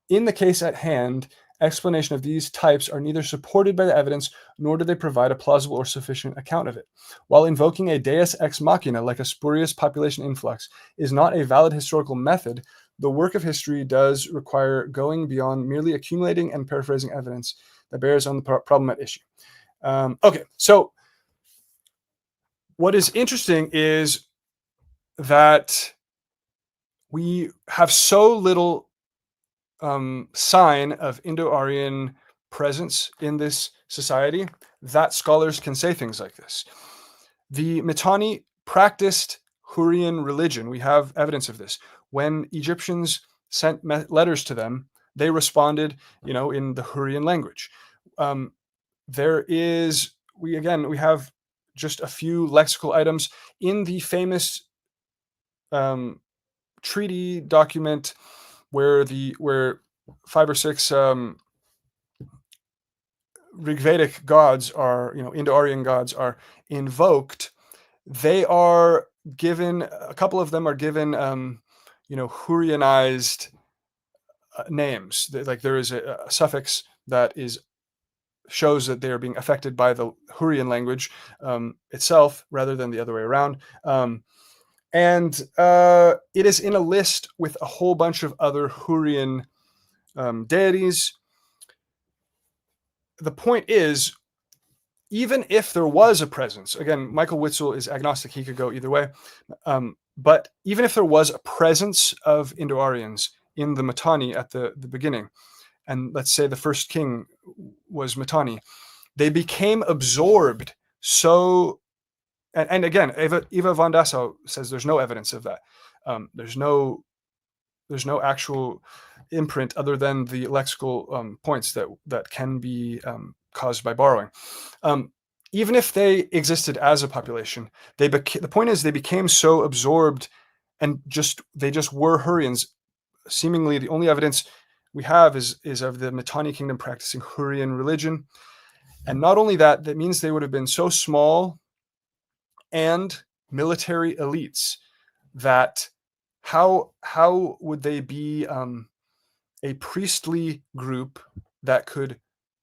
Speaker 1: In the case at hand, explanation of these types are neither supported by the evidence, nor do they provide a plausible or sufficient account of it. While invoking a deus ex machina like a spurious population influx is not a valid historical method, the work of history does require going beyond merely accumulating and paraphrasing evidence that bears on the problem at issue. Okay, so what is interesting is that we have so little sign of Indo-Aryan presence in this society that scholars can say things like this. The Mitanni practiced Hurrian religion. We have evidence of this. When Egyptians sent letters to them, they responded, in the Hurrian language. We have just a few lexical items in the famous treaty document where 5 or 6 Rigvedic gods are, Indo-Aryan gods are invoked. They are given, a couple of them are given, Hurrianized names. There is a suffix that shows that they are being affected by the Hurrian language itself rather than the other way around. And it is in a list with a whole bunch of other Hurrian deities. The point is, even if there was a presence, again, Michael Witzel is agnostic, he could go either way, but even if there was a presence of Indo-Aryans in the Mitanni at the beginning, and let's say the first king was Mitanni, they became absorbed so, and again, Eva von Dassau says there's no evidence of that. There's no actual imprint other than the lexical points that can be caused by borrowing. Even if they existed as a population, the point is they became so absorbed and they just were Hurrians. Seemingly, the only evidence we have is of the Mitanni kingdom practicing Hurrian religion. And not only that, that means they would have been so small and military elites that how would they be a priestly group that could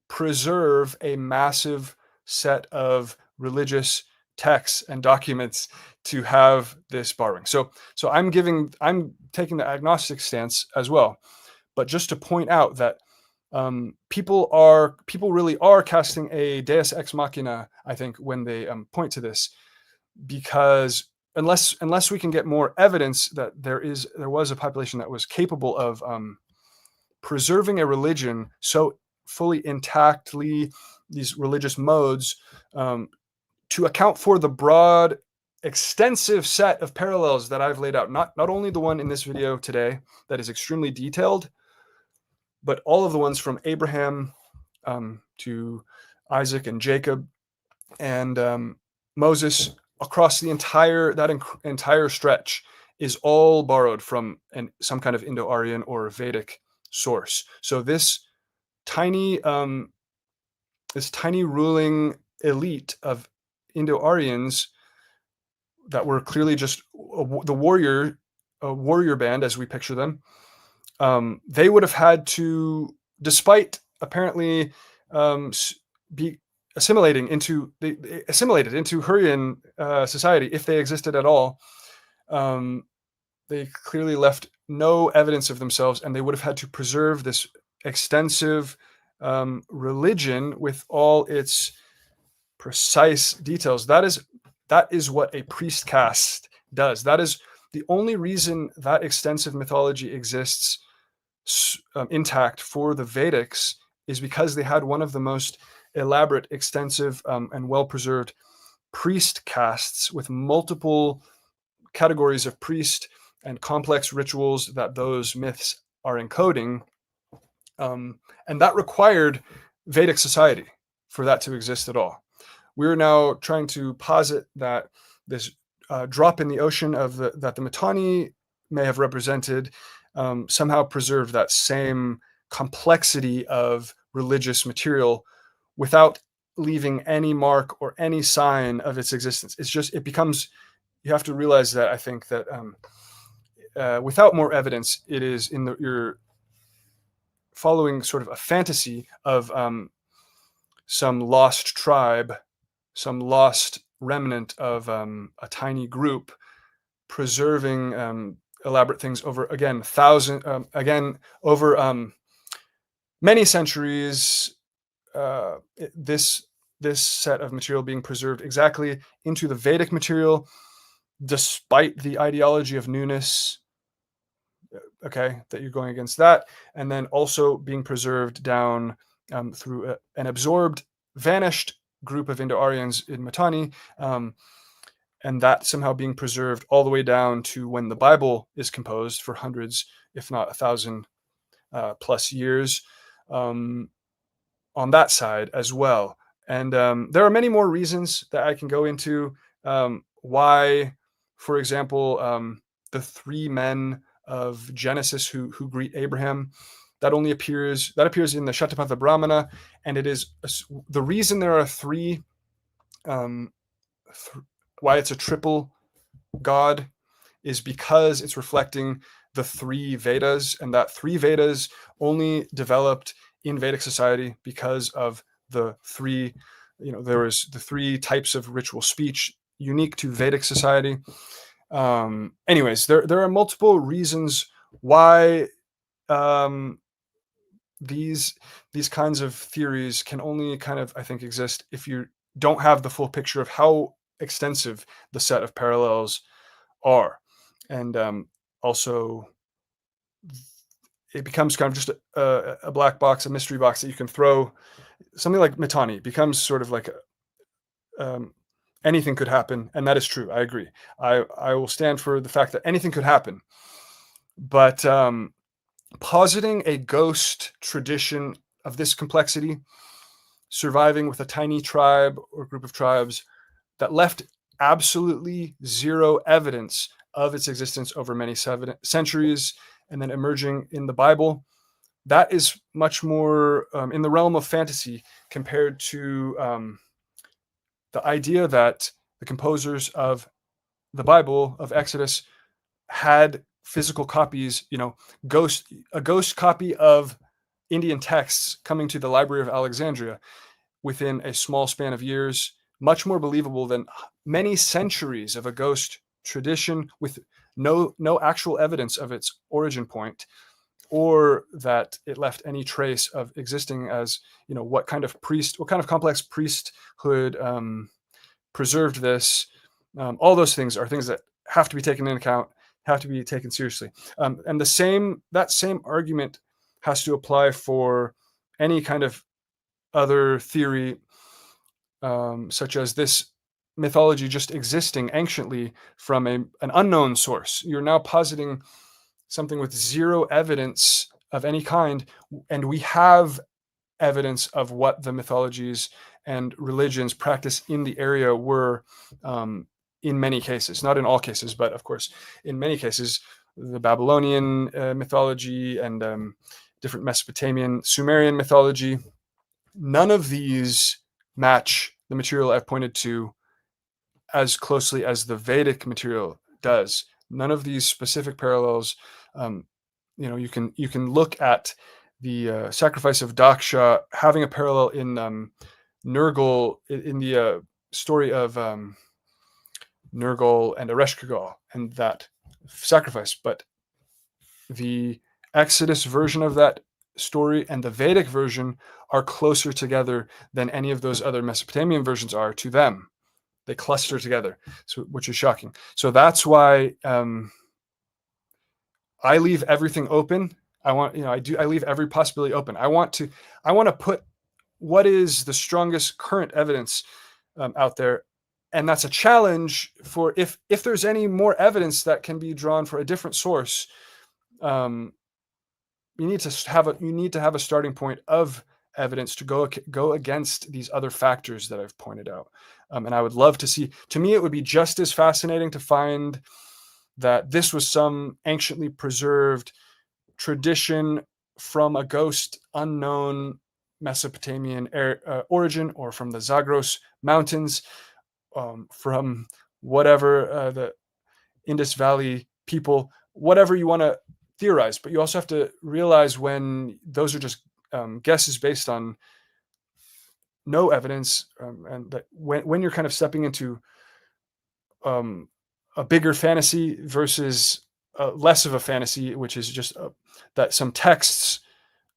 Speaker 1: preserve a massive set of religious texts and documents to have this borrowing? So I'm taking the agnostic stance as well, but just to point out that people really are casting a deus ex machina, I think, when they point to this, because unless we can get more evidence that there was a population that was capable of preserving a religion so fully intactly, these religious modes, to account for the broad, extensive set of parallels that I've laid out, not only the one in this video today that is extremely detailed, but all of the ones from Abraham to Isaac and Jacob and Moses across the entire stretch is all borrowed from some kind of Indo-Aryan or Vedic source. So this tiny ruling elite of Indo-Aryans that were clearly just the warrior band as we picture them, they would have had to, despite apparently be assimilated into Hurrian society if they existed at all. They clearly left no evidence of themselves, and they would have had to preserve this extensive religion with all its precise details. That is what a priest caste does. That is the only reason that extensive mythology exists intact for the Vedics, is because they had one of the most elaborate, extensive, and well-preserved priest castes with multiple categories of priest and complex rituals that those myths are encoding. And that required Vedic society for that to exist at all. We're now trying to posit that this drop in the ocean that the Mitanni may have represented somehow preserved that same complexity of religious material without leaving any mark or any sign of its existence. You have to realize that, I think, that without more evidence, you're following sort of a fantasy of some lost tribe, some lost remnant of a tiny group preserving elaborate things over many centuries. This set of material being preserved exactly into the Vedic material, despite the ideology of newness, that you're going against that, and then also being preserved down through an absorbed, vanished group of Indo-Aryans in Mitanni, and that somehow being preserved all the way down to when the Bible is composed for hundreds, if not 1,000 plus years, on that side as well. And there are many more reasons that I can go into why, for example, the three men of Genesis who greet Abraham, that appears in the Shatapatha Brahmana, and it is the reason there are three, why it's a triple god, is because it's reflecting the three Vedas, and that three Vedas only developed in Vedic society because of the three, there was the three types of ritual speech unique to Vedic society. Anyways, there are multiple reasons why these kinds of theories can only kind of, I think, exist if you don't have the full picture of how extensive the set of parallels are. And also, it becomes kind of just a black box, a mystery box that you can throw. Something like Mitanni becomes sort of like anything could happen, and that is true. I agree. I will stand for the fact that anything could happen. But positing a ghost tradition of this complexity, surviving with a tiny tribe or group of tribes that left absolutely zero evidence of its existence over many centuries, and then emerging in the Bible, that is much more in the realm of fantasy compared to the idea that the composers of the Bible, of Exodus, had physical copies, a ghost copy of Indian texts coming to the Library of Alexandria within a small span of years, much more believable than many centuries of a ghost tradition with no actual evidence of its origin point, or that it left any trace of existing as, what kind of complex priesthood preserved this, All those things are things that have to be taken into account, have to be taken seriously. And that same argument has to apply for any kind of other theory, such as this mythology just existing anciently from an unknown source. You're now positing something with zero evidence of any kind, and we have evidence of what the mythologies and religions practiced in the area were, in many cases, not in all cases, but of course, in many cases, the Babylonian mythology and different Mesopotamian, Sumerian mythology. None of these match the material I've pointed to as closely as the Vedic material does. None of these specific parallels. Um, you can look at the sacrifice of Daksha having a parallel in Nergal, in the story of Nergal and Ereshkigal and that sacrifice, but the Exodus version of that story and the Vedic version are closer together than any of those other Mesopotamian versions are to them. They cluster together, so which is shocking. So that's why I leave everything open. I leave every possibility open. I want to put what is the strongest current evidence out there, and that's a challenge for if there's any more evidence that can be drawn for a different source. Um, you need to have a starting point of evidence to go against these other factors that I've pointed out. And I would love to see. To me, it would be just as fascinating to find that this was some anciently preserved tradition from a ghost unknown Mesopotamian origin, or from the Zagros Mountains, from whatever the Indus Valley people, whatever you want to theorize. But you also have to realize when those are just guesses based on no evidence, and that when you're kind of stepping into a bigger fantasy versus less of a fantasy, which is just that some texts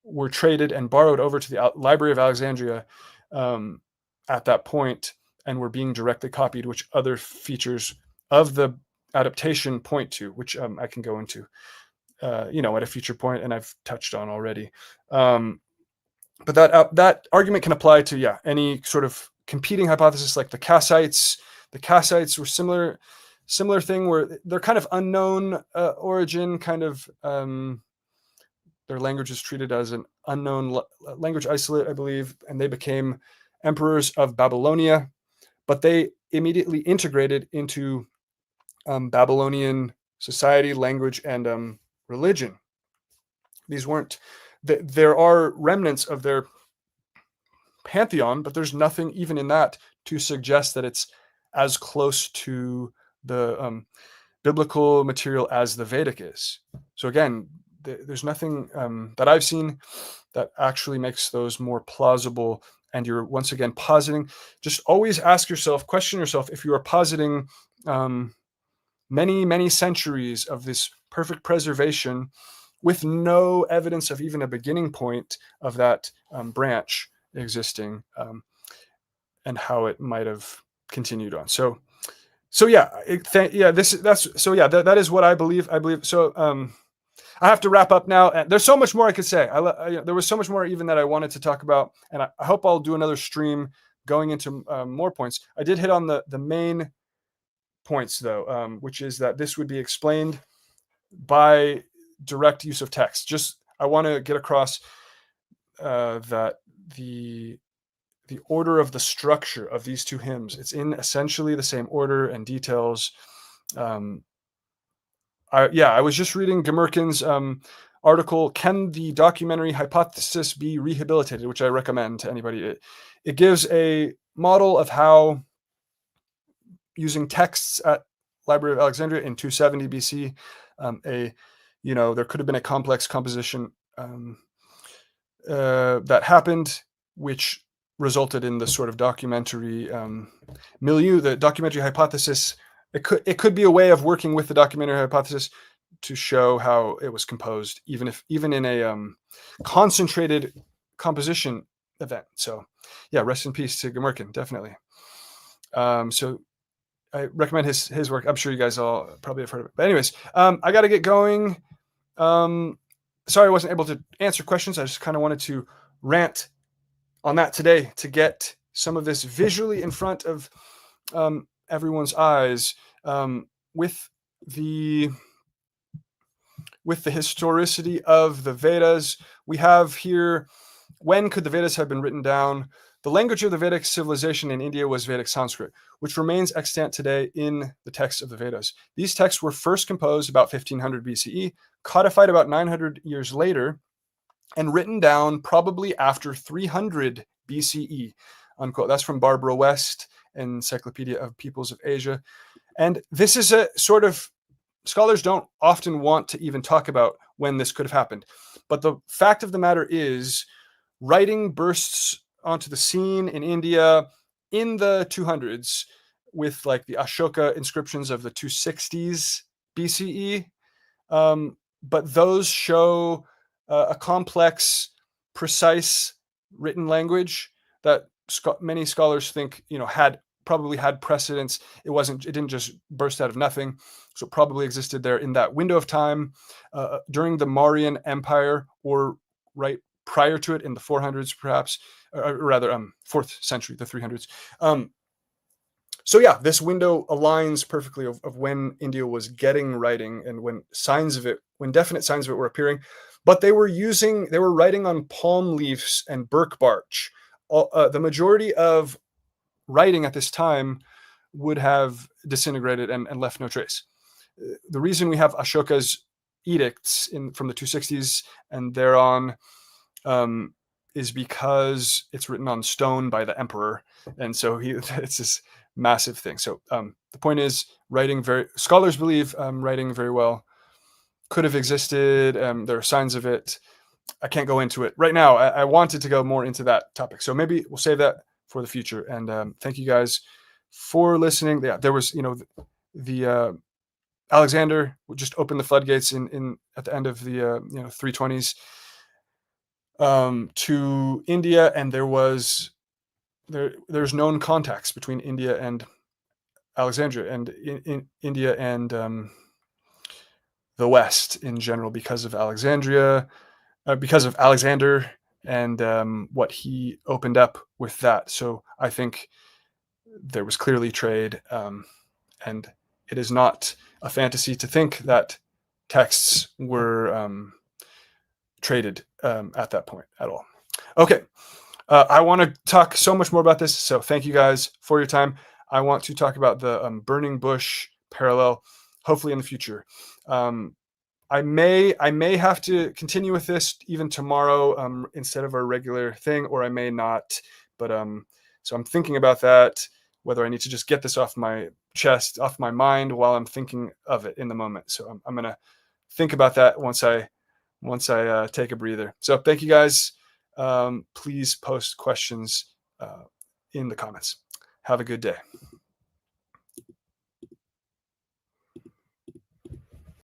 Speaker 1: were traded and borrowed over to the Library of Alexandria at that point and were being directly copied, which other features of the adaptation point to, which I can go into, at a future point, and I've touched on already. But that argument can apply to any sort of competing hypothesis, like the Kassites. The Kassites were similar thing where they're kind of unknown origin, kind of their language is treated as an unknown language isolate, I believe, and they became emperors of Babylonia, but they immediately integrated into Babylonian society, language, and religion. These weren't. There are remnants of their pantheon, but there's nothing even in that to suggest that it's as close to the biblical material as the Vedic is. So again, there's nothing that I've seen that actually makes those more plausible. And you're once again positing. Just always question yourself, if you are positing many centuries of this perfect preservation with no evidence of even a beginning point of that branch existing, and how it might have continued on. That is what I believe. So. I have to wrap up now. And there's so much more I could say. There was so much more even that I wanted to talk about, and I hope I'll do another stream going into more points. I did hit on the main points, though, which is that this would be explained by direct use of text. Just I want to get across that the order of the structure of these two hymns, it's in essentially the same order and details. I was just reading Gemerkin's article, "Can the documentary hypothesis be rehabilitated?" which I recommend to anybody. It gives a model of how, using texts at Library of Alexandria in 270 BC, there could have been a complex composition that happened, which resulted in the sort of documentary milieu. The documentary hypothesis, it could be a way of working with the documentary hypothesis to show how it was composed, even in a concentrated composition event. So, rest in peace to Gemerkin, definitely. So I recommend his work. I'm sure you guys all probably have heard of it. But anyways, I got to get going. Sorry I wasn't able to answer questions. I just kind of wanted to rant on that today to get some of this visually in front of everyone's eyes, with the historicity of the Vedas. We have here, when could the Vedas have been written down? The language of the Vedic civilization in India was Vedic Sanskrit, which remains extant today in the texts of the Vedas. These texts were first composed about 1500 BCE, codified about 900 years later, and written down probably after 300 BCE. Unquote. That's from Barbara West, Encyclopedia of Peoples of Asia. And this is a sort of, scholars don't often want to even talk about when this could have happened. But the fact of the matter is, writing bursts onto the scene in India in the 200s with like the Ashoka inscriptions of the 260s BCE. But those show a complex, precise written language that many scholars think, probably had precedence. It didn't just burst out of nothing. So it probably existed there in that window of time during the Mauryan Empire, or right prior to it in the 400s, perhaps, or rather 4th century, the 300s. So yeah, this window aligns perfectly of when India was getting writing and when definite signs of it were appearing. But they were writing on palm leaves and birch bark. The majority of writing at this time would have disintegrated and left no trace. The reason we have Ashoka's edicts from the 260s and thereon is because it's written on stone by the emperor, and so it's this massive thing. So the point is, scholars believe writing very well could have existed. There are signs of it. I can't go into it right now. I wanted to go more into that topic, so maybe we'll save that for the future. And thank you guys for listening. Yeah, there was, the Alexander just opened the floodgates at the end of the 320s to India, and there's known contacts between India and Alexandria, and in India and the West in general, because of Alexandria, because of Alexander and what he opened up with that. So I think there was clearly trade, and it is not a fantasy to think that texts were traded at that point at all. Okay. I want to talk so much more about this, so thank you guys for your time. I want to talk about the burning bush parallel, hopefully in the future. I may have to continue with this even tomorrow instead of our regular thing, or I may not. But so I'm thinking about that, whether I need to just get this off my chest, off my mind, while I'm thinking of it in the moment. So I'm gonna think about that once I take a breather. So thank you guys. Please post questions in the comments. Have a good day.